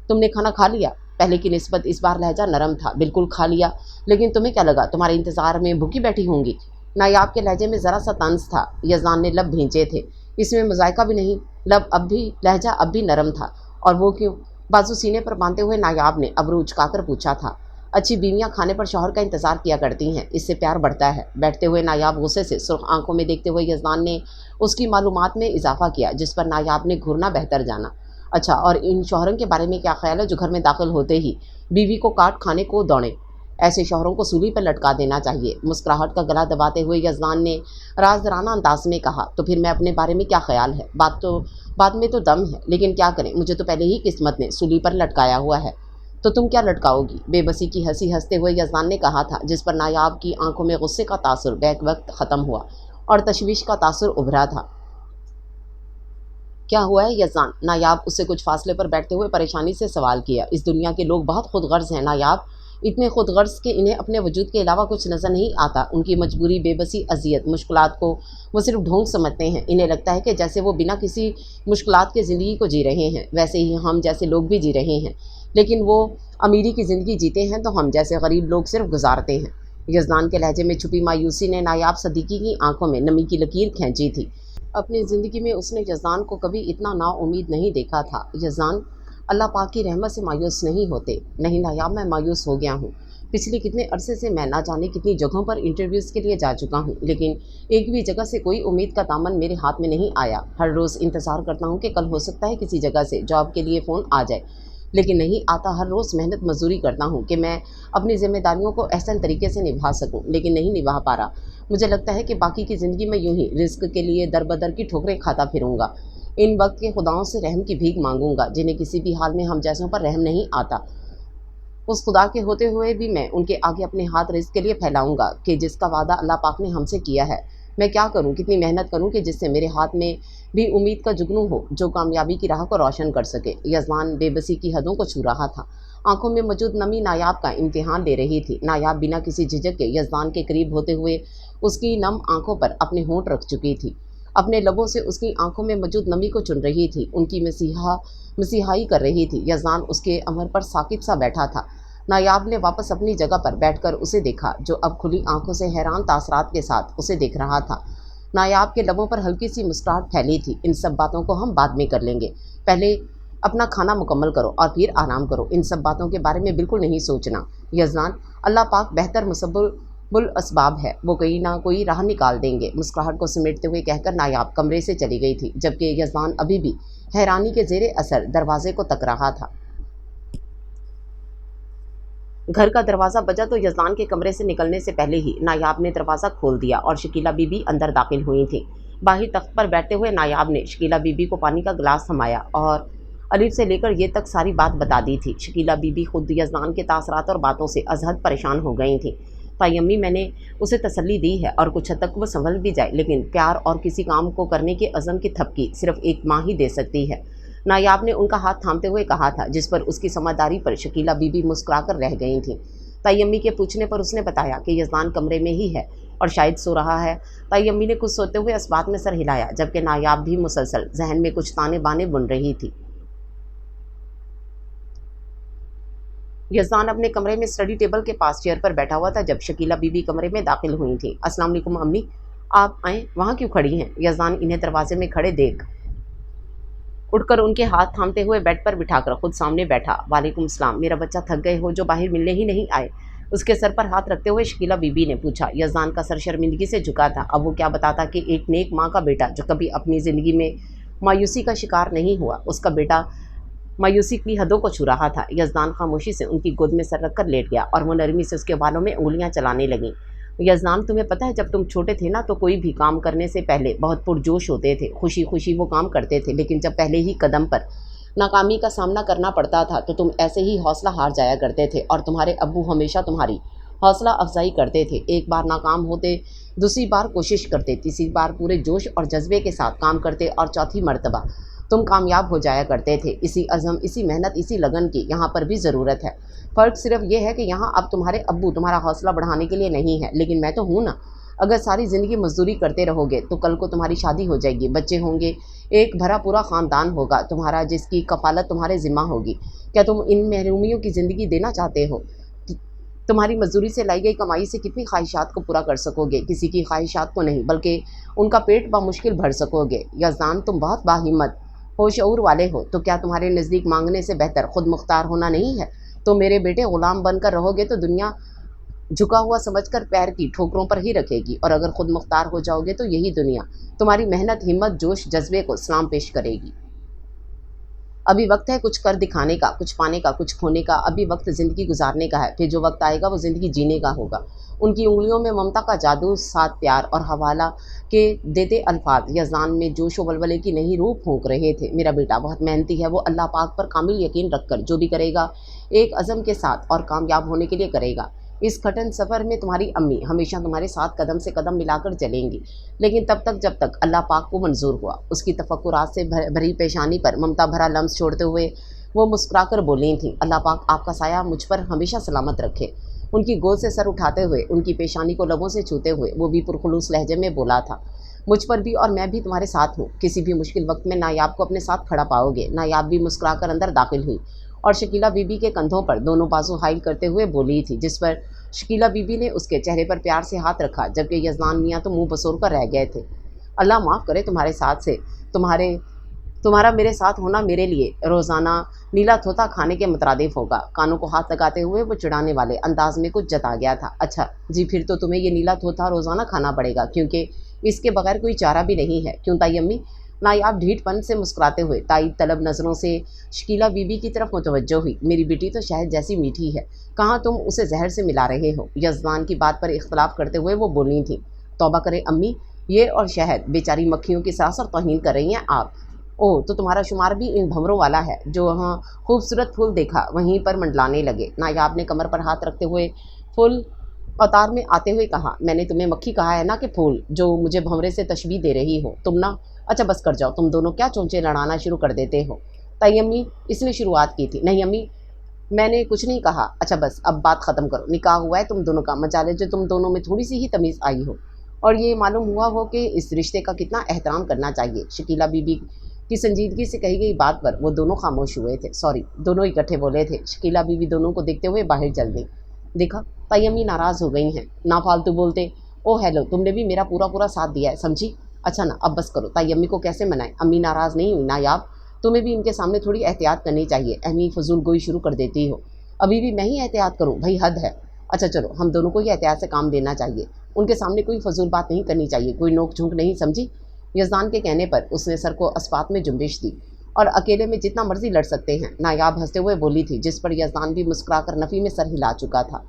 तुमने खाना खा लिया? पहले की निस्बत इस बार लहजा नरम था। बिल्कुल खा लिया। लेकिन तुम्हें क्या लगा तुम्हारे इंतज़ार में भूखी बैठी होंगी? नायाब के लहजे में ज़रा सा तंज था। यजदान ने लब भींचे थे, इसमें मज़ायका भी नहीं। लहजा अब भी नरम था। और वो क्यों? बाजू सीने पर बांधते हुए नायाब ने अबरू उचकाकर पूछा था। अच्छी बीवियां खाने पर शौहर का इंतज़ार किया करती हैं, इससे प्यार बढ़ता है। बैठते हुए नायाब गुस्से से सुर्ख आंखों में देखते हुए यजदान ने उसकी मालूमात में इजाफा किया, जिस पर नायाब ने घूरना बेहतर जाना। अच्छा, और इन शौहरों के बारे में क्या ख्याल है जो घर में दाखिल होते ही बीवी को काट खाने को दौड़े? ऐसे शौहरों को सूली पर लटका देना चाहिए। मुस्कुराहट का गला दबाते हुए यजदान ने राजदराना अंदाज में कहा। तो फिर मैं अपने बारे में क्या ख्याल है? बात में तो दम है, लेकिन क्या करें, मुझे तो पहले ही किस्मत ने सूली पर लटकाया हुआ है। तो तुम क्या लटकाओगी? बेबसी की हंसी हंसते हुए यजदान ने कहा था, जिस पर नायाब की आंखों में गुस्से का तासुर बैक वक्त ख़त्म हुआ और तशवीश का तासुर उभरा था। क्या हुआ है यजदान? नायाब उससे कुछ फासले पर बैठते हुए परेशानी से सवाल किया। इस दुनिया के लोग बहुत खुदगर्ज हैं नायाब, इतने खुदगर्ज के इन्हें अपने वजूद के अलावा कुछ नज़र नहीं आता। उनकी मजबूरी, बेबसी, अजियत, मुश्किलात को वो सिर्फ ढोंग समझते हैं। इन्हें लगता है कि जैसे वो बिना किसी मुश्किलात के ज़िंदगी को जी रहे हैं, वैसे ही हम जैसे लोग भी जी रहे हैं। लेकिन वो अमीरी की ज़िंदगी जीते हैं तो हम जैसे गरीब लोग सिर्फ गुजारते हैं। यजदान के लहजे में छुपी मायूसी ने नायाब सदीकी की आंखों में नमी की लकीर खींची थी। अपनी ज़िंदगी में उसने यजदान को कभी इतना नाउम्मीद नहीं देखा था। यजदान अल्लाह पाक की रहमत से मायूस नहीं होते। नहीं नायाब, मैं मायूस हो गया हूँ। पिछले कितने अरसे से मैं ना जाने कितनी जगहों पर इंटरव्यूज़ के लिए जा चुका हूँ, लेकिन एक भी जगह से कोई उम्मीद का दामन मेरे हाथ में नहीं आया। हर रोज़ इंतज़ार करता हूँ कि कल हो सकता है किसी जगह से जॉब के लिए फ़ोन आ जाए, लेकिन नहीं आता। हर रोज़ मेहनत मजदूरी करता हूँ कि मैं अपनी ज़िम्मेदारियों को एहसन तरीके से निभा सकूँ, लेकिन नहीं निभा पा रहा। मुझे लगता है कि बाकी की ज़िंदगी में यूं ही रिस्क के लिए दर बदर की ठोकरें खाता फिरूंगा। इन वक्त के खुदाओं से रहम की भीख मांगूंगा, जिन्हें किसी भी हाल में हम जैसों पर रहम नहीं आता। उस खुदा के होते हुए भी मैं उनके आगे अपने हाथ रिस्क के लिए फैलाऊंगा कि जिसका वादा अल्लाह पाक ने हमसे किया है। मैं क्या करूं, कितनी मेहनत करूं कि जिससे मेरे हाथ में भी उम्मीद का जुगनू हो जो कामयाबी की राह को रोशन कर सके। यजमान बेबसी की हदों को छू रहा था। आंखों में मौजूद नमी नायाब का इम्तिहान ले रही थी। नायाब बिना किसी झिझक के यजमान के करीब होते हुए उसकी नम आंखों पर अपने होंठ रख चुकी थी। अपने लबों से उसकी आंखों में मौजूद नमी को चुन रही थी, उनकी मसीहाई कर रही थी। यजमान उसके अमर पर साकित सा बैठा था। नायाब ने वापस अपनी जगह पर बैठकर उसे देखा, जो अब खुली आंखों से हैरान तासरात के साथ उसे देख रहा था। नायाब के लबों पर हल्की सी मुस्कुराहट फैली थी। इन सब बातों को हम बाद में कर लेंगे, पहले अपना खाना मुकम्मल करो और फिर आराम करो। इन सब बातों के बारे में बिल्कुल नहीं सोचना। यजमान, अल्लाह पाक बेहतर मुसब्बिबुल असबाब है, वो कोई ना कोई राह निकाल देंगे। मुस्कुराहट को समेटते हुए कहकर नायाब कमरे से चली गई थी, जबकि यजमान अभी भी हैरानी के ज़ेरे असर दरवाजे को तक रहा था। घर का दरवाज़ा बजा तो यजमान के कमरे से निकलने से पहले ही नायाब ने दरवाज़ा खोल दिया और शकीला बीबी अंदर दाखिल हुई थी। बाहर तख्त पर बैठते हुए नायाब ने शकीला बीबी को पानी का गिलास थमाया और अलिफ से लेकर ये तक सारी बात बता दी थी। शकीला बीबी खुद यजमान के तासरात और बातों से अजहद परेशान हो गई थी। ताई अम्मी, मैंने उसे तसल्ली दी है और कुछ हद तक वो संभल भी जाए, लेकिन प्यार और किसी काम को करने के अज़म की थपकी सिर्फ एक माँ ही दे सकती है। नायाब ने उनका हाथ थामते हुए कहा था, जिस पर उसकी समझदारी पर शकीला बीबी मुस्कुराकर रह गई थी। ताई अम्मी के पूछने पर उसने बताया कि यजमान कमरे में ही है और शायद सो रहा है। ताई अम्मी ने कुछ सोते हुए इस बात में सर हिलाया, जबकि नायाब भी मुसलसल जहन में कुछ ताने बाने बुन रही थी। यजमान अपने कमरे में स्टडी टेबल के पास चेयर पर बैठा हुआ था जब शकीला बीबी कमरे में दाखिल हुई थी। अस्सलाम वालेकुम अम्मी, आप आए, वहाँ क्यों खड़ी हैं? यजमान इन्हें दरवाजे में खड़े देख उठकर उनके हाथ थामते हुए बेड पर बिठाकर खुद सामने बैठा। वालेकुम सलाम, मेरा बच्चा थक गए हो जो बाहर मिलने ही नहीं आए? उसके सर पर हाथ रखते हुए शकीला बीबी ने पूछा। यजमान का सर शर्मिंदगी से झुका था। अब वो क्या बताता कि एक नेक माँ का बेटा जो कभी अपनी ज़िंदगी में मायूसी का शिकार नहीं हुआ, उसका बेटा मायूसी की हदों को छू रहा था। यजमान खामोशी से उनकी गोद में सर रखकर लेट गया और वो नरमी से उसके बालों में उंगलियां चलाने लगी। यजमान, तुम्हें पता है जब तुम छोटे थे ना तो कोई भी काम करने से पहले बहुत पुरजोश होते थे, खुशी खुशी वो काम करते थे, लेकिन जब पहले ही कदम पर नाकामी का सामना करना पड़ता था तो तुम ऐसे ही हौसला हार जाया करते थे और तुम्हारे अब्बू हमेशा तुम्हारी हौसला अफजाई करते थे। एक बार नाकाम होते, दूसरी बार कोशिश करते, तीसरी बार पूरे जोश और जज्बे के साथ काम करते और चौथी मर्तबा तुम कामयाब हो जाया करते थे। इसी अज़म, इसी मेहनत, इसी लगन की यहाँ पर भी ज़रूरत है। फ़र्क सिर्फ ये है कि यहाँ अब तुम्हारे अब्बू तुम्हारा हौसला बढ़ाने के लिए नहीं है, लेकिन मैं तो हूँ ना। अगर सारी ज़िंदगी मजदूरी करते रहोगे तो कल को तुम्हारी शादी हो जाएगी, बच्चे होंगे, एक भरा पूरा ख़ानदान होगा तुम्हारा, जिसकी कफ़ालत तुम्हारे ज़िम्मा होगी। क्या तुम इन महरूमियों की ज़िंदगी देना चाहते हो? तुम्हारी मजदूरी से लाई गई कमाई से कितनी ख्वाहिशात को पूरा कर सकोगे? किसी की ख्वाहिशात को नहीं, बल्कि उनका पेट बामुश्किल भर सकोगे। यज़दान, तुम बहुत बाहिम्मत होशऊर वाले हो, तो क्या तुम्हारे नज़दीक मांगने से बेहतर खुद मुख्तार होना नहीं है? तो मेरे बेटे, ग़ुलाम बनकर रहोगे तो दुनिया झुका हुआ समझकर पैर की ठोकरों पर ही रखेगी, और अगर खुद मुख्तार हो जाओगे तो यही दुनिया तुम्हारी मेहनत, हिम्मत, जोश, जज्बे को सलाम पेश करेगी। अभी वक्त है कुछ कर दिखाने का, कुछ पाने का, कुछ खोने का। अभी वक्त ज़िंदगी गुजारने का है, फिर जो वक्त आएगा वो ज़िंदगी जीने का होगा। उनकी उंगलियों में ममता का जादू, साथ प्यार और हवाला के देते अल्फाज यज़ान में जोश व वलवले की नहीं रूह फूंक रहे थे। मेरा बेटा बहुत मेहनती है, वो अल्लाह पाक पर कामिल यकीन रखकर जो भी करेगा एक अज़म के साथ और कामयाब होने के लिए करेगा। इस कठिन सफ़र में तुम्हारी अम्मी हमेशा तुम्हारे साथ कदम से कदम मिलाकर चलेंगी, लेकिन तब तक जब तक अल्लाह पाक को मंजूर हुआ। उसकी तफक्कुरात से भरी पेशानी पर ममता भरा लम्स छोड़ते हुए वो मुस्कुराकर बोली थी, अल्लाह पाक आपका साया मुझ पर हमेशा सलामत रखे। उनकी गोद से सर उठाते हुए, उनकी पेशानी को लबों से छूते हुए वो भी पुरखुलूस लहजे में बोला था, मुझ पर भी और मैं भी तुम्हारे साथ हूँ। किसी भी मुश्किल वक्त में नायाब को अपने साथ खड़ा पाओगे। नायाब भी मुस्कुराकर अंदर दाखिल हुई और शकीला बीबी के कंधों पर दोनों बाजू हाइल करते हुए बोली थी, जिस पर शकीला बीबी ने उसके चेहरे पर प्यार से हाथ रखा, जबकि यज़दान मियाँ तो मुंह बसोर कर रह गए थे। अल्लाह माफ़ करे, तुम्हारे साथ से तुम्हारा मेरे साथ होना मेरे लिए रोज़ाना नीला तोता खाने के मुतरादिफ होगा। कानों को हाथ लगाते हुए वो चिढ़ाने वाले अंदाज में कुछ जता गया था। अच्छा जी, फिर तो तुम्हें ये नीला तोता रोज़ाना खाना पड़ेगा, क्योंकि इसके बगैर कोई चारा भी नहीं है। क्यों ताई अम्मी? नायाब ढीठपन से मुस्कुराते हुए ताइब तलब नज़रों से शकीला बीबी की तरफ मुतवज्जो हुई। मेरी बेटी तो शहद जैसी मीठी है, कहाँ तुम उसे जहर से मिला रहे हो? यज़दान की बात पर इख्तलाफ करते हुए वो बोली थी, तौबा करें अम्मी, ये और शहद बेचारी मक्खियों की सरासर तौहीन कर रही हैं आप। ओह, तो तुम्हारा शुमार भी इन भंवरों वाला है जो वहाँ खूबसूरत फूल देखा वहीं पर मंडलाने लगे। नायाब ने कमर पर हाथ रखते हुए फूल अवतार में आते हुए कहा, मैंने तुम्हें मक्खी कहा है ना कि फूल, जो मुझे भंवरे से तशबीह दे रही हो तुम ना। अच्छा बस कर जाओ, तुम दोनों क्या चोंचे लड़ाना शुरू कर देते हो? ताई अम्मी, इसने शुरुआत की थी। नहीं अम्मी, मैंने कुछ नहीं कहा। अच्छा बस अब बात ख़त्म करो, निकाह हुआ है तुम दोनों का, मजाले जो तुम दोनों में थोड़ी सी ही तमीज़ आई हो और ये मालूम हुआ हो कि इस रिश्ते का कितना एहतराम करना चाहिए। शकीला बीबी की संजीदगी से कही गई बात पर वो दोनों खामोश हुए थे। सॉरी, दोनों इकट्ठे बोले थे। शकीला बीबी दोनों को देखते हुए बाहर चल गई। देखा, ताई अम्मी नाराज़ हो गई हैं, ना फालतू बोलते। ओ हेलो, तुमने भी मेरा पूरा पूरा साथ दिया है, समझी? अच्छा ना, अब बस करो। ताई अम्मी को कैसे मनाएं? अम्मी नाराज़ नहीं हुई नायाब, तुम्हें भी इनके सामने थोड़ी एहतियात करनी चाहिए। अम्मी फजूल गोई शुरू कर देती हो। अभी भी मैं ही एहतियात करूँ? भाई हद है। अच्छा चलो, हम दोनों को ही एहतियात से काम लेना चाहिए। उनके सामने कोई फजूल बात नहीं करनी चाहिए, कोई नोक झोंक नहीं, समझी? यज़दान के कहने पर उसने सर को अस्पात में जुम्बिश दी। और अकेले में जितना मर्जी लड़ सकते हैं, नायाब हंसते हुए बोली थी, जिस पर यज़दान भी मुस्कुराकर नफ़ी में सर हिला चुका था।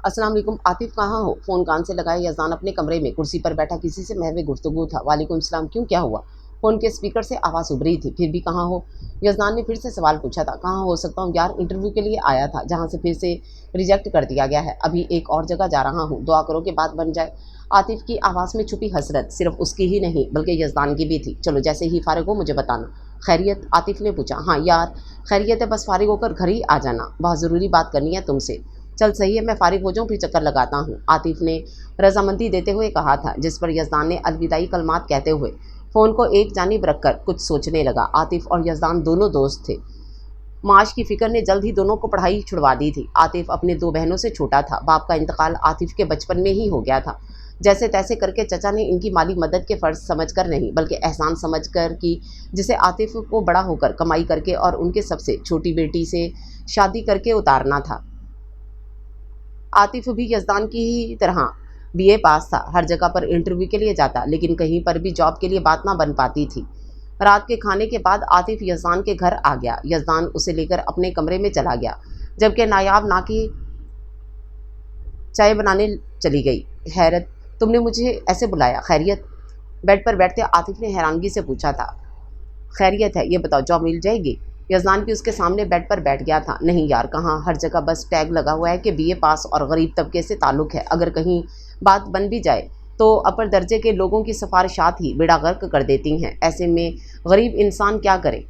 अस्सलाम वालेकुम, आतिफ कहाँ हो? फ़ोन कान से लगाए यज़दान अपने कमरे में कुर्सी पर बैठा किसी से महवे गुफ्तगू था। वालेकुम सलाम, क्यों, क्या हुआ? फ़ोन के स्पीकर से आवाज़ उभरी थी। फिर भी कहाँ हो? यज़दान ने फिर से सवाल पूछा था। कहाँ हो सकता हूँ यार, इंटरव्यू के लिए आया था जहाँ से फिर से रिजेक्ट कर दिया गया है। अभी एक और जगह जा रहा हूँ, दुआ करो कि बात बन जाए। आतिफ की आवाज़ में छुपी हसरत सिर्फ उसकी ही नहीं बल्कि यज़दान की भी थी। चलो जैसे ही फ़ारिग हो मुझे बताना। खैरियत? आतिफ ने पूछा। हाँ यार खैरियत है, बस फ़ारिग होकर घर ही आ जाना, बहुत ज़रूरी बात करनी है तुमसे। चल सही है, मैं फ़ारिग हो जाऊँ फिर चक्कर लगाता हूँ, आतिफ ने रजामंदी देते हुए कहा था, जिस पर यज़दान ने अलविदाई कलमात कहते हुए फ़ोन को एक जानिब रखकर कुछ सोचने लगा। आतिफ और यज़दान दोनों दोस्त थे। माश की फ़िक्र ने जल्द ही दोनों को पढ़ाई छुड़वा दी थी। आतिफ अपने 2 बहनों से छोटा था। बाप का इंतकाल आतिफ के बचपन में ही हो गया था। जैसे तैसे करके चचा ने इनकी माली मदद के फ़र्ज़ समझकर नहीं बल्कि एहसान समझकर की, जिसे आतिफ को बड़ा होकर कमाई करके और उनके सबसे छोटी बेटी से शादी करके उतारना था। आतिफ भी यज़दान की ही तरह BA पास था। हर जगह पर इंटरव्यू के लिए जाता, लेकिन कहीं पर भी जॉब के लिए बात ना बन पाती थी। रात के खाने के बाद आतिफ यज़दान के घर आ गया। यज़दान उसे लेकर अपने कमरे में चला गया, जबकि नायाब ना की चाय बनाने चली गई। हैरत, तुमने मुझे ऐसे बुलाया? खैरियत? बेड पर बैठते आतिफ ने हैरानगी से पूछा था। खैरियत है, ये बताओ जॉब मिल जाएगी? यज़दान भी उसके सामने बेड पर बैठ गया था। नहीं यार, कहाँ, हर जगह बस टैग लगा हुआ है कि BA पास और गरीब तबके से ताल्लुक़ है। अगर कहीं बात बन भी जाए تو اپر درجے کے لوگوں کی سفارشات ہی بیڑا غرق کر دیتی ہیں۔ ایسے میں غریب انسان کیا کرے؟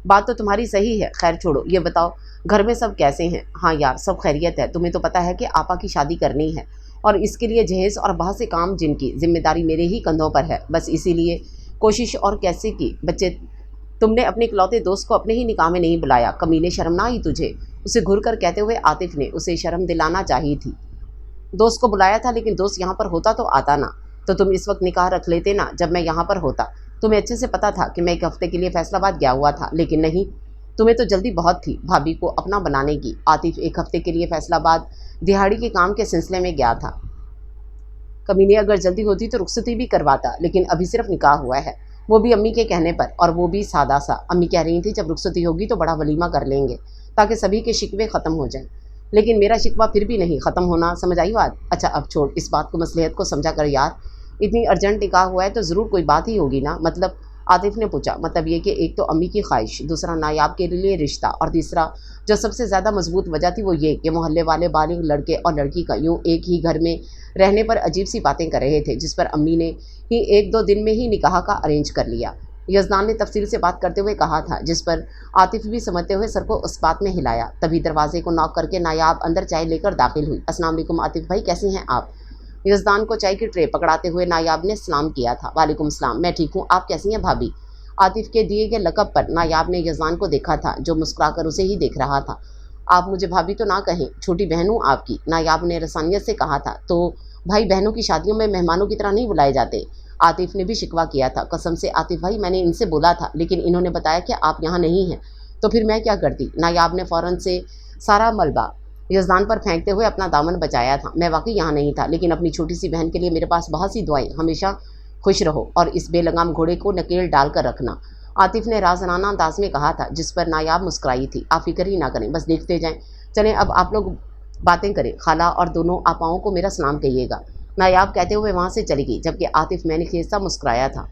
بات تو تمہاری صحیح ہے، خیر چھوڑو، یہ بتاؤ گھر میں سب کیسے ہیں؟ ہاں یار، سب خیریت ہے۔ تمہیں تو پتہ ہے کہ آپا کی شادی کرنی ہے اور اس کے لیے جہیز اور بہت سے کام جن کی ذمہ داری میرے ہی کندھوں پر ہے، بس اسی لیے کوشش اور کیسے کی بچے۔ تم نے اپنے اکلوتے دوست کو اپنے ہی نکاح میں نہیں بلایا، کمینے، شرم نہ آئی تجھے؟ اسے گھر کر کہتے ہوئے عاطف نے اسے شرم دلانا چاہی تھی۔ دوست کو بلایا تھا، لیکن دوست یہاں پر ہوتا تو آتا نا، تو تم اس وقت نکاح رکھ لیتے نا جب میں یہاں پر ہوتا۔ تمہیں اچھے سے پتا تھا کہ میں ایک ہفتے کے لیے فیصل آباد گیا ہوا تھا، لیکن نہیں، تمہیں تو جلدی بہت تھی بھابھی کو اپنا بنانے کی۔ عاطف ایک ہفتے کے لیے فیصل آباد دہاڑی کے کام کے سلسلے میں گیا تھا۔ کمینے، اگر جلدی ہوتی تو رخصتی بھی کرواتا، لیکن ابھی صرف نکاح ہوا ہے، وہ بھی امی کے کہنے پر، اور وہ بھی سادہ سا۔ امی کہہ رہی تھی جب رخصتی ہوگی تو بڑا ولیمہ کر لیں گے تاکہ سبھی کے شکوے ختم ہو جائیں، لیکن میرا شکوہ پھر بھی نہیں ختم ہونا، سمجھ آئی بات؟ اچھا اب چھوڑ اس بات کو، مصلحت کو سمجھا کر یار، اتنی ارجنٹ نکاح ہوا ہے تو ضرور کوئی بات ہی ہوگی نا؟ مطلب؟ عاطف نے پوچھا۔ مطلب یہ کہ ایک تو امی کی خواہش، دوسرا نایاب کے لیے رشتہ، اور تیسرا جو سب سے زیادہ مضبوط وجہ تھی وہ یہ کہ محلے والے بالغ لڑکے اور لڑکی کا یوں ایک ہی گھر میں رہنے پر عجیب سی باتیں کر رہے تھے، جس پر امی نے ہی ایک دو دن میں ہی نکاح کا ارینج کر لیا۔ یزدان نے تفصیل سے بات کرتے ہوئے کہا تھا، جس پر عاطف بھی سمجھتے ہوئے سر کو اس بات میں ہلایا۔ تبھی دروازے کو ناک کر کے نایاب اندر چائے لے کر داخل ہوئی۔ السلام علیکم عاطف بھائی، کیسے ہیں آپ؟ یزدان کو چائے کی ٹرے پکڑاتے ہوئے نایاب نے سلام کیا تھا۔ وعلیکم السلام، میں ٹھیک ہوں، آپ کیسی ہیں بھابھی؟ عاطف کے دیے گئے لقب پر نایاب نے یزدان کو دیکھا تھا، جو مسکرا کر اسے ہی دیکھ رہا تھا۔ آپ مجھے بھابھی تو نہ کہیں، چھوٹی بہن ہوں آپ کی، نایاب نے رسانیت سے کہا تھا۔ تو بھائی بہنوں کی شادیوں میں مہمانوں کی طرح نہیں بلائے جاتے؟ عاطف نے بھی شکوہ کیا تھا۔ قسم سے عاطف بھائی، میں نے ان سے بولا تھا، لیکن انہوں نے بتایا کہ آپ یہاں نہیں ہیں، تو پھر میں کیا کرتی؟ نایاب نے فوراً سے سارا ملبہ یزدان پر پھینکتے ہوئے اپنا دامن بچایا تھا۔ میں واقعی یہاں نہیں تھا، لیکن اپنی چھوٹی سی بہن کے لیے میرے پاس بہت سی دعائیں، ہمیشہ خوش رہو اور اس بے لگام گھوڑے کو نکیل ڈال کر رکھنا، عاطف نے رازانہ انداز میں کہا تھا، جس پر نایاب مسکرائی تھی۔ آپ فکر ہی نہ کریں، بس دیکھتے جائیں، چلیں اب آپ لوگ باتیں کریں، خالہ اور دونوں آپاؤں کو میرا سلام کہیے گا، نایاب کہتے ہوئے وہاں سے چلی گئی، جبکہ عاطف میں نے خیزہ مسکرایا تھا۔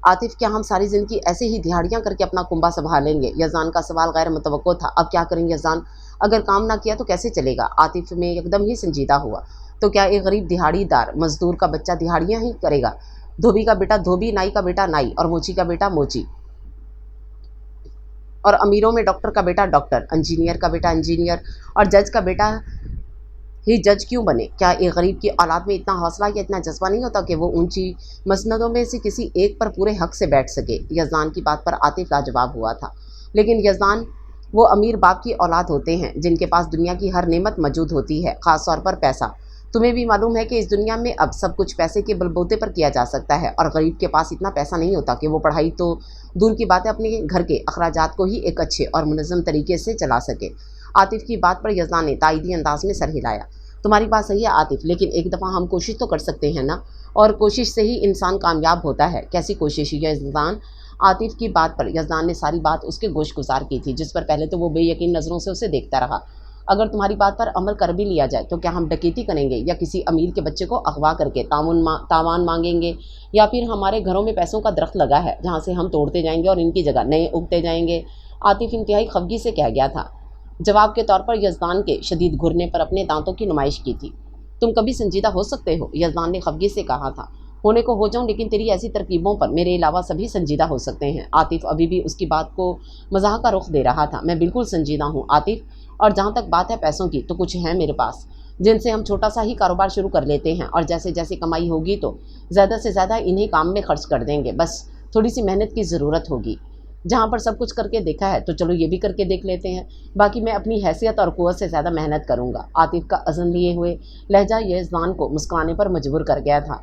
عاطف، کیا ہم ساری زندگی ایسے ہی دہاڑیاں کر کے اپنا کنبہ سنبھالیں گے؟ یزدان کا سوال غیر متوقع تھا۔ اب کیا کریں یزدان؟ اگر کام نہ کیا تو کیسے چلے گا؟ عاطف میں یکدم ہی سنجیدہ ہوا۔ تو کیا ایک غریب دہاڑی دار مزدور کا بچہ دہاڑیاں ہی کرے گا؟ دھوبی کا بیٹا دھوبی، نائی کا بیٹا نائی، اور موچی کا بیٹا موچی، اور امیروں میں ڈاکٹر کا بیٹا ڈاکٹر، انجینئر کا بیٹا انجینئر، اور جج کا بیٹا ہی جج کیوں بنے؟ کیا ایک غریب کی اولاد میں اتنا حوصلہ یا اتنا جذبہ نہیں ہوتا کہ وہ اونچی مسندوں میں سے کسی ایک پر پورے حق سے بیٹھ سکے؟ یزدان کی بات پر عاطف لاجواب ہوا تھا۔ لیکن یزدان، وہ امیر باپ کی اولاد ہوتے ہیں جن کے پاس دنیا کی ہر نعمت موجود ہوتی ہے، خاص طور پر پیسہ۔ تمہیں بھی معلوم ہے کہ اس دنیا میں اب سب کچھ پیسے کے بلبوتے پر کیا جا سکتا ہے، اور غریب کے پاس اتنا پیسہ نہیں ہوتا کہ وہ پڑھائی تو دور کی بات ہے، اپنے گھر کے اخراجات کو ہی ایک اچھے اور منظم طریقے سے چلا سکے۔ عاطف کی بات پر یزدان نے تائیدی انداز میں سر ہلایا۔ تمہاری بات صحیح ہے عاطف، لیکن ایک دفعہ ہم کوشش تو کر سکتے ہیں نا، اور کوشش سے ہی انسان کامیاب ہوتا ہے۔ کیسی کوشش؟ یزدان، عاطف کی بات پر یزدان نے ساری بات اس کے گوش گزار کی تھی، جس پر پہلے تو وہ بے یقین نظروں سے اسے دیکھتا رہا۔ اگر تمہاری بات پر عمل کر بھی لیا جائے تو کیا ہم ڈکیتی کریں گے، یا کسی امیر کے بچے کو اغوا کر کے تاوان مانگیں گے، یا پھر ہمارے گھروں میں پیسوں کا درخت لگا ہے جہاں سے ہم توڑتے جائیں گے اور ان کی جگہ نئے اگتے جائیں گے؟ عاطف انتہائی خفگی سے کہہ گیا تھا۔ جواب کے طور پر یزدان کے شدید گھرنے پر اپنے دانتوں کی نمائش کی تھی۔ تم کبھی سنجیدہ ہو سکتے ہو؟ یزدان نے خفگی سے کہا تھا۔ ہونے کو ہو جاؤں، لیکن تیری ایسی ترکیبوں پر میرے علاوہ سبھی سنجیدہ ہو سکتے ہیں۔ عاطف ابھی بھی اس کی بات کو مزاح کا رخ دے رہا تھا۔ میں بالکل سنجیدہ ہوں عاطف، اور جہاں تک بات ہے پیسوں کی، تو کچھ ہیں میرے پاس جن سے ہم چھوٹا سا ہی کاروبار شروع کر لیتے ہیں، اور جیسے جیسے کمائی ہوگی تو زیادہ سے زیادہ انہیں کام میں خرچ کر دیں گے، بس تھوڑی سی محنت کی ضرورت ہوگی۔ جہاں پر سب کچھ کر کے دیکھا ہے تو چلو یہ بھی کر کے دیکھ لیتے ہیں، باقی میں اپنی حیثیت اور قوت سے زیادہ محنت کروں گا۔ عاطف کا عزم لیے ہوئے لہجہ یزدان کو مسکرانے پر مجبور کر گیا تھا۔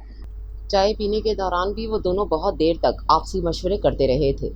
چائے پینے کے دوران بھی وہ دونوں بہت دیر تک آپسی مشورے کرتے رہے تھے۔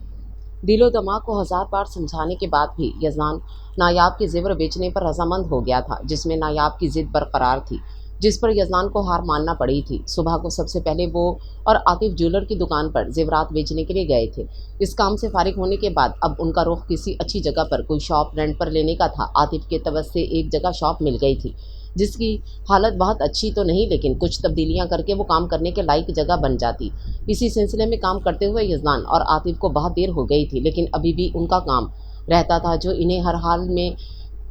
دل و دماغ کو ہزار بار سمجھانے کے بعد بھی یزدان نایاب کے زیور بیچنے پر رضامند ہو گیا تھا، جس میں نایاب کی ضد برقرار تھی، جس پر یزدان کو ہار ماننا پڑی تھی۔ صبح کو سب سے پہلے وہ اور عاطف جیولر کی دکان پر زیورات بیچنے کے لیے گئے تھے۔ اس کام سے فارغ ہونے کے بعد اب ان کا رخ کسی اچھی جگہ پر کوئی شاپ رینٹ پر لینے کا تھا۔ عاطف کے توسط سے ایک جگہ شاپ مل گئی تھی، جس کی حالت بہت اچھی تو نہیں، لیکن کچھ تبدیلیاں کر کے وہ کام کرنے کے لائق جگہ بن جاتی۔ اسی سلسلے میں کام کرتے ہوئے یزدان اور عاطف کو بہت دیر ہو گئی تھی، لیکن ابھی بھی ان کا کام رہتا تھا جو انہیں ہر حال میں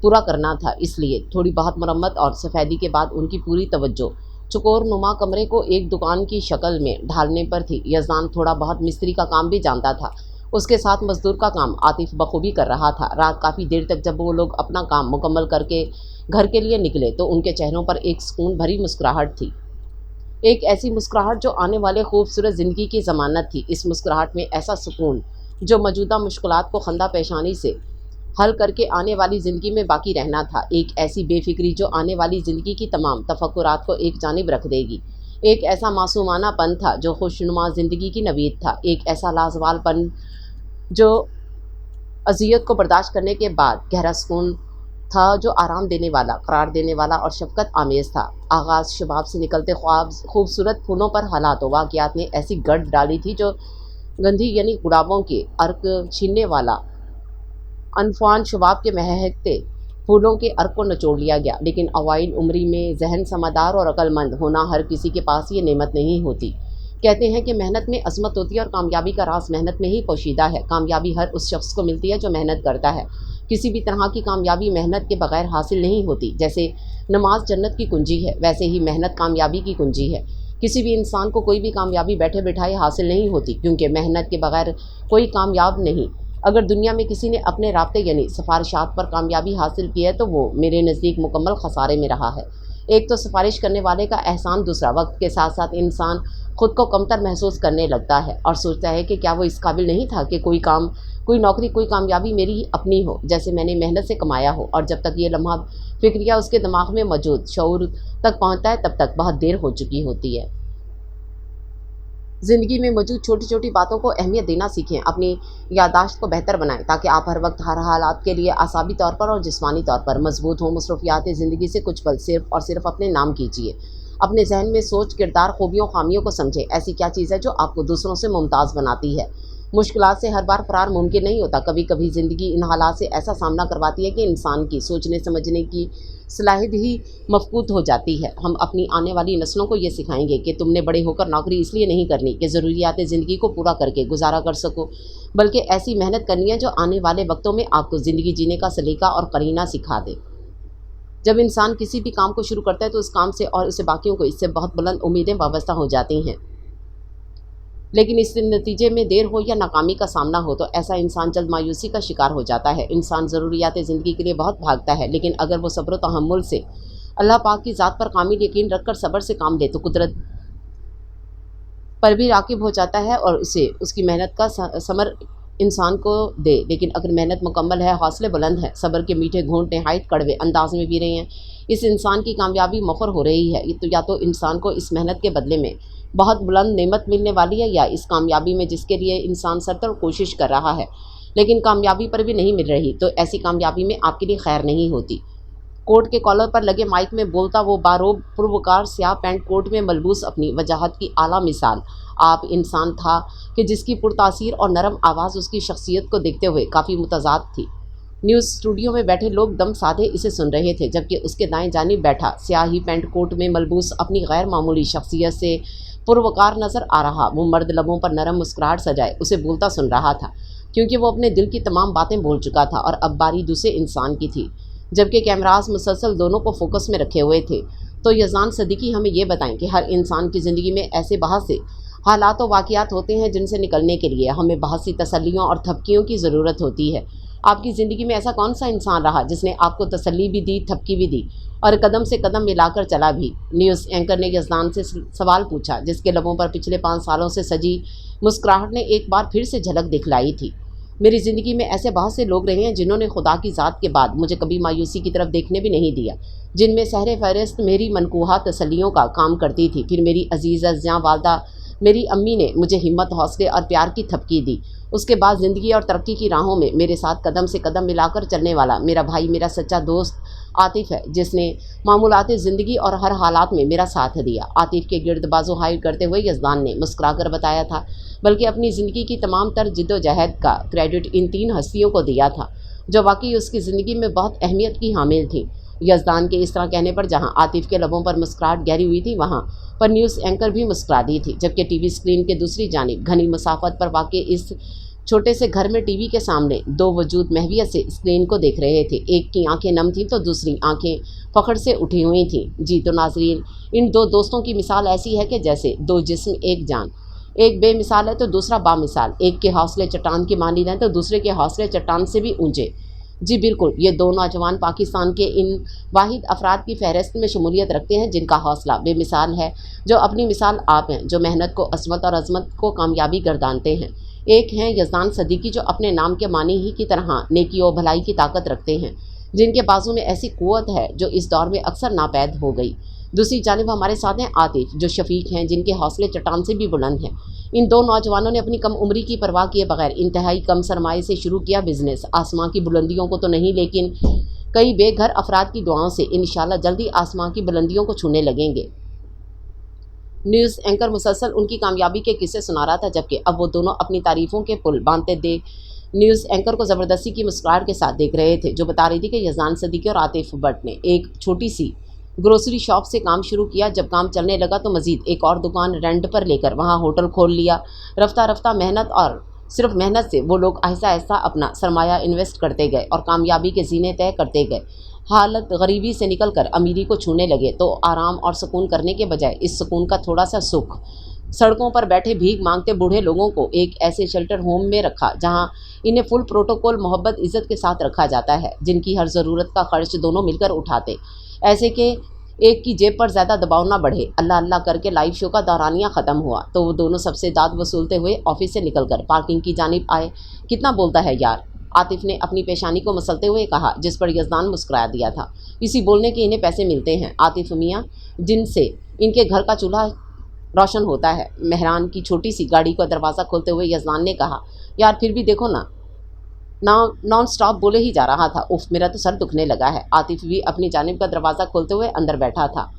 पूरा करना था, इसलिए थोड़ी बहुत मरम्मत और सफ़ेदी के बाद उनकी पूरी तवज्जो चौकोर नुमा कमरे को एक दुकान की शक्ल में ढालने पर थी। यजदान थोड़ा बहुत मिस्त्री का काम भी जानता था। उसके साथ मजदूर का काम आतिफ बखूबी कर रहा था। रात काफ़ी देर तक जब वो लोग अपना काम मुकम्मल करके घर के लिए निकले तो उनके चेहरों पर एक सुकून भरी मुस्कुराहट थी। एक ऐसी मुस्कुराहट जो आने वाले खूबसूरत ज़िंदगी की ज़मानत थी। इस मुस्कुराहट में ऐसा सुकून जो मौजूदा मुश्किलात को खंदा पेशानी से हल करके आने वाली ज़िंदगी में बाकी रहना था। एक ऐसी बेफिक्री जो आने वाली ज़िंदगी की तमाम तफक्कुरात को एक जानिब रख देगी। एक ऐसा मासूमानापन था जो खुशनुमा ज़िंदगी की नवीद था। एक ऐसा लाजवालपन जो अज़ियत को बर्दाश्त करने के बाद गहरा सुकून था, जो आराम देने वाला, करार देने वाला और शफ़क़त आमेज़ था। आगाज़ शबाब से निकलते ख्वाब खूबसूरत फूलों पर हालात व वाक़ियात ने ऐसी गर्द डाली थी जो गंधी यानी गुलाबों के अर्क छीनने वाला अनफान शबाब के महकते फूलों के अर्क को निचोड़ लिया गया। लेकिन अवाइल उम्री में जहन समझदार और अक्लमंद होना हर किसी के पास ये नेमत नहीं होती। कहते हैं कि मेहनत में अज़मत होती है और कामयाबी का राज मेहनत में ही पोशीदा है। कामयाबी हर उस शख्स को मिलती है जो मेहनत करता है। किसी भी तरह की कामयाबी मेहनत के बगैर हासिल नहीं होती। जैसे नमाज जन्नत की कुंजी है, वैसे ही मेहनत कामयाबी की कुंजी है। किसी भी इंसान को कोई भी कामयाबी बैठे बिठाए हासिल नहीं होती, क्योंकि मेहनत के बगैर कोई कामयाब नहीं। अगर दुनिया में किसी ने अपने राब्ते यानी सिफारिशात पर कामयाबी हासिल की है तो वो मेरे नज़दीक मुकम्मल खसारे में रहा है। एक तो सिफारिश करने वाले का एहसान, दूसरा वक्त के साथ साथ इंसान खुद को कमतर महसूस करने लगता है और सोचता है कि क्या वो इस काबिल नहीं था कि कोई काम, कोई नौकरी, कोई कामयाबी मेरी अपनी हो, जैसे मैंने मेहनत से कमाया हो। और जब तक ये लम्हा फिक्रिया उसके दिमाग में मौजूद शऊर तक पहुँचता है तब तक बहुत देर हो चुकी होती है। ज़िंदगी में मौजूद छोटी छोटी बातों को अहमियत देना सीखें। अपनी याददाश्त को बेहतर बनाएं ताकि आप हर वक्त हर हालात के लिए आसाबी तौर पर और जिस्मानी तौर पर मजबूत हों। मसरूफियात ज़िंदगी से कुछ पल सिर्फ़ और सिर्फ अपने नाम कीजिए। अपने जहन में सोच, किरदार, खूबियों, खामियों को समझें। ऐसी क्या चीज़ है जो आपको दूसरों से मुमताज़ बनाती है। मुश्किलात से हर बार फरार मुमकिन नहीं होता। कभी कभी ज़िंदगी इन हालात से ऐसा सामना करवाती है कि इंसान की सोचने समझने की सलाहियत ही मफकूद हो जाती है। हम अपनी आने वाली नस्लों को ये सिखाएंगे कि तुमने बड़े होकर नौकरी इसलिए नहीं करनी कि ज़रूरियात ज़िंदगी को पूरा करके गुजारा कर सको, बल्कि ऐसी मेहनत करनी है जो आने वाले वक्तों में आपको ज़िंदगी जीने का सलीका और करीना सिखा दे। जब इंसान किसी भी काम को शुरू करता है तो उस काम से और उससे बाकियों को इससे बहुत बुलंद उम्मीदें वाबस्ता हो जाती हैं। लेकिन इस नतीजे में देर हो या नाकामी का सामना हो तो ऐसा इंसान जल्द मायूसी का शिकार हो जाता है। इंसान ज़रूरियात ज़िंदगी के लिए बहुत भागता है, लेकिन अगर वो सब्र तहम्मुल से अल्लाह पाक की ज़ात पर कामिल यकीन रखकर सब्र से काम ले तो कुदरत पर भी राकिब हो जाता है और उसे उसकी मेहनत का समर इंसान को दे। लेकिन अगर मेहनत मुकम्मल है, हौसले बुलंद है, सब्र के मीठे घूंट नहायत कड़वे अंदाज में पी रहे हैं, इस इंसान की कामयाबी मुखर हो रही है। तो या तो इंसान को इस मेहनत के बदले में बहुत बुलंद नेमत मिलने वाली है, या इस कामयाबी में जिसके लिए इंसान सरतर कोशिश कर रहा है लेकिन कामयाबी पर भी नहीं मिल रही, तो ऐसी कामयाबी में आपके लिए खैर नहीं होती। कोट के कॉलर पर लगे माइक में बोलता वो बारोब पुरवकार स्याह पैंट कोट में मलबूस अपनी वजाहत की आला मिसाल आप इंसान था कि जिसकी पुरतासीर और नरम आवाज़ उसकी शख्सियत को देखते हुए काफ़ी मुतजाद थी। न्यूज़ स्टूडियो में बैठे लोग दम साधे इसे सुन रहे थे, जबकि उसके दाएं जानिब बैठा स्याही पैंट कोट में मलबूस अपनी गैर मामूली शख्सियत से पुरवकार नज़र आ रहा वो मर्द लबों पर नरम मुस्कुराहट सजाए उसे बोलता सुन रहा था, क्योंकि वो अपने दिल की तमाम बातें बोल चुका था और अब बारी दूसरे इंसान की थी। जबकि कैमरास मुसलसल दोनों को फोकस में रखे हुए थे, तो यज़ान सदीकी हमें ये बताएं कि हर इंसान की ज़िंदगी में ऐसे बहुत से हालात व वाक़ियात होते हैं जिनसे निकलने के लिए हमें बहुत सी तसल्लियों और थपकियों की ज़रूरत होती है। आपकी ज़िंदगी में ऐसा कौन सा इंसान रहा जिसने आपको तसल्ली भी दी, थपकी भी दी और कदम से कदम मिलाकर चला भी? न्यूज़ एंकर ने यज़दान से सवाल पूछा, जिसके लबों पर पिछले 5 सालों से सजी मुस्कुराहट ने एक बार फिर से झलक दिखलाई थी। मेरी ज़िंदगी में ऐसे बहुत से लोग रहे हैं जिन्होंने खुदा की ज़ात के बाद मुझे कभी मायूसी की तरफ देखने भी नहीं दिया, जिनमें सहरे फहरिस्त मेरी मनकूहा तसल्लियों का काम करती थी। फिर मेरी अजीज़ अज़्ज़ां वालदा मेरी अम्मी ने मुझे हिम्मत, हौसले और प्यार की थपकी दी। उसके बाद ज़िंदगी और तरक्की की राहों में मेरे साथ कदम से कदम मिलाकर चलने वाला मेरा भाई, मेरा सच्चा दोस्त आतिफ़ है, जिसने मामूलात ज़िंदगी और हर हालात में मेरा साथ दिया। आतिफ़ के गिर्द बाजू हाइल करते हुए यज़दान ने मुस्कुराकर बताया था, बल्कि अपनी ज़िंदगी की तमाम तर जिद्दोजहद का क्रेडिट इन 3 हस्तियों को दिया था जो वाकई उसकी ज़िंदगी में बहुत अहमियत की हामिल थी। यज़दान के इस तरह कहने पर जहां आतिफ़ के लबों पर मुस्कुराहट गहरी हुई थी, वहां पर न्यूज़ एंकर भी मुस्कुरा दी थी, जबकि टीवी स्क्रीन के दूसरी जानिब घनी मुसाफत पर वाक़ई इस छोटे से घर में टीवी के सामने दो वजूद महवियत से स्क्रीन को देख रहे थे। एक की आंखें नम थीं तो दूसरी आंखें फखर से उठी हुई थीं। जी तो नाजरीन, इन दो दोस्तों की मिसाल ऐसी है कि जैसे दो जिस्म एक जान। एक बेमिसाल है तो दूसरा बामिसाल। एक के हौसले चट्टान की मानी हैं तो दूसरे के हौसले चट्टान से भी ऊंचे। जी बिल्कुल, ये दो नौजवान पाकिस्तान के इन वाहिद अफराद की फहरिस्त में शमूलियत रखते हैं जिनका हौसला बेमिसाल है, जो अपनी मिसाल आप हैं, जो मेहनत को असमत और अजमत को कामयाबी गर्दानते हैं। एक हैं यज़दान सदीकी, जो अपने नाम के मानी ही की तरह नेकी और भलाई की ताकत रखते हैं, जिनके बाजू में ऐसी क़ुव्वत है जो इस दौर में अक्सर नापैद हो गई। दूसरी जानिब हमारे साथ हैं आतिफ, जो शफीक हैं, जिनके हौसले चट्टान से भी बुलंद हैं। इन दो नौजवानों ने अपनी कम उम्री की परवाह किए बगैर इंतहाई कम सरमाए से शुरू किया बिजनेस। आसमां की बुलंदियों को तो नहीं, लेकिन कई बेघर अफराद की दुआओं से इंशाल्लाह जल्दी आसमां की बुलंदियों को छूने लगेंगे। न्यूज़ एंकर मुसलसल उनकी कामयाबी के किस्से सुना रहा था, जबकि अब वो दोनों अपनी तारीफ़ों के पुल बांधते देख न्यूज़ एंकर को ज़बरदस्ती की मुस्कुराहट के साथ देख रहे थे, जो बता रही थी कि यज़दान सदीकी और आतिफ भट्ट ने एक छोटी सी ग्रोसरी शॉप से काम शुरू किया। जब काम चलने लगा तो मज़ीद एक और दुकान रेंट पर लेकर वहाँ होटल खोल लिया। रफ्ता रफ्ता मेहनत और सिर्फ मेहनत से वो लोग आहिस्ता आहिस्ता अपना सरमाया इन्वेस्ट करते गए और कामयाबी के ज़ीने तय करते गए। हालत गरीबी से निकल कर अमीरी को छूने लगे तो आराम और सुकून करने के बजाय इस सुकून का थोड़ा सा सुख सड़कों पर बैठे भीख मांगते बूढ़े लोगों को एक ऐसे शेल्टर होम में रखा जहां इन्हें फुल प्रोटोकॉल मोहब्बत इज़्ज़त के साथ रखा जाता है, जिनकी हर ज़रूरत का खर्च दोनों मिलकर उठाते, ऐसे कि एक की जेब पर ज़्यादा दबाव ना बढ़े। अल्लाह अल्लाह करके लाइव शो का दौरानिया ख़त्म हुआ तो वो दोनों सबसे दाद वसूलते हुए ऑफिस से निकलकर पार्किंग की जानिब आए। कितना बोलता है यार, आतिफ ने अपनी पेशानी को मसलते हुए कहा, जिस पर यज़दान मुस्कुराया दिया था। इसी बोलने के इन्हें पैसे मिलते हैं आतिफ मियाँ, जिनसे इनके घर का चूल्हा रोशन होता है। मेहरान की छोटी सी गाड़ी का दरवाज़ा खोलते हुए यज़दान ने कहा, यार फिर भी देखो ना, नॉन स्टॉप बोले ही जा रहा था। उफ, मेरा तो सर दुखने लगा है। आतिफ भी अपनी जानिब का दरवाज़ा खोलते हुए अंदर बैठा था।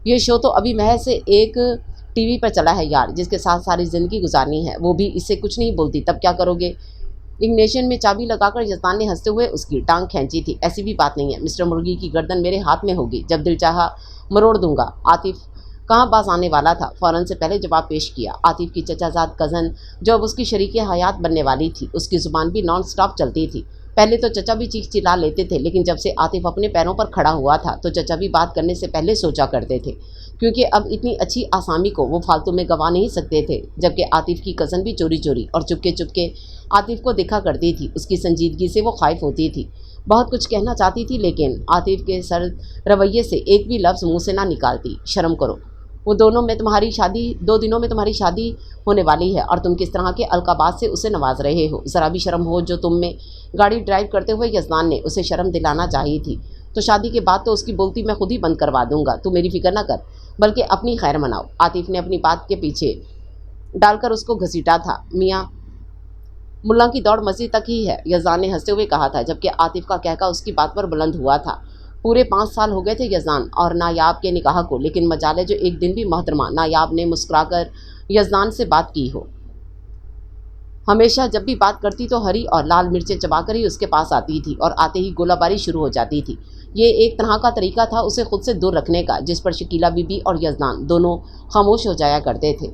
ये शो तो अभी महज से एक टीवी पर चला है यार, जिसके साथ सारी ज़िंदगी गुजारनी है, वो भी इससे कुछ नहीं बोलती, तब क्या करोगे? इग्निशन में चाबी लगाकर यज़दान ने हंसते हुए उसकी टांग खींची थी। ऐसी भी बात नहीं है, मिस्टर मुर्गी की गर्दन मेरे हाथ में होगी, जब दिल चाहा मरोड़ दूंगा। आतिफ कहाँ बाज आने वाला था, फ़ौरन से पहले जवाब पेश किया। आतिफ की चचाजाद कज़न, जो अब उसकी शरीके हयात बनने वाली थी, उसकी ज़ुबान भी नॉन स्टॉप चलती थी। पहले तो चचा भी चीख चिल्ला लेते थे, लेकिन जब से आतिफ अपने पैरों पर खड़ा हुआ था तो चचा भी बात करने से पहले सोचा करते थे, क्योंकि अब इतनी अच्छी आसामी को वो फालतू में गवा नहीं सकते थे। जबकि आतिफ की कज़न भी चोरी चोरी और चुपके चुपके आतिफ को देखा करती थी। उसकी संजीदगी से वो खाइफ होती थी, बहुत कुछ कहना चाहती थी, लेकिन आतिफ के सर्द रवैये से एक भी लफ्ज़ मुँह से ना निकालती। शर्म करो, वो दोनों में तुम्हारी शादी 2 दिनों में तुम्हारी शादी होने वाली है और तुम किस तरह के अलकाबात से उसे नवाज रहे हो। ज़रा भी शर्म हो जो तुम में। गाड़ी ड्राइव करते हुए यज़दान ने उसे शर्म दिलाना चाहिए थी। तो शादी के बाद तो उसकी बोलती मैं खुद ही बंद करवा दूंगा, तू मेरी फिक्र ना कर, बल्कि अपनी खैर मनाओ। आतिफ ने अपनी बात के पीछे डालकर उसको घसीटा था। मियाँ मुल्ला की दौड़ मस्जिद तक ही है, यज़दान ने हंसते हुए कहा था, जबकि आतिफ का कहका उसकी बात पर बुलंद हुआ था। पूरे 5 साल हो गए थे यज़दान और नायाब के निकाह को, लेकिन मजाले जो एक दिन भी मोहतरमा नायाब ने मुस्कुराकर यज़दान से बात की हो। हमेशा जब भी बात करती तो हरी और लाल मिर्चें चबाकर ही उसके पास आती थी और आते ही गोलाबारी शुरू हो जाती थी। ये एक तरह का तरीका था उसे खुद से दूर रखने का, जिस पर शकीला बीबी और यज़दान दोनों खामोश हो जाया करते थे।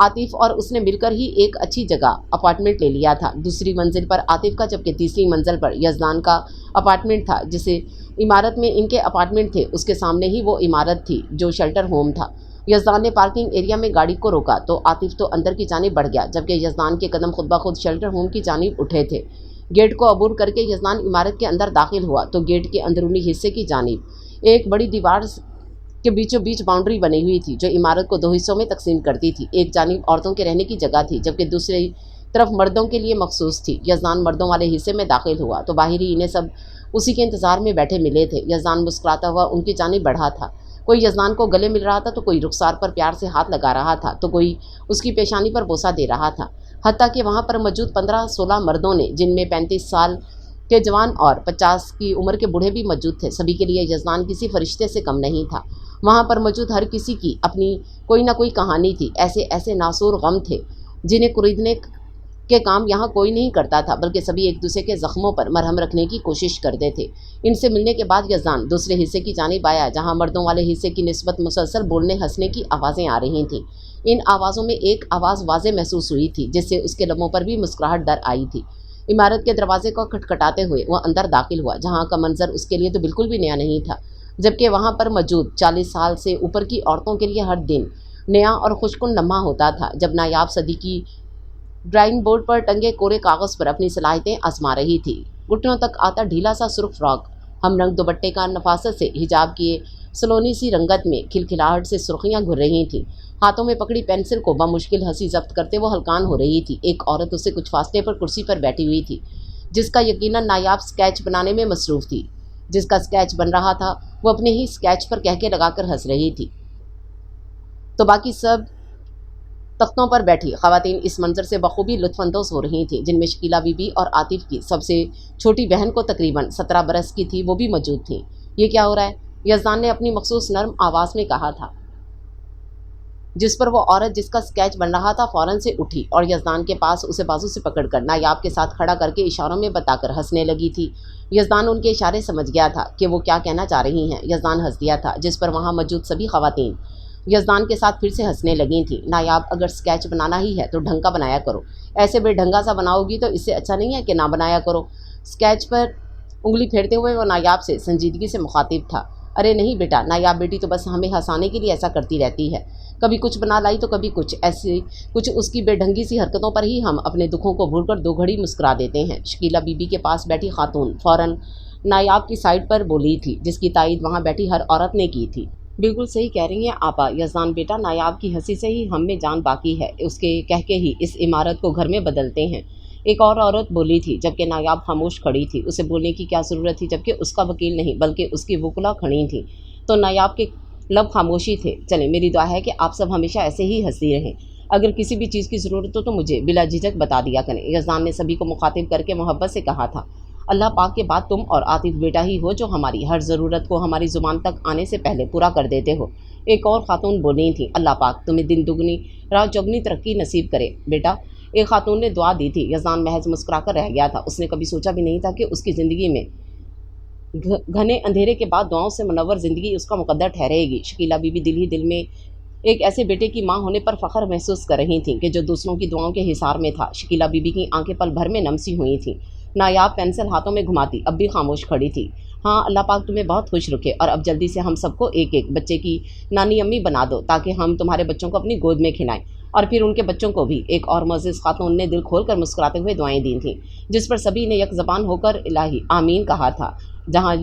आतिफ और उसने मिलकर ही एक अच्छी जगह अपार्टमेंट ले लिया था। दूसरी मंजिल पर आतिफ का, जबकि तीसरी मंजिल पर यज़दान का अपार्टमेंट था। जिसे इमारत में इनके अपार्टमेंट थे, उसके सामने ही वो इमारत थी जो शेल्टर होम था। यज़दान ने पार्किंग एरिया में गाड़ी को रोका तो आतिफ तो अंदर की जानिब बढ़ गया, जबकि यज़दान के कदम खुद ब खुद शेल्टर होम की जानिब उठे थे। गेट को अबूर करके यज़दान इमारत के अंदर दाखिल हुआ तो गेट के अंदरूनी हिस्से की जानिब एक बड़ी दीवार के बीचों बीच बाउंड्री बनी हुई थी, जो इमारत को 2 हिस्सों में तकसीम करती थी। एक जानिब औरतों के रहने की जगह थी, जबकि दूसरी तरफ मर्दों के लिए मखसूस थी। यज़दान मर्दों वाले हिस्से में दाखिल हुआ तो बाहर ही इन्हें सब उसी के इंतज़ार में बैठे मिले थे। यज़दान मुस्कुराता हुआ उनकी जानिब बढ़ा था। कोई यज़दान को गले मिल रहा था तो कोई रुखसार पर प्यार से हाथ लगा रहा था तो कोई उसकी पेशानी पर बोसा दे रहा था। हत्ता कि वहाँ पर मौजूद 15-16 मर्दों ने, जिनमें 35 साल के जवान और 50 की उम्र के बूढ़े भी मौजूद थे, सभी के लिए यज़दान किसी फरिश्ते से कम नहीं था। वहाँ पर मौजूद हर किसी की अपनी कोई ना कोई कहानी थी। ऐसे ऐसे नासूर गम थे जिन्हें कुरीदने کہ کام یہاں کوئی نہیں کرتا تھا، بلکہ سبھی ایک دوسرے کے زخموں پر مرہم رکھنے کی کوشش کرتے تھے۔ ان سے ملنے کے بعد یزدان دوسرے حصے کی جانب آیا، جہاں مردوں والے حصے کی نسبت مسلسل بولنے ہنسنے کی آوازیں آ رہی تھیں۔ ان آوازوں میں ایک آواز واضح محسوس ہوئی تھی، جس سے اس کے لبوں پر بھی مسکراہٹ در آئی تھی۔ عمارت کے دروازے کو کھٹکھٹاتے ہوئے وہ اندر داخل ہوا، جہاں کا منظر اس کے لیے تو بالکل بھی نیا نہیں تھا، جبکہ وہاں پر موجود 40 سال سے اوپر کی عورتوں کے لیے ہر دن نیا اور خوشکن لمحہ ہوتا تھا، جب نایاب صدیقی ڈرائنگ بورڈ پر ٹنگے کورے کاغذ پر اپنی صلاحیتیں آزما رہی تھی۔ گھٹنوں تک آتا ڈھیلا سا سرخ فراک، ہم رنگ دوپٹے کا نفاست سے حجاب کیے سلونی سی رنگت میں کھلکھلاہٹ سے سرخیاں گھر رہی تھیں۔ ہاتھوں میں پکڑی پینسل کو بمشکل ہنسی ضبط کرتے وہ ہلکان ہو رہی تھی۔ ایک عورت اسے کچھ فاصلے پر کرسی پر بیٹھی ہوئی تھی، جس کا یقیناً نایاب سکیچ بنانے میں مصروف تھی۔ جس کا سکیچ بن رہا تھا وہ اپنے ہی سکیچ پر کہکے لگا کر ہنس رہی تھی، تو باقی سب تختوں پر بیٹھی خواتین اس منظر سے بخوبی لطف اندوز ہو رہی تھیں، جن میں شکیلہ بی بی اور عاطف کی سب سے چھوٹی بہن کو تقریباً 17 برس کی تھی، وہ بھی موجود تھیں۔ یہ کیا ہو رہا ہے؟ یزدان نے اپنی مخصوص نرم آواز میں کہا تھا، جس پر وہ عورت جس کا سکیچ بن رہا تھا فوراً سے اٹھی اور یزدان کے پاس اسے بازو سے پکڑ کر نایاب کے ساتھ کھڑا کر کے اشاروں میں بتا کر ہنسنے لگی تھی۔ یزدان ان کے اشارے سمجھ گیا تھا کہ وہ کیا کہنا چاہ رہی ہیں۔ یزدان ہنس دیا تھا، جس پر وہاں موجود سبھی خواتین یزدان کے ساتھ پھر سے ہنسنے لگی تھیں۔ نایاب، اگر سکیچ بنانا ہی ہے تو ڈھنگ کا بنایا کرو، ایسے بے ڈھنگا سا بناؤ گی تو اس سے اچھا نہیں ہے کہ نہ بنایا کرو۔ سکیچ پر انگلی پھیرتے ہوئے وہ نایاب سے سنجیدگی سے مخاطب تھا۔ ارے نہیں بیٹا، نایاب بیٹی تو بس ہمیں ہنسانے کے لیے ایسا کرتی رہتی ہے، کبھی کچھ بنا لائی تو کبھی کچھ، ایسی کچھ اس کی بے ڈھنگی سی حرکتوں پر ہی ہم اپنے دکھوں کو بھول کر دو گھڑی مسکرا دیتے ہیں۔ شکیلہ بی بی کے پاس بیٹھی خاتون فوراً نایاب کی سائڈ پر بولی تھی، جس کی تائید وہاں بیٹھی ہر عورت نے کی تھی۔ بالکل صحیح کہہ رہی ہیں آپا، یزدان بیٹا، نایاب کی ہنسی سے ہی ہم میں جان باقی ہے، اس کے کہکے ہی اس عمارت کو گھر میں بدلتے ہیں۔ ایک اور عورت بولی تھی، جبکہ نایاب خاموش کھڑی تھی۔ اسے بولنے کی کیا ضرورت تھی، جبکہ اس کا وکیل نہیں بلکہ اس کی وکلا کھڑی تھیں، تو نایاب کے لب خاموشی تھے۔ چلیں، میری دعا ہے کہ آپ سب ہمیشہ ایسے ہی ہنستی رہیں۔ اگر کسی بھی چیز کی ضرورت ہو تو مجھے بلا جھجک بتا دیا کریں۔ یزدان نے سبھی کو مخاطب کر کے محبت سے کہا تھا۔ اللہ پاک کے بعد تم اور عاطف بیٹا ہی ہو جو ہماری ہر ضرورت کو ہماری زبان تک آنے سے پہلے پورا کر دیتے ہو۔ ایک اور خاتون بولی تھی، اللہ پاک تمہیں دن دگنی رات چوگنی ترقی نصیب کرے بیٹا۔ ایک خاتون نے دعا دی تھی۔ یزدان محض مسکرا کر رہ گیا تھا۔ اس نے کبھی سوچا بھی نہیں تھا کہ اس کی زندگی میں گھنے اندھیرے کے بعد دعاؤں سے منور زندگی اس کا مقدر ٹھہرے گی۔ شکیلہ بی بی دل ہی دل میں ایک ایسے بیٹے کی ماں ہونے پر فخر محسوس کر رہی تھیں کہ جو دوسروں کی دعاؤں کے حصار میں تھا۔ شکیلہ بی بی کی آنکھیں پل بھر میں نم سی ہوئی تھیں۔ نایاب پینسل ہاتھوں میں گھماتی اب بھی خاموش کھڑی تھی۔ ہاں، اللہ پاک تمہیں بہت خوش رکھے، اور اب جلدی سے ہم سب کو ایک ایک بچے کی نانی امی بنا دو تاکہ ہم تمہارے بچوں کو اپنی گود میں کھلائیں، اور پھر ان کے بچوں کو بھی۔ ایک اور معزز خاتون نے دل کھول کر مسکراتے ہوئے دعائیں دی تھیں، جس پر سبھی نے یک زبان ہو کر الہی آمین کہا تھا۔ جہاں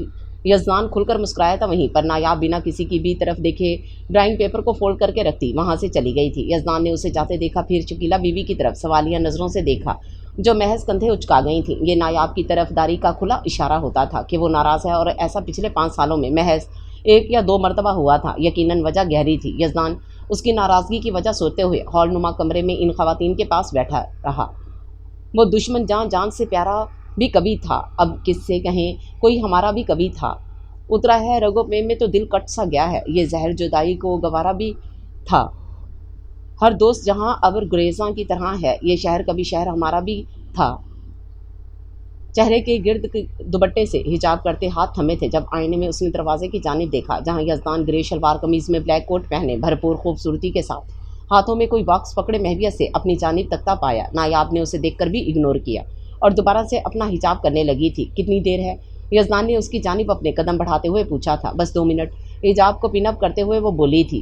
یزدان کھل کر مسکرایا تھا، وہیں پر نایاب بنا کسی کی بھی طرف دیکھے ڈرائنگ پیپر کو فولڈ کر کے رکھتی وہاں سے چلی گئی تھی۔ یزدان نے اسے جاتے دیکھا، پھر شکیلہ بی بی کی طرف سوالیہ نظروں سے دیکھا، جو محض کندھے اچکا گئی تھیں۔ یہ نایاب کی طرف داری کا کھلا اشارہ ہوتا تھا کہ وہ ناراض ہے، اور ایسا پچھلے 5 سالوں میں محض 1 یا 2 مرتبہ ہوا تھا۔ یقیناً وجہ گہری تھی۔ یزدان اس کی ناراضگی کی وجہ سوچتے ہوئے ہال نما کمرے میں ان خواتین کے پاس بیٹھا رہا۔ وہ دشمن جان سے پیارا بھی کبھی تھا، اب کس سے کہیں، کوئی ہمارا بھی کبھی تھا، اترا ہے رگوں میں تو دل کٹ سا گیا ہے۔ یہ زہر جدائی کو گوارا بھی تھا، ہر دوست جہاں ابر گریزاں کی طرح ہے۔ یہ شہر کبھی شہر ہمارا بھی تھا۔ چہرے کے گرد دوپٹے سے حجاب کرتے ہاتھ تھمے تھے جب آئینے میں اس نے دروازے کی جانب دیکھا، جہاں یزدان گرے شلوار قمیض میں بلیک کوٹ پہنے بھرپور خوبصورتی کے ساتھ ہاتھوں میں کوئی باکس پکڑے مہویت سے اپنی جانب تکتا پایا۔ نایاب نے اسے دیکھ کر بھی اگنور کیا اور دوبارہ سے اپنا حجاب کرنے لگی تھی۔ کتنی دیر ہے؟ یزدان نے اس کی جانب اپنے قدم بڑھاتے ہوئے پوچھا تھا۔ بس 2 منٹ، حجاب کو پن اپ کرتے ہوئے وہ بولی تھی۔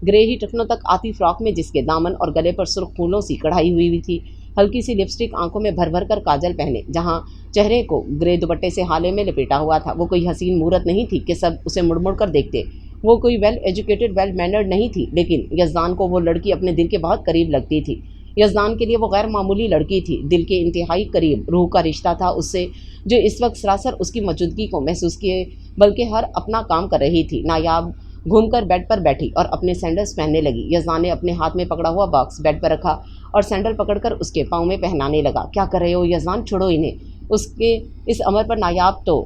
گرے ہی ٹخنوں تک آتی فراک میں جس کے دامن اور گلے پر سرخ پھولوں سی کڑھائی ہوئی تھی، ہلکی سی لپسٹک، آنکھوں میں بھر بھر کر کاجل پہنے، جہاں چہرے کو گرے دوپٹے سے حالے میں لپیٹا ہوا تھا۔ وہ کوئی حسین مورت نہیں تھی کہ سب اسے مڑ مڑ کر دیکھتے، وہ کوئی ویل ایجوکیٹڈ ویل مینرڈ نہیں تھی، لیکن یزدان کو وہ لڑکی اپنے دل کے بہت قریب لگتی تھی۔ یزدان کے لیے وہ غیر معمولی لڑکی تھی، دل کے انتہائی قریب، روح کا رشتہ تھا اس سے، جو اس وقت سراسر اس کی موجودگی کو محسوس کیے بلکہ ہر اپنا کام کر رہی تھی۔ نایاب گھوم کر بیڈ پر بیٹھی اور اپنے سینڈلز پہننے لگی۔ یزدان نے اپنے ہاتھ میں پکڑا ہوا باکس بیڈ پر رکھا اور سینڈل پکڑ کر اس کے پاؤں میں پہنانے لگا۔ کیا کر رہے ہو یزدان، چھوڑو انہیں۔ اس کے اس امر پر نایاب تو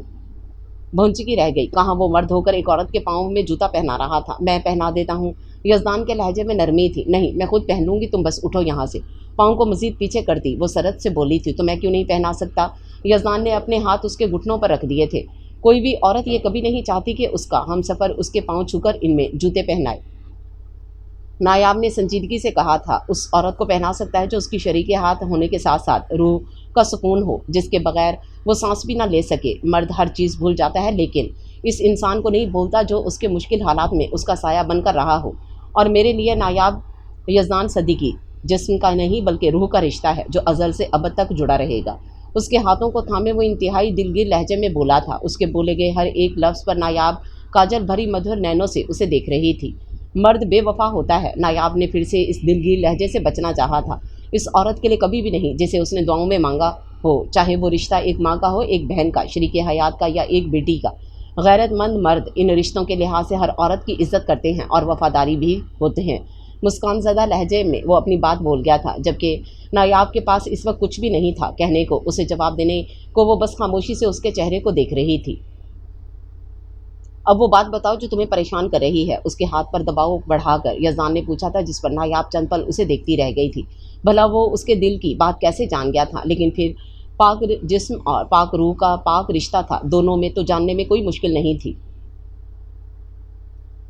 بھونچکی رہ گئی۔ کہاں وہ مرد ہو کر ایک عورت کے پاؤں میں جوتا پہنا رہا تھا۔ میں پہنا دیتا ہوں، यजदान के लहजे में नरमी थी। नहीं, मैं खुद पहन लूँगी, तुम बस उठो यहाँ से। पाँव को मज़ीद पीछे करती वो सरद से बोली थी, तो मैं क्यों नहीं पहना सकता? यजदान ने अपने हाथ उसके घुटनों पर रख दिए थे। कोई भी औरत ये कभी नहीं चाहती कि उसका हमसफ़र उसके पाँव छूकर इनमें जूते पहनाए। नायाब ने संजीदगी से कहा था, उस औरत को पहना सकता है जो उसकी शरीके हाथ होने के साथ साथ रूह का सुकून हो, जिसके बगैर वो सांस भी ना ले सके। मर्द हर चीज़ भूल जाता है, लेकिन इस इंसान को नहीं भूलता जो उसके मुश्किल हालात में उसका साया बनकर रहा हो। और मेरे लिए नायाब यजदान सदीकी जिस्म का नहीं बल्कि रूह का रिश्ता है, जो अज़ल से अबद तक जुड़ा रहेगा। उसके हाथों को थामे वो इंतहाई दिलगीर लहजे में बोला था। उसके बोले गए हर एक लफ्ज़ पर नायाब काजल भरी मधुर नैनों से उसे देख रही थी। मर्द बेवफा होता है। नायाब ने फिर से इस दिलगीर लहजे से बचना चाहा था। इस औरत के लिए कभी भी नहीं जिसे उसने दुआओं में मांगा हो, चाहे वो रिश्ता एक माँ का हो, एक बहन का, शरीके हयात का या एक बेटी का। गैरतमंद मर्द इन रिश्तों के लिहाज से हर औरत की इज्जत करते हैं और वफादारी भी होते हैं। मुस्कान ज़दा लहजे में वो अपनी बात बोल गया था, जबकि नायाब के पास इस वक्त कुछ भी नहीं था कहने को। उसे जवाब देने को वो बस खामोशी से उसके चेहरे को देख रही थी। अब वो बात बताओ जो तुम्हें परेशान कर रही है। उसके हाथ पर दबाव बढ़ाकर यजदान ने पूछा था, जिस पर नायाब चंद पल उसे देखती रह गई थी। भला वो उसके दिल की बात कैसे जान गया था, लेकिन फिर पाक जिस्म और पाक रूह का पाक रिश्ता था, दोनों में तो जानने में कोई मुश्किल नहीं थी।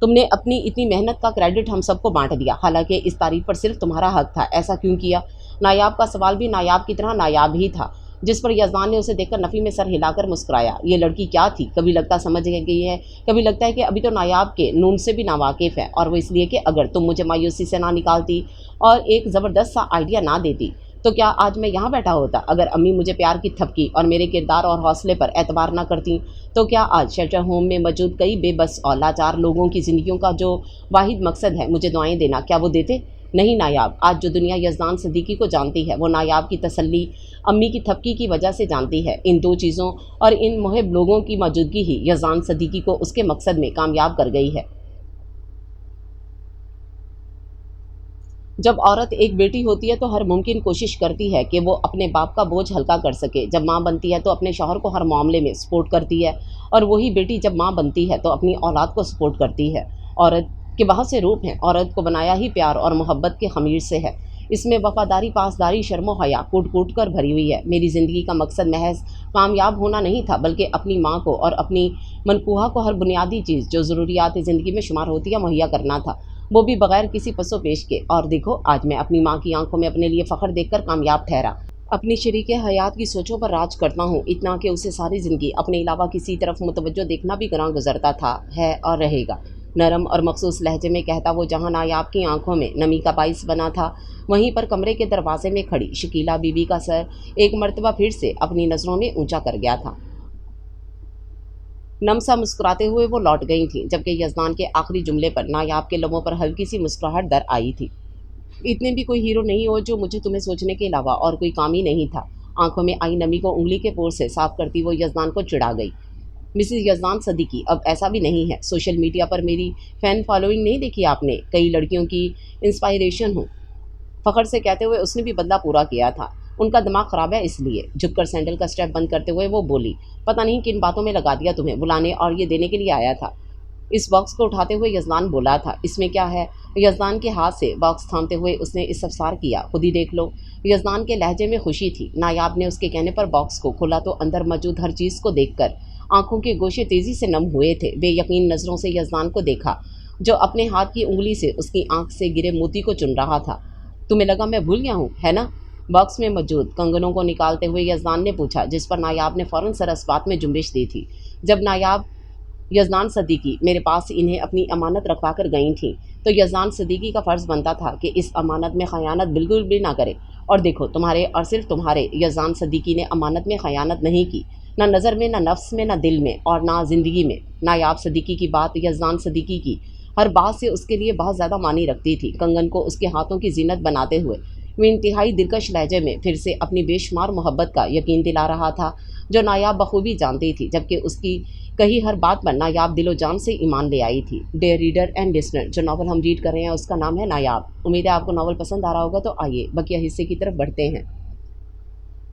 तुमने अपनी इतनी मेहनत का क्रेडिट हम सबको बांट दिया, हालांकि इस तारीफ पर सिर्फ तुम्हारा हक था। ऐसा क्यों किया? नायाब का सवाल भी नायाब की तरह नायाब ही था, जिस पर यजदान ने उसे देखकर नफ़ी में सर हिलाकर मुस्कुराया। ये लड़की क्या थी? कभी लगता समझ गई है, कभी लगता है कि अभी तो नायाब के नून से भी नावाकिफ़ है। और वो इसलिए कि अगर तुम मुझे मायूसी से ना निकालती और एक ज़बरदस्त सा आइडिया ना देती तो क्या आज मैं यहाँ बैठा होता? अगर अम्मी मुझे प्यार की थपकी और मेरे किरदार और हौसले पर एतबार ना करती तो क्या आज शेल्टर होम में मौजूद कई बेबस और लाचार लोगों की ज़िंदगियों का जो वाहिद मकसद है मुझे दुआएं देना, क्या वो देते? नहीं नायाब, आज जो दुनिया यजदान सदीकी को जानती है वो नायाब की तसल्ली अम्मी की थपकी की वजह से जानती है। इन दो चीज़ों और इन मुहिब लोगों की मौजूदगी ही यजदान सदीकी को उसके मकसद में कामयाब कर गई है। जब औरत एक बेटी होती है तो हर मुमकिन कोशिश करती है कि वो अपने बाप का बोझ हल्का कर सके। जब माँ बनती है तो अपने शौहर को हर मामले में सपोर्ट करती है, और वही बेटी जब माँ बनती है तो अपनी औलाद को सपोर्ट करती है। औरत के बहुत से रूप हैं। औरत को बनाया ही प्यार और मोहब्बत के खमीर से है। इसमें वफादारी, पासदारी, शर्मो हया कूट कूट कर भरी हुई है। मेरी ज़िंदगी का मकसद महज कामयाब होना नहीं था, बल्कि अपनी माँ को और अपनी मनकूहा को हर बुनियादी चीज़ जो ज़रूरियात ज़िंदगी में शुमार होती है मुहैया करना था, वो भी बगैर किसी पसो पेश के। और देखो आज मैं अपनी माँ की आंखों में अपने लिए फ़ख्र देखकर कामयाब ठहरा। अपनी शरीके हयात की सोचों पर राज करता हूँ, इतना कि उसे सारी ज़िंदगी अपने अलावा किसी तरफ मुतवज्जो देखना भी ग्रां गुजरता था, है और रहेगा। नरम और मखसूस लहजे में कहता वो जहाँ नायाब की आंखों में नमी का बाइस बना था, वहीं पर कमरे के दरवाजे में खड़ी शकीला बीबी का सर एक मर्तबा फिर से अपनी नज़रों में ऊंचा कर गया था। नमसा मुस्कुराते हुए वो लौट गई थी, जबकि यजदान के आखिरी जुमले पर नायाब के लबों पर हल्की सी मुस्कुराहट दर आई थी। इतने भी कोई हीरो नहीं हो जो मुझे तुम्हें सोचने के अलावा और कोई काम ही नहीं था। आंखों में आई नमी को उंगली के पोर से साफ करती वो यजदान को चिढ़ा गई। मिसेस यजदान सदीकी, अब ऐसा भी नहीं है। सोशल मीडिया पर मेरी फ़ैन फॉलोइंग नहीं देखी आपने? कई लड़कियों की इंस्पायरेशन हूँ, फ़ख्र से कहते हुए उसने भी बदला पूरा किया था। उनका दिमाग ख़राब है इसलिए। झुककर सैंडल का स्टेप बंद करते हुए वो बोली, पता नहीं किन बातों में लगा दिया तुम्हें, बुलाने और ये देने के लिए आया था। इस बॉक्स को उठाते हुए यजदान बोला था, इसमें क्या है? यजदान के हाथ से बॉक्स थामते हुए उसने इस्तफसार किया, खुद ही देख लो। यजदान के लहजे में खुशी थी। नायाब ने उसके कहने पर बॉक्स को खोला तो अंदर मौजूद हर चीज़ को देखकर आंखों के गोशे तेज़ी से नम हुए थे। बेयकीन नज़रों से यजदान को देखा, जो अपने हाथ की उंगली से उसकी आंख से गिरे मोती को चुन रहा था। तुम्हें लगा मैं भूल गया हूँ, है ना? बॉक्स में मौजूद कंगनों को निकालते हुए यजदान ने पूछा, जिस पर नायाब ने फ़ौरन सर इस बात में जुम्बिश दी थी। जब नायाब यजदान सदीकी मेरे पास इन्हें अपनी अमानत रखवा कर गई थी तो यजदान सदीकी का फ़र्ज़ बनता था कि इस अमानत में ख़यानत बिल्कुल भी ना करे। और देखो तुम्हारे और सिर्फ तुम्हारे यजदान सदीकी ने अमानत में ख़यानत नहीं की, ना नज़र में, ना नफ्स में, ना दिल में और ना ज़िंदगी में। नायाब सदीकी की बात यजदान सदीकी की हर बात से उसके लिए बहुत ज़्यादा मानी रखती थी। कंगन को उसके हाथों की जीनत बनाते हुए वो इंतहाई दिलकश लहजे में फिर से अपनी बेशुमार मोहब्बत का यकीन दिला रहा था, जो नायाब बखूबी जानती थी, जबकि उसकी कही हर बात पर नायाब दिलो जान से ईमान ले आई थी। डियर रीडर एंड लिसनर, जो नावल हम रीड कर रहे हैं उसका नाम है नायाब। उम्मीद है आपको नावल पसंद आ रहा होगा, तो आइए बकिया हिस्से की तरफ बढ़ते हैं।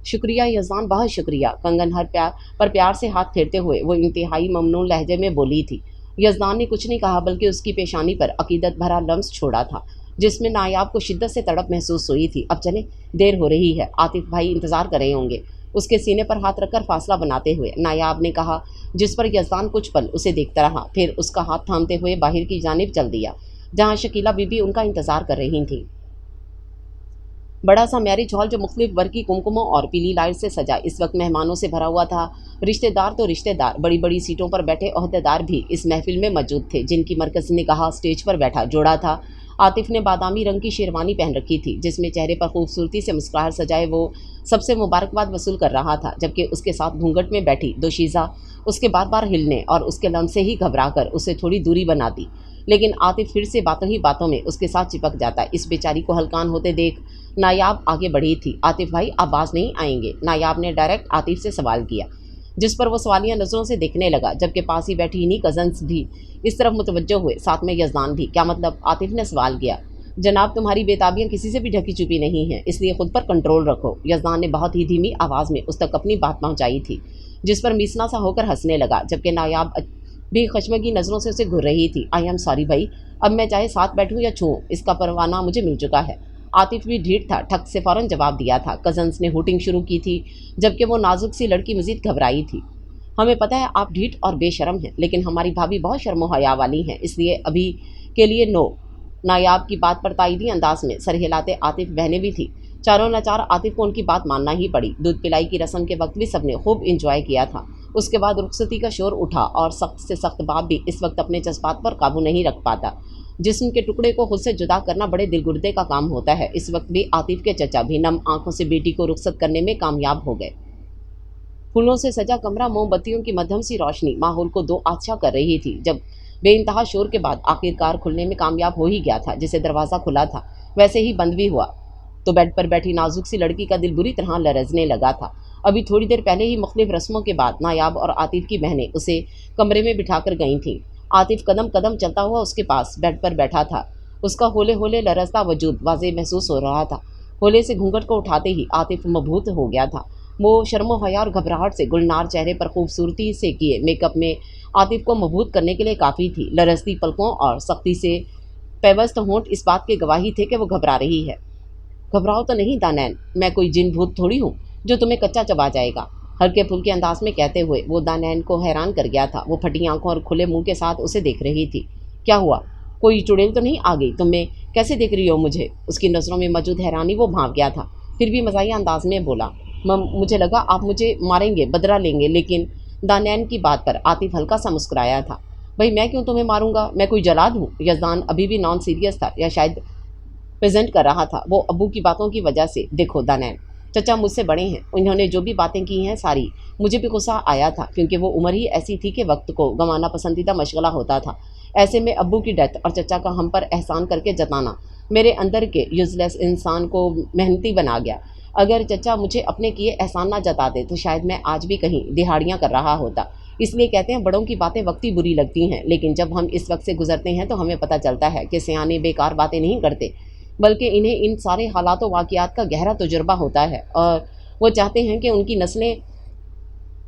शुक्रिया यजदान, बहुत शुक्रिया। कंगन हर प्यार से हाथ फेरते हुए वो इंतहाई ममनून लहजे में बोली थी। यजदान ने कुछ नहीं कहा बल्कि उसकी पेशानी पर अकीदत भरा लम्स छोड़ा था जिसमें नायाब को शिद्दत से तड़प महसूस हुई थी। अब चले, देर हो रही है, आतिफ भाई इंतज़ार कर रहे होंगे। उसके सीने पर हाथ रखकर फासला बनाते हुए नायाब ने कहा, जिस पर यजदान कुछ पल उसे देखता रहा, फिर उसका हाथ थामते हुए बाहर की जानिब चल दिया जहाँ शकीला बीबी उनका इंतज़ार कर रही थी। बड़ा सा मैरिज हॉल जो मुख्तलिफ वर्ग की कुमकुमों और पीली लाइट से सजा इस वक्त मेहमानों से भरा हुआ था। रिश्तेदार तो रिश्तेदार, बड़ी बड़ी सीटों पर बैठे ओहदेदार भी इस महफिल में मौजूद थे, जिनकी मरकज़ निगाह स्टेज पर बैठा जोड़ा था। आतिफ ने बादामी रंग की शेरवानी पहन रखी थी जिसमें चेहरे पर खूबसूरती से मुस्कुराहट सजाए वो सबसे मुबारकबाद वसूल कर रहा था, जबकि उसके साथ घूंघट में बैठी दोशीज़ा उसके बार बार हिलने और उसके लम्स से ही घबरा कर उसे थोड़ी दूरी बनाती। लेकिन आतिफ फिर से बातों ही बातों में उसके साथ चिपक जाता। इस बेचारी को हलकान होते देख नायाब आगे बढ़ी थी। आतिफ भाई, आप बाज नहीं आएंगे? नायाब ने डायरेक्ट आतिफ से सवाल किया, जिस पर वो सवालिया नज़रों से देखने लगा, जबकि पास ही बैठी इन्हीं कज़न्स भी इस तरफ मुतवज्जो हुए, साथ में यजदान भी। क्या मतलब? आतिफ ने सवाल किया। जनाब, तुम्हारी बेताबियाँ किसी से भी ढकी छुपी नहीं हैं, इसलिए खुद पर कंट्रोल रखो। यजदान ने बहुत ही धीमी आवाज़ में उस तक अपनी बात पहुँचाई थी, जिस पर मीसना सा होकर हंसने लगा, जबकि नायाब भी खशमगी नज़रों से उसे घूर रही थी। आई एम सॉरी भाई, अब मैं चाहे साथ बैठूं या छूऊं, इसका परवाना मुझे मिल चुका है। आतिफ भी ढीठ था, ठक से फ़ौरन जवाब दिया था। कज़न्स ने हुटिंग शुरू की थी, जबकि वो नाजुक सी लड़की मज़ीद घबराई थी। हमें पता है आप ढीठ और बेशरम हैं, लेकिन हमारी भाभी बहुत शर्म हया वाली हैं, इसलिए अभी के लिए नो। नायाब की बात पर तायदी अंदाज में सर हिलाते आतिफ बहने भी थी। चारों नचार आतिफ को उनकी बात मानना ही पड़ी। दूध पिलाई की रस्म के वक्त भी सबने खूब इंजॉय किया था। उसके बाद रुखसती का शोर उठा और सख्त से सख्त बाप भी इस वक्त अपने जज्बात पर काबू नहीं रख पाता। जिस्म के टुकड़े को खुद से जुदा करना बड़े दिलगुर्दे का काम होता है। इस वक्त भी आतिफ के चचा भी नम आंखों से बेटी को रुखसत करने में कामयाब हो गए। फूलों से सजा कमरा मोमबत्तियों की मध्यम सी रोशनी माहौल को दो आछा कर रही थी। जब बेइंतहा शोर के बाद आखिरकार खुलने में कामयाब हो ही गया था, जैसे दरवाज़ा खुला था वैसे ही बंद भी हुआ, तो बेड पर बैठी नाजुक सी लड़की का दिल बुरी तरह लरजने लगा था। अभी थोड़ी देर पहले ही मुख्तलिफ रस्मों के बाद नायाब और आतिफ की बहनें उसे कमरे में बिठाकर गई थीं। आतिफ कदम कदम चलता हुआ उसके पास बेड पर बैठा था। उसका होले होले लरजता वजूद वाज़ेह महसूस हो रहा था। होले से घूंघट को उठाते ही आतिफ मबहूत हो गया था। वो शर्मो हया और घबराहट से गुलनार चेहरे पर खूबसूरती से किए मेकअप में आतिफ को मबहूत करने के लिए काफ़ी थी। लरजती पलकों और सख्ती से पेवस्त होंठ इस बात के गवाही थे कि वो घबरा रही है। घबराओ तो नहीं दानैन, मैं कोई जिन भूत थोड़ी हूँ जो तुम्हें कच्चा चबा जाएगा। हल्के फुल्के अंदाज में कहते हुए वो दानैन को हैरान कर गया था। वो फटी आंखों और खुले मुंह के साथ उसे देख रही थी। क्या हुआ? कोई चुड़ैल तो नहीं आ गई? तुम्हें कैसे देख रही हो मुझे? उसकी नज़रों में मौजूद हैरानी वो भांप गया था। फिर भी मज़ाहिया अंदाज में बोला, मुझे लगा आप मुझे मारेंगे, बदला लेंगे। लेकिन दानैन की बात पर आतिफ हल्का सा मुस्कुराया था। भाई मैं क्यों तुम्हें मारूंगा? मैं कोई जलाद हूँ? यजदान अभी भी नॉन सीरियस था, या शायद प्रेजेंट कर रहा था वो अब्बू की बातों की वजह से। देखो दानैन, चचा मुझसे बड़े हैं, उन्होंने जो भी बातें की हैं सारी मुझे भी गुस्सा आया था, क्योंकि वो उम्र ही ऐसी थी कि वक्त को गंवाना पसंदीदा मशगला होता था। ऐसे में अब्बू की डेथ और चचा का हम पर एहसान करके जताना मेरे अंदर के यूजलेस इंसान को मेहनती बना गया। अगर चचा मुझे अपने किए एहसान ना जताते तो शायद मैं आज भी कहीं दिहाड़ियाँ कर रहा होता। इसलिए कहते हैं बड़ों की बातें वक्ती बुरी लगती हैं, लेकिन जब हम इस वक्त से गुजरते हैं तो हमें पता चलता है कि सियाने बेकार बातें नहीं करते, बल्कि इन्हें इन सारे हालातों वाक़ियात का गहरा तजुर्बा होता है, और वो चाहते हैं कि उनकी नस्लें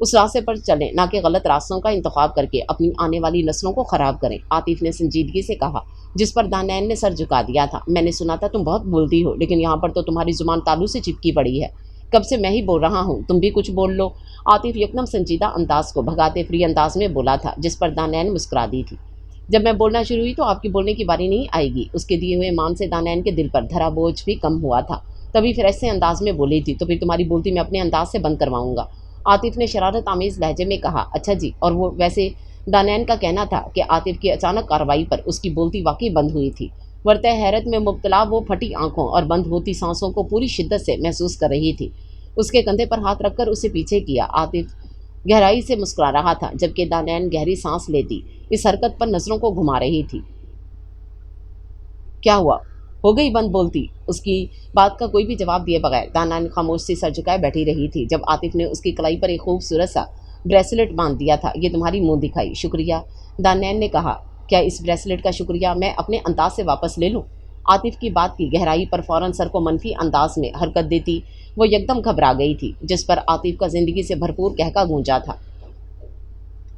उस रास्ते पर चलें, ना कि गलत रास्तों का इंतखाब करके अपनी आने वाली नस्लों को ख़राब करें। आतिफ ने संजीदगी से कहा, जिस पर दानैन ने सर झुका दिया था। मैंने सुना था तुम बहुत बोलती हो, लेकिन यहाँ पर तो तुम्हारी ज़ुबान तालू से चिपकी पड़ी है। कब से मैं ही बोल रहा हूँ, तुम भी कुछ बोल लो। आतिफ एकदम संजीदा अंदाज को भगाते फ्री अंदाज में बोला था, जिस पर दानैन मुस्कुरा दी थी। जब मैं बोलना शुरू हुई तो आपकी बोलने की बारी नहीं आएगी। उसके दिए हुए मान से दानैन के दिल पर धरा बोझ भी कम हुआ था। तभी फिर ऐसे अंदाज में बोली थी, तो फिर तुम्हारी बोलती मैं अपने अंदाज से बंद करवाऊंगा। आतिफ ने शरारत आमेज़ लहजे में कहा, अच्छा जी। और वो वैसे दानैन का कहना था कि आतिफ की अचानक कार्रवाई पर उसकी बोलती वाकई बंद हुई थी। वरते हैरत में मुब्तला वो फटी आंखों और बंद होती सांसों को पूरी शिद्दत से महसूस कर रही थी। उसके कंधे पर हाथ रखकर उसे पीछे किया। आतिफ गहराई से मुस्कुरा रहा था, जबकि दानैन गहरी सांस लेती इस हरकत पर नज़रों को घुमा रही थी। क्या हुआ? हो गई बंद बोलती? उसकी बात का कोई भी जवाब दिए बगैर दानैन खामोश सी सर झुकाए बैठी रही थी। जब आतिफ ने उसकी कलाई पर एक खूबसूरत सा ब्रेसलेट बांध दिया था, ये तुम्हारी मुंह दिखाई। शुक्रिया, दानैन ने कहा। क्या इस ब्रेसलेट का शुक्रिया मैं अपने अंदाज से वापस ले लूँ? आतिफ की बात की गहराई पर फ़ौरन सर को मनफी अंदाज में हरकत देती वो एकदम घबरा गई थी, जिस पर आतिफ का ज़िंदगी से भरपूर कहका गूंजा था।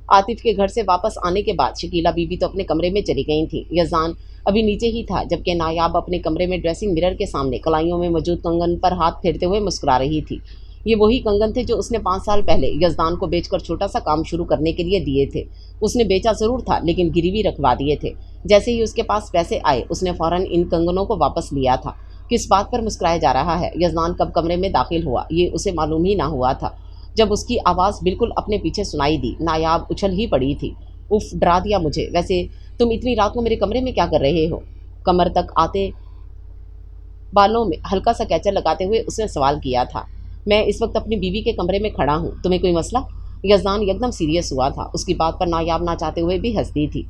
आतिफ के घर से वापस आने के बाद शकीला बीबी तो अपने कमरे में चली गई थी। यज़ान अभी नीचे ही था, जबकि नायाब अपने कमरे में ड्रेसिंग मिरर के सामने कलाइयों में मौजूद कंगन पर हाथ फेरते हुए मुस्कुरा रही थी। ये वही कंगन थे जो उसने 5 साल पहले यज़दान को बेचकर छोटा सा काम शुरू करने के लिए दिए थे। उसने बेचा ज़रूर था, लेकिन गिरवी रखवा दिए थे। जैसे ही उसके पास पैसे आए, उसने फ़ौरन इन कंगनों को वापस लिया था। किस बात पर मुस्कुराया जा रहा है? यज़दान कब कमरे में दाखिल हुआ, ये उसे मालूम ही ना हुआ था। जब उसकी आवाज़ बिल्कुल अपने पीछे सुनाई दी, नायाब उछल ही पड़ी थी। उफ, डरा दिया मुझे। वैसे तुम इतनी रात को मेरे कमरे में क्या कर रहे हो? कमर तक आते बालों में हल्का सा कैचर लगाते हुए उसने सवाल किया था। मैं इस वक्त अपनी बीवी के कमरे में खड़ा हूँ, तुम्हें कोई मसला? यज़दान एकदम सीरियस हुआ था। उसकी बात पर नायाब ना चाहते हुए भी हंसती थी।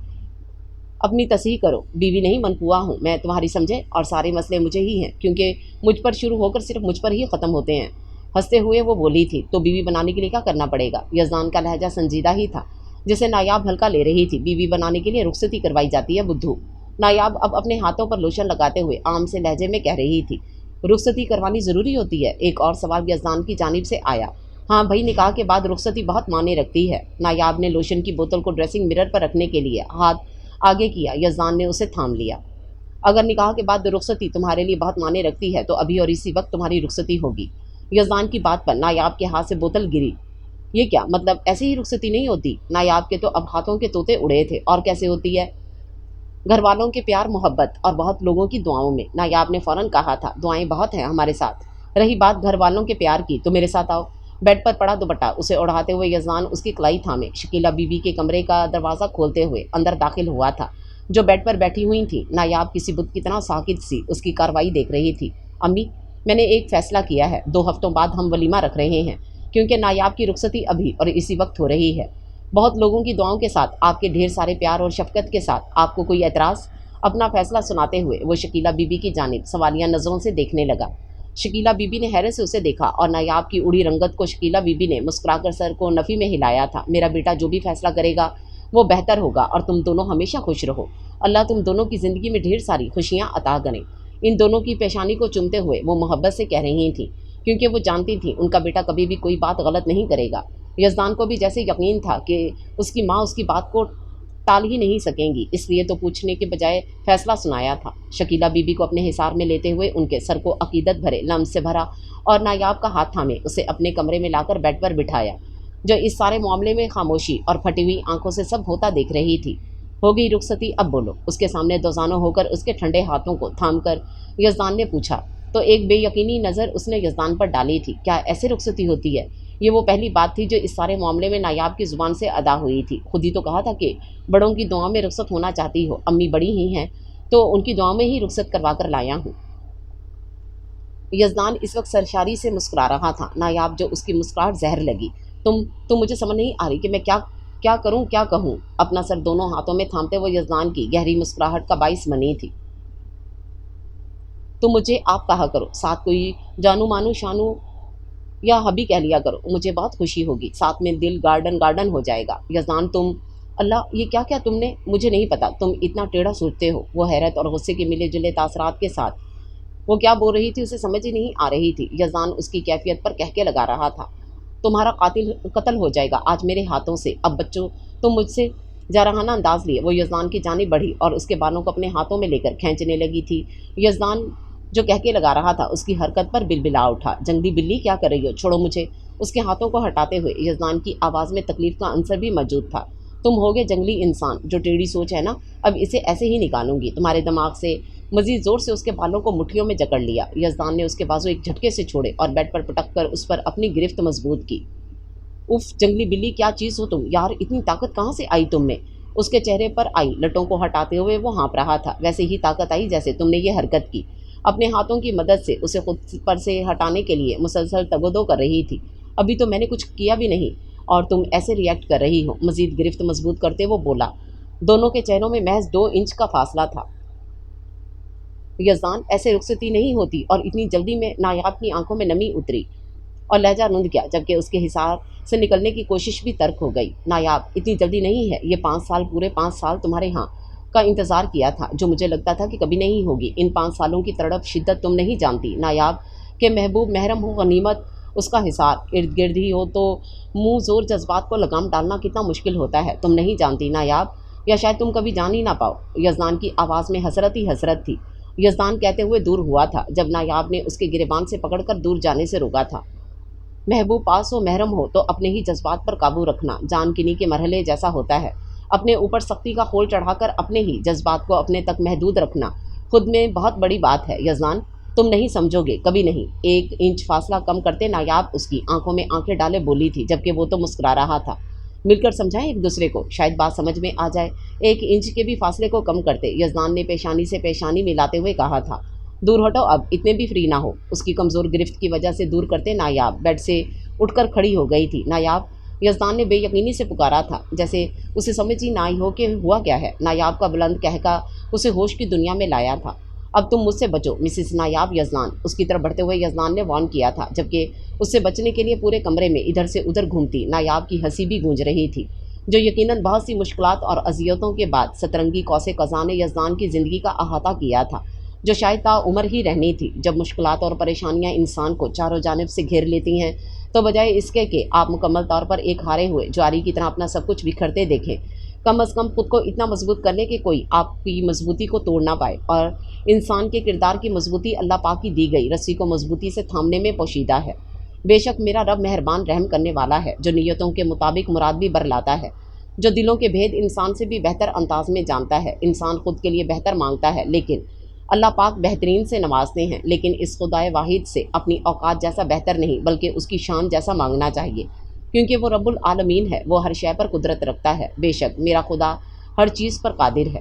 अपनी तस्हीह करो, बीवी नहीं मनपुआ हूँ मैं तुम्हारी, समझे? और सारे मसले मुझे ही हैं, क्योंकि मुझ पर शुरू होकर सिर्फ मुझ पर ही ख़त्म होते हैं। हंसते हुए वो बोली थी, तो बीवी बनाने के लिए क्या करना पड़ेगा? यज़दान का लहजा संजीदा ही था, जिसे नायाब हल्का ले रही थी। बीवी बनाने के लिए रुखसती करवाई जाती है बुद्धू। नायाब अब अपने हाथों पर लोशन लगाते हुए आम से लहजे में कह रही थी, रुखसती करवानी ज़रूरी होती है? एक और सवाल यज़दान की जानिब से आया। हाँ भाई, निकाह के बाद रुखसती बहुत मायने रखती है। नायाब ने लोशन की बोतल को ड्रेसिंग मिरर पर रखने के लिए हाथ आगे किया। यज़दान ने उसे थाम लिया। अगर निकाह के बाद रुखसती तुम्हारे लिए बहुत मायने रखती है, तो अभी और इसी वक्त तुम्हारी रुखसती होगी। यज़दान की बात पर नायाब के हाथ से बोतल गिरी। ये क्या मतलब? ऐसे ही रुखसती नहीं होती? नायाब के तो अब हाथों के तोते उड़े थे। और कैसे होती है? घर वालों के प्यार मोहब्बत और बहुत लोगों की दुआओं में। नायाब ने फ़ौरन कहा था, दुआएं बहुत हैं हमारे साथ। रही बात घर वालों के प्यार की, तो मेरे साथ आओ। बेड पर पड़ा दुपट्टा उसे उड़ाते हुए यज़दान उसकी कलाई थामे शकीला बीबी के कमरे का दरवाज़ा खोलते हुए अंदर दाखिल हुआ था, जो बेड पर बैठी हुई थी। नायाब किसी बुत की तरह साकित सी उसकी कार्रवाई देख रही थी। अम्मी, मैंने एक फ़ैसला किया है। 2 हफ्तों बाद हम वलीमा रख रहे हैं, क्योंकि नायाब की रुखसती अभी और इसी वक्त हो रही है। बहुत लोगों की दुआओं के साथ, आपके ढेर सारे प्यार और शफ़क़त के साथ। आपको कोई एतराज़? अपना फ़ैसला सुनाते हुए वो शकीला बीबी की जानिब सवालिया नज़रों से देखने लगा। शकीला बीबी ने हैरत से उसे देखा और नायाब की उड़ी रंगत को शकीला बीबी ने मुस्कुराकर सर को नफ़ी में हिलाया था। मेरा बेटा जो भी फ़ैसला करेगा वो बेहतर होगा, और तुम दोनों हमेशा खुश रहो। अल्लाह तुम दोनों की ज़िंदगी में ढेर सारी खुशियाँ अता करें। इन दोनों की पेशानी को चूमते हुए वो मोहब्बत से कह रही थी, क्योंकि वो जानती थी उनका बेटा कभी भी कोई बात गलत नहीं करेगा। यज़दान को भी जैसे यकीन था कि उसकी माँ उसकी बात को टाल ही नहीं सकेंगी, इसलिए तो पूछने के बजाय फ़ैसला सुनाया था। शकीला बीबी को अपने हिसार में लेते हुए उनके सर को अकीदत भरे लम्स से भरा और नायाब का हाथ थामे उसे अपने कमरे में लाकर बेड पर बिठाया, जो इस सारे मामले में खामोशी और फटी हुई आंखों से सब होता देख रही थी। हो गई रुखसती, अब बोलो। उसके सामने दोजानो होकर उसके ठंडे हाथों को थाम कर यज़दान ने पूछा। तो एक बेयकीनी नज़र उसने यज़दान पर डाली थी। क्या ऐसे रुखसती होती है? ये वो पहली बात थी जो इस सारे मामले में नायाब की ज़ुबान से अदा हुई थी। खुद ही तो कहा था कि बड़ों की दुआ में रुखसत होना चाहती हो। अम्मी बड़ी ही हैं, तो उनकी दुआ में ही रुखसत करवा कर लाया हूँ। यज़दान इस वक्त सरशारी से मुस्कुरा रहा था। नायाब जो उसकी मुस्कुराहट जहर लगी। तुम मुझे समझ नहीं आ रही कि मैं क्या क्या करूं, क्या कहूं? अपना सर दोनों हाथों में थामते हुए यज़दान की गहरी मुस्कुराहट का बाइस बनी थी। तुम मुझे आप कहा करो, साथ कोई जानू मानू शानू या हबी कह लिया करो, मुझे बहुत खुशी होगी। साथ में दिल गार्डन गार्डन हो जाएगा। यज़दान, तुम अल्लाह, ये क्या क्या तुमने? मुझे नहीं पता तुम इतना टेढ़ा सोचते हो। वो हैरत और गुस्से के मिले जुले तासरात के साथ वो क्या बोल रही थी उसे समझ ही नहीं आ रही थी। यज़दान उसकी कैफियत पर कहके लगा रहा था, तुम्हारा कत्ल हो जाएगा आज मेरे हाथों से। अब बच्चों, तुम मुझसे जारहाना अंदाज लिए वो यज़दान की जानिब बढ़ी और उसके बालों को अपने हाथों में लेकर खींचने लगी थी। यज़दान जो कह के लगा रहा था उसकी हरकत पर बिलबिला उठा। जंगली बिल्ली, क्या कर रही हो? छोड़ो मुझे। उसके हाथों को हटाते हुए यज़दान की आवाज़ में तकलीफ का अंसर भी मौजूद था। तुम होगे जंगली इंसान, जो टेढ़ी सोच है ना, अब इसे ऐसे ही निकालूंगी तुम्हारे दिमाग से। मज़ीद ज़ोर से उसके बालों को मुट्ठियों में जकड़ लिया। यज़दान ने उसके बाजू एक झटके से छोड़े और बेड पर पटक कर उस पर अपनी गिरफ्त मजबूत की। उफ, जंगली बिल्ली, क्या चीज़ हो तुम यार, इतनी ताकत कहाँ से आई तुम में? उसके चेहरे पर आई लटों को हटाते हुए वो हाँप रहा था। वैसे ही ताकत आई जैसे तुमने ये हरकत की। अपने हाथों की मदद से उसे खुद पर से हटाने के लिए मुसलसल तगदो कर रही थी। अभी तो मैंने कुछ किया भी नहीं और तुम ऐसे रिएक्ट कर रही हो। मज़ीद गिरफ्त मजबूत करते वो बोला। दोनों के चेहरों में महज 2 इंच का फासला था। यज़दान, ऐसे रुखसती नहीं होती। और इतनी जल्दी में नायाब की आंखों में नमी उतरी और लहजा रुंध गया, जबकि उसके हिसार से निकलने की कोशिश भी तर्क हो गई। नायाब, इतनी जल्दी नहीं है। ये 5 साल, पूरे 5 साल तुम्हारे यहाँ का इंतज़ार किया था, जो मुझे लगता था कि कभी नहीं होगी। इन 5 सालों की तड़प शिद्दत तुम नहीं जानती नायाब, के महबूब महरम हो गनीमत اس کا حصار ارد گرد ہی ہو تو منہ زور جذبات کو لگام ڈالنا کتنا مشکل ہوتا ہے، تم نہیں جانتی نایاب، یا شاید تم کبھی جان ہی نہ پاؤ۔ یزدان کی آواز میں حسرت ہی حسرت تھی۔ یزدان کہتے ہوئے دور ہوا تھا جب نایاب نے اس کے گریبان سے پکڑ کر دور جانے سے روکا تھا۔ محبوب پاس ہو، محرم ہو تو اپنے ہی جذبات پر قابو رکھنا جان کنی کے مرحلے جیسا ہوتا ہے۔ اپنے اوپر سختی کا خول چڑھا کر اپنے ہی جذبات کو اپنے تک محدود رکھنا خود میں بہت بڑی بات ہے یزدان، تم نہیں سمجھو گے، کبھی نہیں۔ 1 انچ فاصلہ کم کرتے نایاب اس کی آنکھوں میں آنکھیں ڈالے بولی تھی، جبکہ وہ تو مسکرا رہا تھا۔ مل کر سمجھائیں ایک دوسرے کو، شاید بات سمجھ میں آ جائے۔ 1 انچ کے بھی فاصلے کو کم کرتے یزدان نے پیشانی سے پیشانی ملاتے ہوئے کہا تھا۔ دور ہٹو، اب اتنے بھی فری نہ ہو۔ اس کی کمزور گرفت کی وجہ سے دور کرتے نایاب بیڈ سے اٹھ کر کھڑی ہو گئی تھی۔ نایاب، یزدان نے بے یقینی سے پکارا تھا، جیسے اسے سمجھ ہی نہ آئی ہو کہ ہوا کیا ہے۔ نایاب کا بلند کہکا اسے ہوش کی دنیا میں لایا تھا۔ اب تم مجھ سے بچو مسز نایاب یزدان، اس کی طرف بڑھتے ہوئے یزدان نے وارن کیا تھا، جبکہ اس سے بچنے کے لیے پورے کمرے میں ادھر سے ادھر گھومتی نایاب کی ہنسی بھی گونج رہی تھی، جو یقیناً بہت سی مشکلات اور اذیتوں کے بعد سترنگی قوس قزح نے یزدان کی زندگی کا احاطہ کیا تھا، جو شاید تا عمر ہی رہنی تھی۔ جب مشکلات اور پریشانیاں انسان کو چاروں جانب سے گھیر لیتی ہیں تو بجائے اس کے کہ آپ مکمل طور پر ایک ہارے ہوئے جواری کی طرح اپنا سب کچھ بکھرتے دیکھیں، کم از کم خود کو اتنا مضبوط کر لیں کہ کوئی آپ کی مضبوطی کو توڑ نہ پائے۔ اور انسان کے کردار کی مضبوطی اللہ پاک کی دی گئی رسی کو مضبوطی سے تھامنے میں پوشیدہ ہے۔ بے شک میرا رب مہربان رحم کرنے والا ہے، جو نیتوں کے مطابق مراد بھی برلاتا ہے، جو دلوں کے بھید انسان سے بھی بہتر انداز میں جانتا ہے۔ انسان خود کے لیے بہتر مانگتا ہے، لیکن اللہ پاک بہترین سے نوازتے ہیں، لیکن اس خدائے واحد سے اپنی اوقات جیسا بہتر نہیں بلکہ اس کی شان جیسا مانگنا چاہیے، کیونکہ وہ رب العالمین ہے، وہ ہر شے پر قدرت رکھتا ہے۔ بے شک میرا خدا ہر چیز پر قادر ہے۔